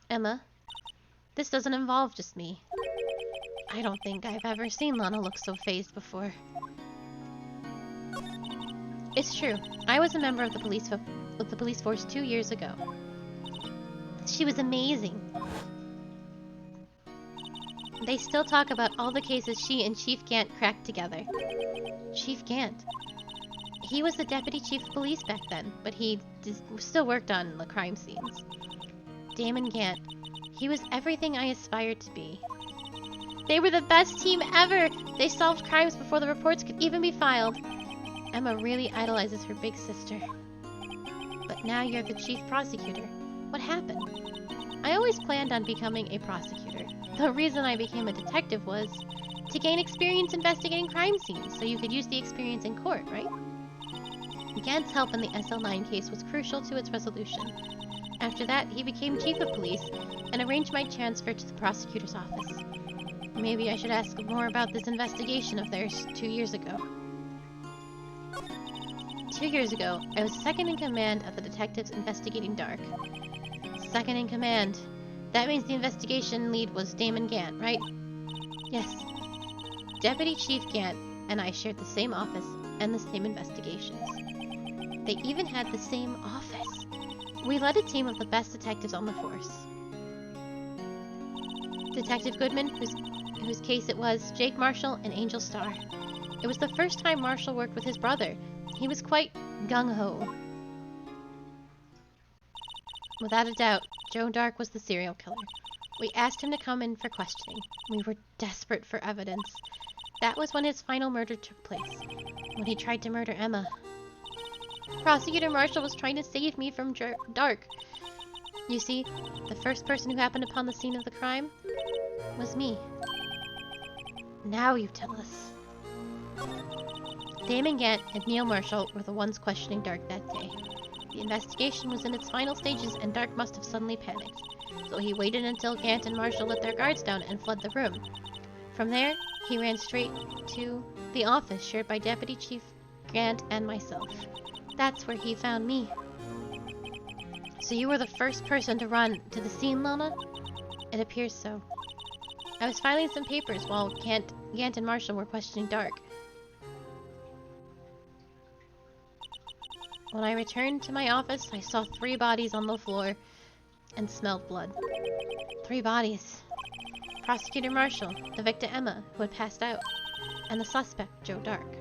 Emma, this doesn't involve just me. I don't think I've ever seen Lana look so fazed before. It's true. I was a member of the police force 2 years ago. She was amazing. They still talk about all the cases she and Chief Gant cracked together. Chief Gant? He was the deputy chief of police back then, but he still worked on the crime scenes. Damon Gant. He was everything I aspired to be. They were the best team ever! They solved crimes before the reports could even be filed. Emma really idolizes her big sister. But now you're the chief prosecutor. What happened? I always planned on becoming a prosecutor. The reason I became a detective was to gain experience investigating crime scenes, so you could use the experience in court, right? Gant's help in the SL9 case was crucial to its resolution. After that, he became chief of police and arranged my transfer to the prosecutor's office. Maybe I should ask more about this investigation of theirs 2 years ago. 2 years ago, I was second in command of the detectives investigating Dark. Second in command. That means the investigation lead was Damon Gant, right? Yes. Deputy Chief Gant and I shared the same office and the same investigations. They even had the same office. We led a team of the best detectives on the force. Detective Goodman, whose case it was, Jake Marshall, and Angel Starr. It was the first time Marshall worked with his brother. He was quite gung-ho. Without a doubt, Joe Dark was the serial killer. We asked him to come in for questioning. We were desperate for evidence. That was when his final murder took place, when he tried to murder Emma. Prosecutor Marshall was trying to save me from Dark. You see, the first person who happened upon the scene of the crime was me. Now you tell us. Damon Gant and Neil Marshall were the ones questioning Dark that day. The investigation was in its final stages and Dark must have suddenly panicked. So he waited until Gant and Marshall let their guards down and fled the room. From there, he ran straight to the office shared by Deputy Chief Gant and myself. That's where he found me. So you were the first person to run to the scene, Lana? It appears so. I was filing some papers while Gant and Marshall were questioning Dark. When I returned to my office, I saw 3 bodies on the floor and smelled blood. 3 bodies. Prosecutor Marshall, the victim Emma, who had passed out, and the suspect, Joe Dark.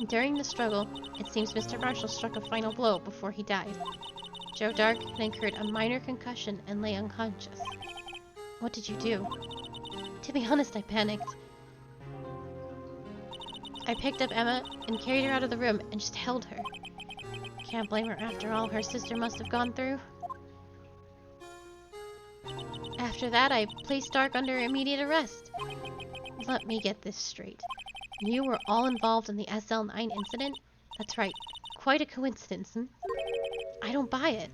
During the struggle, it seems Mr. Marshall struck a final blow before he died. Joe Dark had incurred a minor concussion and lay unconscious. What did you do? To be honest, I panicked. I picked up Emma and carried her out of the room and just held her. Can't blame her after all her sister must have gone through. After that, I placed Dark under immediate arrest. Let me get this straight. You were all involved in the SL9 incident? That's right. Quite a coincidence, hmm? I don't buy it.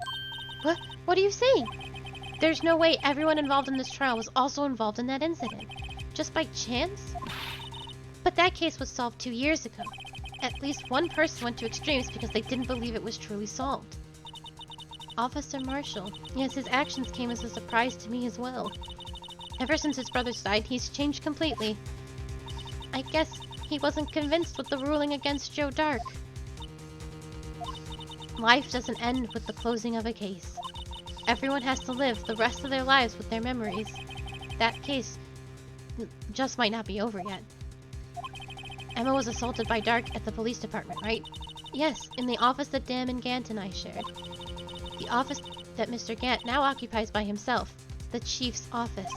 What? What are you saying? There's no way everyone involved in this trial was also involved in that incident. Just by chance? But that case was solved 2 years ago. At least one person went to extremes because they didn't believe it was truly solved. Officer Marshall. Yes, his actions came as a surprise to me as well. Ever since his brothers died, he's changed completely. I guess he wasn't convinced with the ruling against Joe Dark. Life doesn't end with the closing of a case. Everyone has to live the rest of their lives with their memories. That case just might not be over yet. Emma was assaulted by Dark at the police department, right? Yes, in the office that Dan and Gant and I shared. The office that Mr. Gant now occupies by himself. The Chief's office.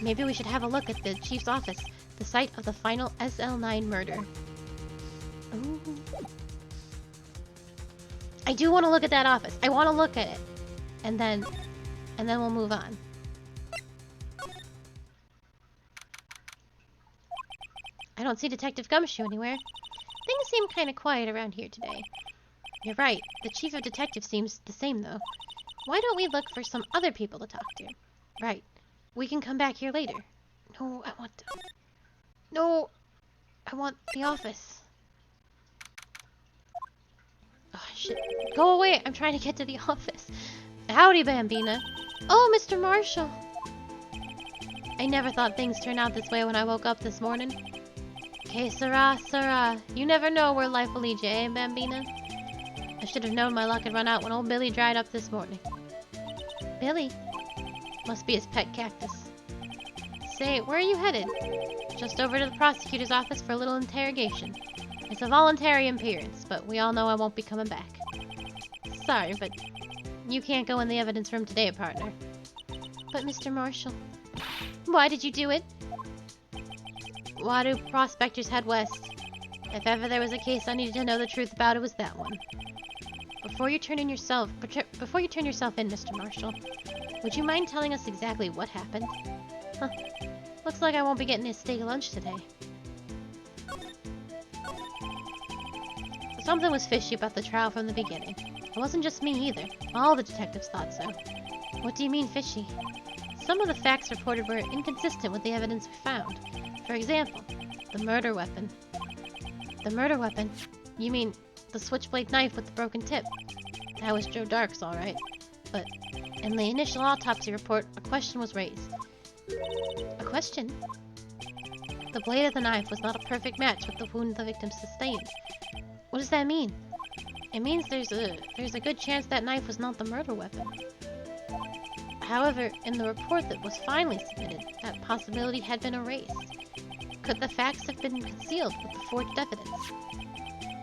Maybe we should have a look at the Chief's office, the site of the final SL9 murder. Ooh. I do want to look at that office. I want to look at it. And then we'll move on. I don't see Detective Gumshoe anywhere. Things seem kind of quiet around here today. You're right. The chief of detectives seems the same, though. Why don't we look for some other people to talk to? Right. We can come back here later. No, I want to... No! I want the office. Oh, shit. Go away! I'm trying to get to the office. Howdy, Bambina. Oh, Mr. Marshall. I never thought things turned out this way when I woke up this morning. Que sera, sera. You never know where life will lead you, eh, Bambina? I should have known my luck had run out when old Billy dried up this morning. Billy? Must be his pet cactus. Say, where are you headed? Just over to the prosecutor's office for a little interrogation. It's a voluntary appearance, but we all know I won't be coming back. Sorry, but you can't go in the evidence room today, partner. But Mr. Marshall, why did you do it? Why do prospectors head west? If ever there was a case I needed to know the truth about, it was that one. Before you turn yourself in, Mr. Marshall, would you mind telling us exactly what happened? Huh. Looks like I won't be getting a steak lunch today. Something was fishy about the trial from the beginning. It wasn't just me either. All the detectives thought so. What do you mean fishy? Some of the facts reported were inconsistent with the evidence we found. For example, the murder weapon. The murder weapon? You mean the switchblade knife with the broken tip? That was Joe Dark's, alright. But in the initial autopsy report, a question was raised. A question? The blade of the knife was not a perfect match with the wound the victim sustained. What does that mean? It means there's a good chance that knife was not the murder weapon. However, in the report that was finally submitted, that possibility had been erased. Could the facts have been concealed with the forged evidence?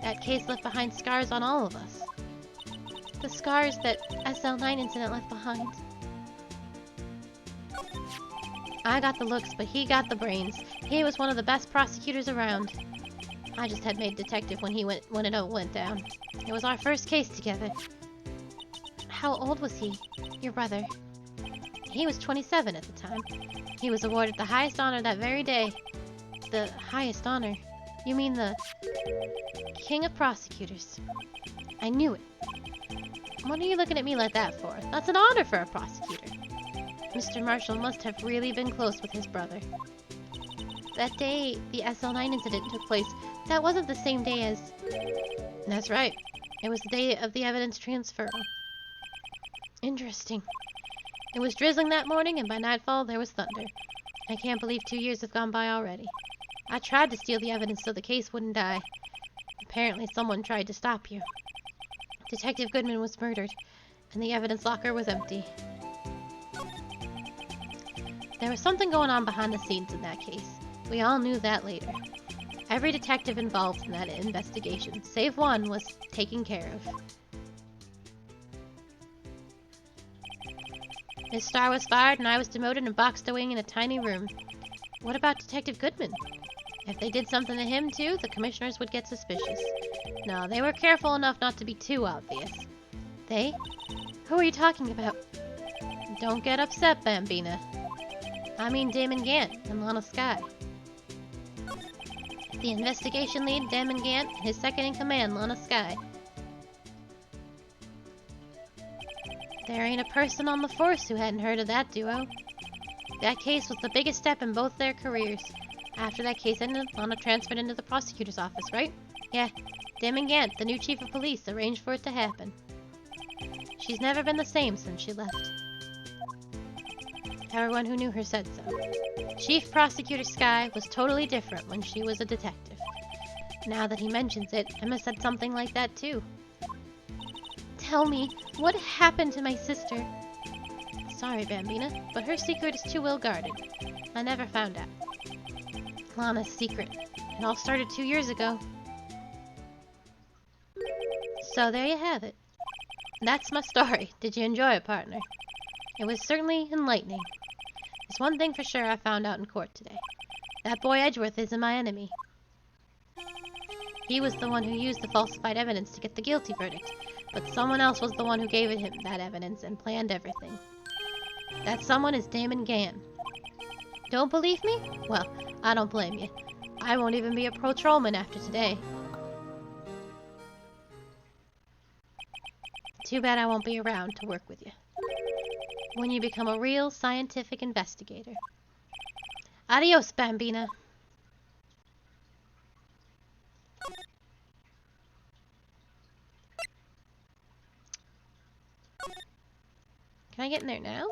That case left behind scars on all of us. The scars that SL9 incident left behind. I got the looks, but he got the brains. He was one of the best prosecutors around. I just had made detective when it all went down. It was our first case together. How old was he, your brother? He was 27 at the time. He was awarded the highest honor that very day. The highest honor? You mean the King of Prosecutors? I knew it. What are you looking at me like that for? That's an honor for a prosecutor. Mr. Marshall must have really been close with his brother. That day the SL9 incident took place, that wasn't the same day as... That's right. It was the day of the evidence transfer. Interesting. It was drizzling that morning, and by nightfall there was thunder. I can't believe 2 years have gone by already. I tried to steal the evidence so the case wouldn't die. Apparently someone tried to stop you. Detective Goodman was murdered, and the evidence locker was empty. There was something going on behind the scenes in that case. We all knew that later. Every detective involved in that investigation, save one, was taken care of. Miss Starr was fired and I was demoted and boxed away in a tiny room. What about Detective Goodman? If they did something to him too, the commissioners would get suspicious. No, they were careful enough not to be too obvious. They? Who are you talking about? Don't get upset, Bambina. I mean Damon Gant and Lana Skye. The investigation lead, Damon Gant, and his second-in-command, Lana Skye. There ain't a person on the force who hadn't heard of that duo. That case was the biggest step in both their careers. After that case ended, Lana transferred into the prosecutor's office, right? Yeah, Damon Gant, the new chief of police, arranged for it to happen. She's never been the same since she left. Everyone who knew her said so. Chief Prosecutor Skye was totally different when she was a detective. Now that he mentions it, Emma said something like that too. Tell me, what happened to my sister? Sorry, Bambina, but her secret is too well guarded. I never found out. Lana's secret. It all started 2 years ago. So there you have it. That's my story. Did you enjoy it, partner? It was certainly enlightening. There's one thing for sure I found out in court today. That boy Edgeworth isn't my enemy. He was the one who used the falsified evidence to get the guilty verdict, but someone else was the one who gave him that evidence and planned everything. That someone is Damon Gant. Don't believe me? Well, I don't blame you. I won't even be a patrolman after today. Too bad I won't be around to work with you when you become a real scientific investigator. Adios, Bambina. Can I get in there now?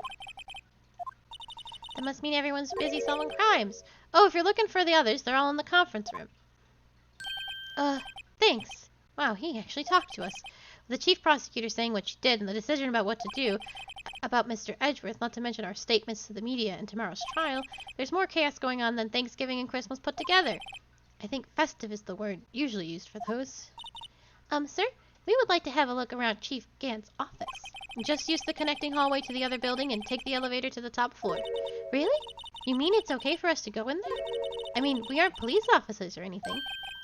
That must mean everyone's busy solving crimes. Oh, if you're looking for the others, they're all in the conference room. Thanks. Wow, he actually talked to us. The chief prosecutor saying what she did and the decision about what to do about Mr. Edgeworth, not to mention our statements to the media and tomorrow's trial, there's more chaos going on than Thanksgiving and Christmas put together. I think festive is the word usually used for those. Sir, we would like to have a look around Chief Gant's office. Just use the connecting hallway to the other building and take the elevator to the top floor. Really? You mean it's okay for us to go in there? I mean, we aren't police officers or anything.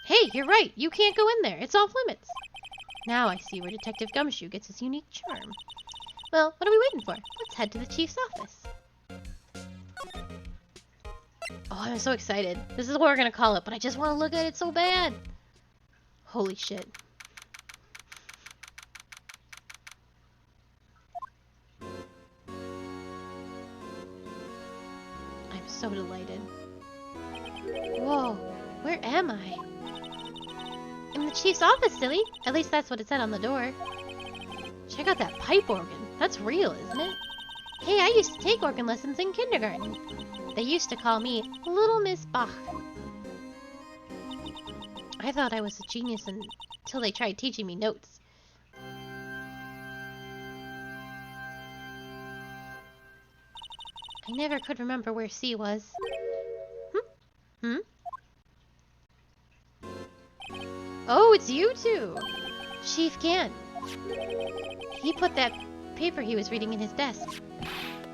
Hey, you're right. You can't go in there. It's off limits. Now I see where Detective Gumshoe gets his unique charm. Well, what are we waiting for? Let's head to the chief's office. Oh, I'm so excited. This is what we're gonna call it, but I just want to look at it so bad. Holy shit. I'm so delighted. Whoa, where am I? In the chief's office, silly. At least that's what it said on the door. Check out that pipe organ. That's real, isn't it? Hey, I used to take organ lessons in kindergarten. They used to call me Little Miss Bach. I thought I was a genius until they tried teaching me notes. I never could remember where C was. Oh, it's you two! Chief Gant. He put that paper he was reading in his desk.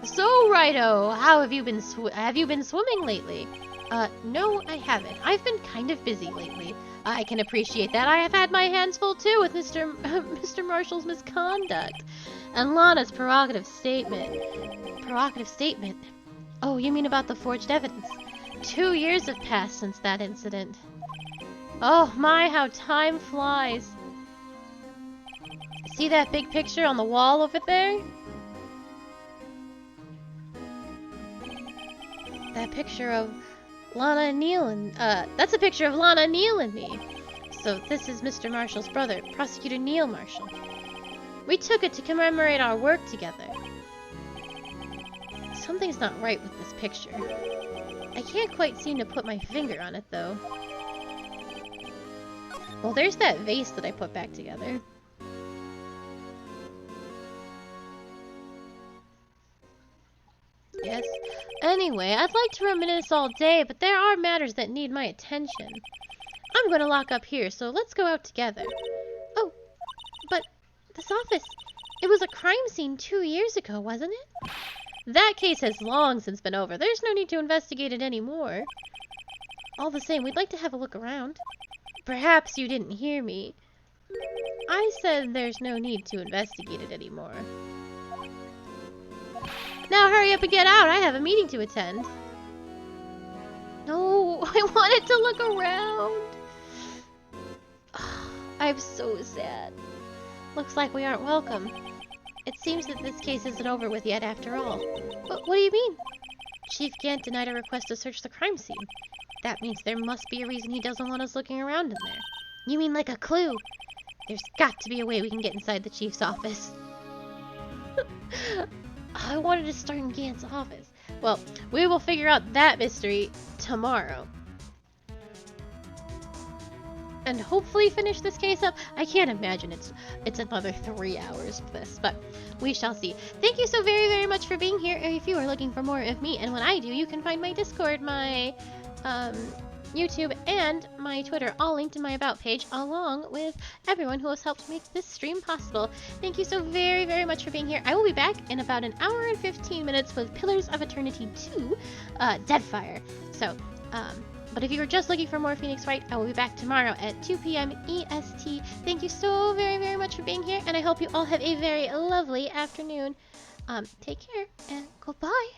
So, Righto, how have you been swimming lately? No, I haven't. I've been kind of busy lately. I can appreciate that. I have had my hands full too with Mr. Marshall's misconduct and Lana's prerogative statement. Prerogative statement? Oh, you mean about the forged evidence? 2 years have passed since that incident. Oh my, how time flies. See that big picture on the wall over there? That picture of Lana and Neil and, that's a picture of Lana, Neil, and me. So this is Mr. Marshall's brother, Prosecutor Neil Marshall. We took it to commemorate our work together. Something's not right with this picture. I can't quite seem to put my finger on it, though. Well, there's that vase that I put back together. guess. Anyway, I'd like to reminisce all day, but there are matters that need my attention. I'm going to lock up here, so let's go out together. Oh, but this office, it was a crime scene 2 years ago, wasn't it? That case has long since been over. There's no need to investigate it anymore. All the same, we'd like to have a look around. Perhaps you didn't hear me. I said there's no need to investigate it anymore. Now hurry up and get out. I have a meeting to attend. No, I wanted to look around. I'm so sad. Looks like we aren't welcome. It seems that this case isn't over with yet after all. What do you mean? Chief Gant denied a request to search the crime scene. That means there must be a reason he doesn't want us looking around in there. You mean like a clue? There's got to be a way we can get inside the chief's office. I wanted to start in Gant's office. Well, we will figure out that mystery tomorrow. And hopefully finish this case up. I can't imagine it's another 3 hours of this, but we shall see. Thank you so very, very much for being here. If you are looking for more of me and what I do, you can find my Discord, my YouTube, and my Twitter all linked in my About page, along with everyone who has helped make this stream possible. Thank you so very, very much for being here. I will be back in about an hour and 15 minutes with Pillars of Eternity 2, Deadfire. So, but if you were just looking for more Phoenix Wright, I will be back tomorrow at 2 p.m. EST. Thank you so very, very much for being here, and I hope you all have a very lovely afternoon. Take care, and goodbye.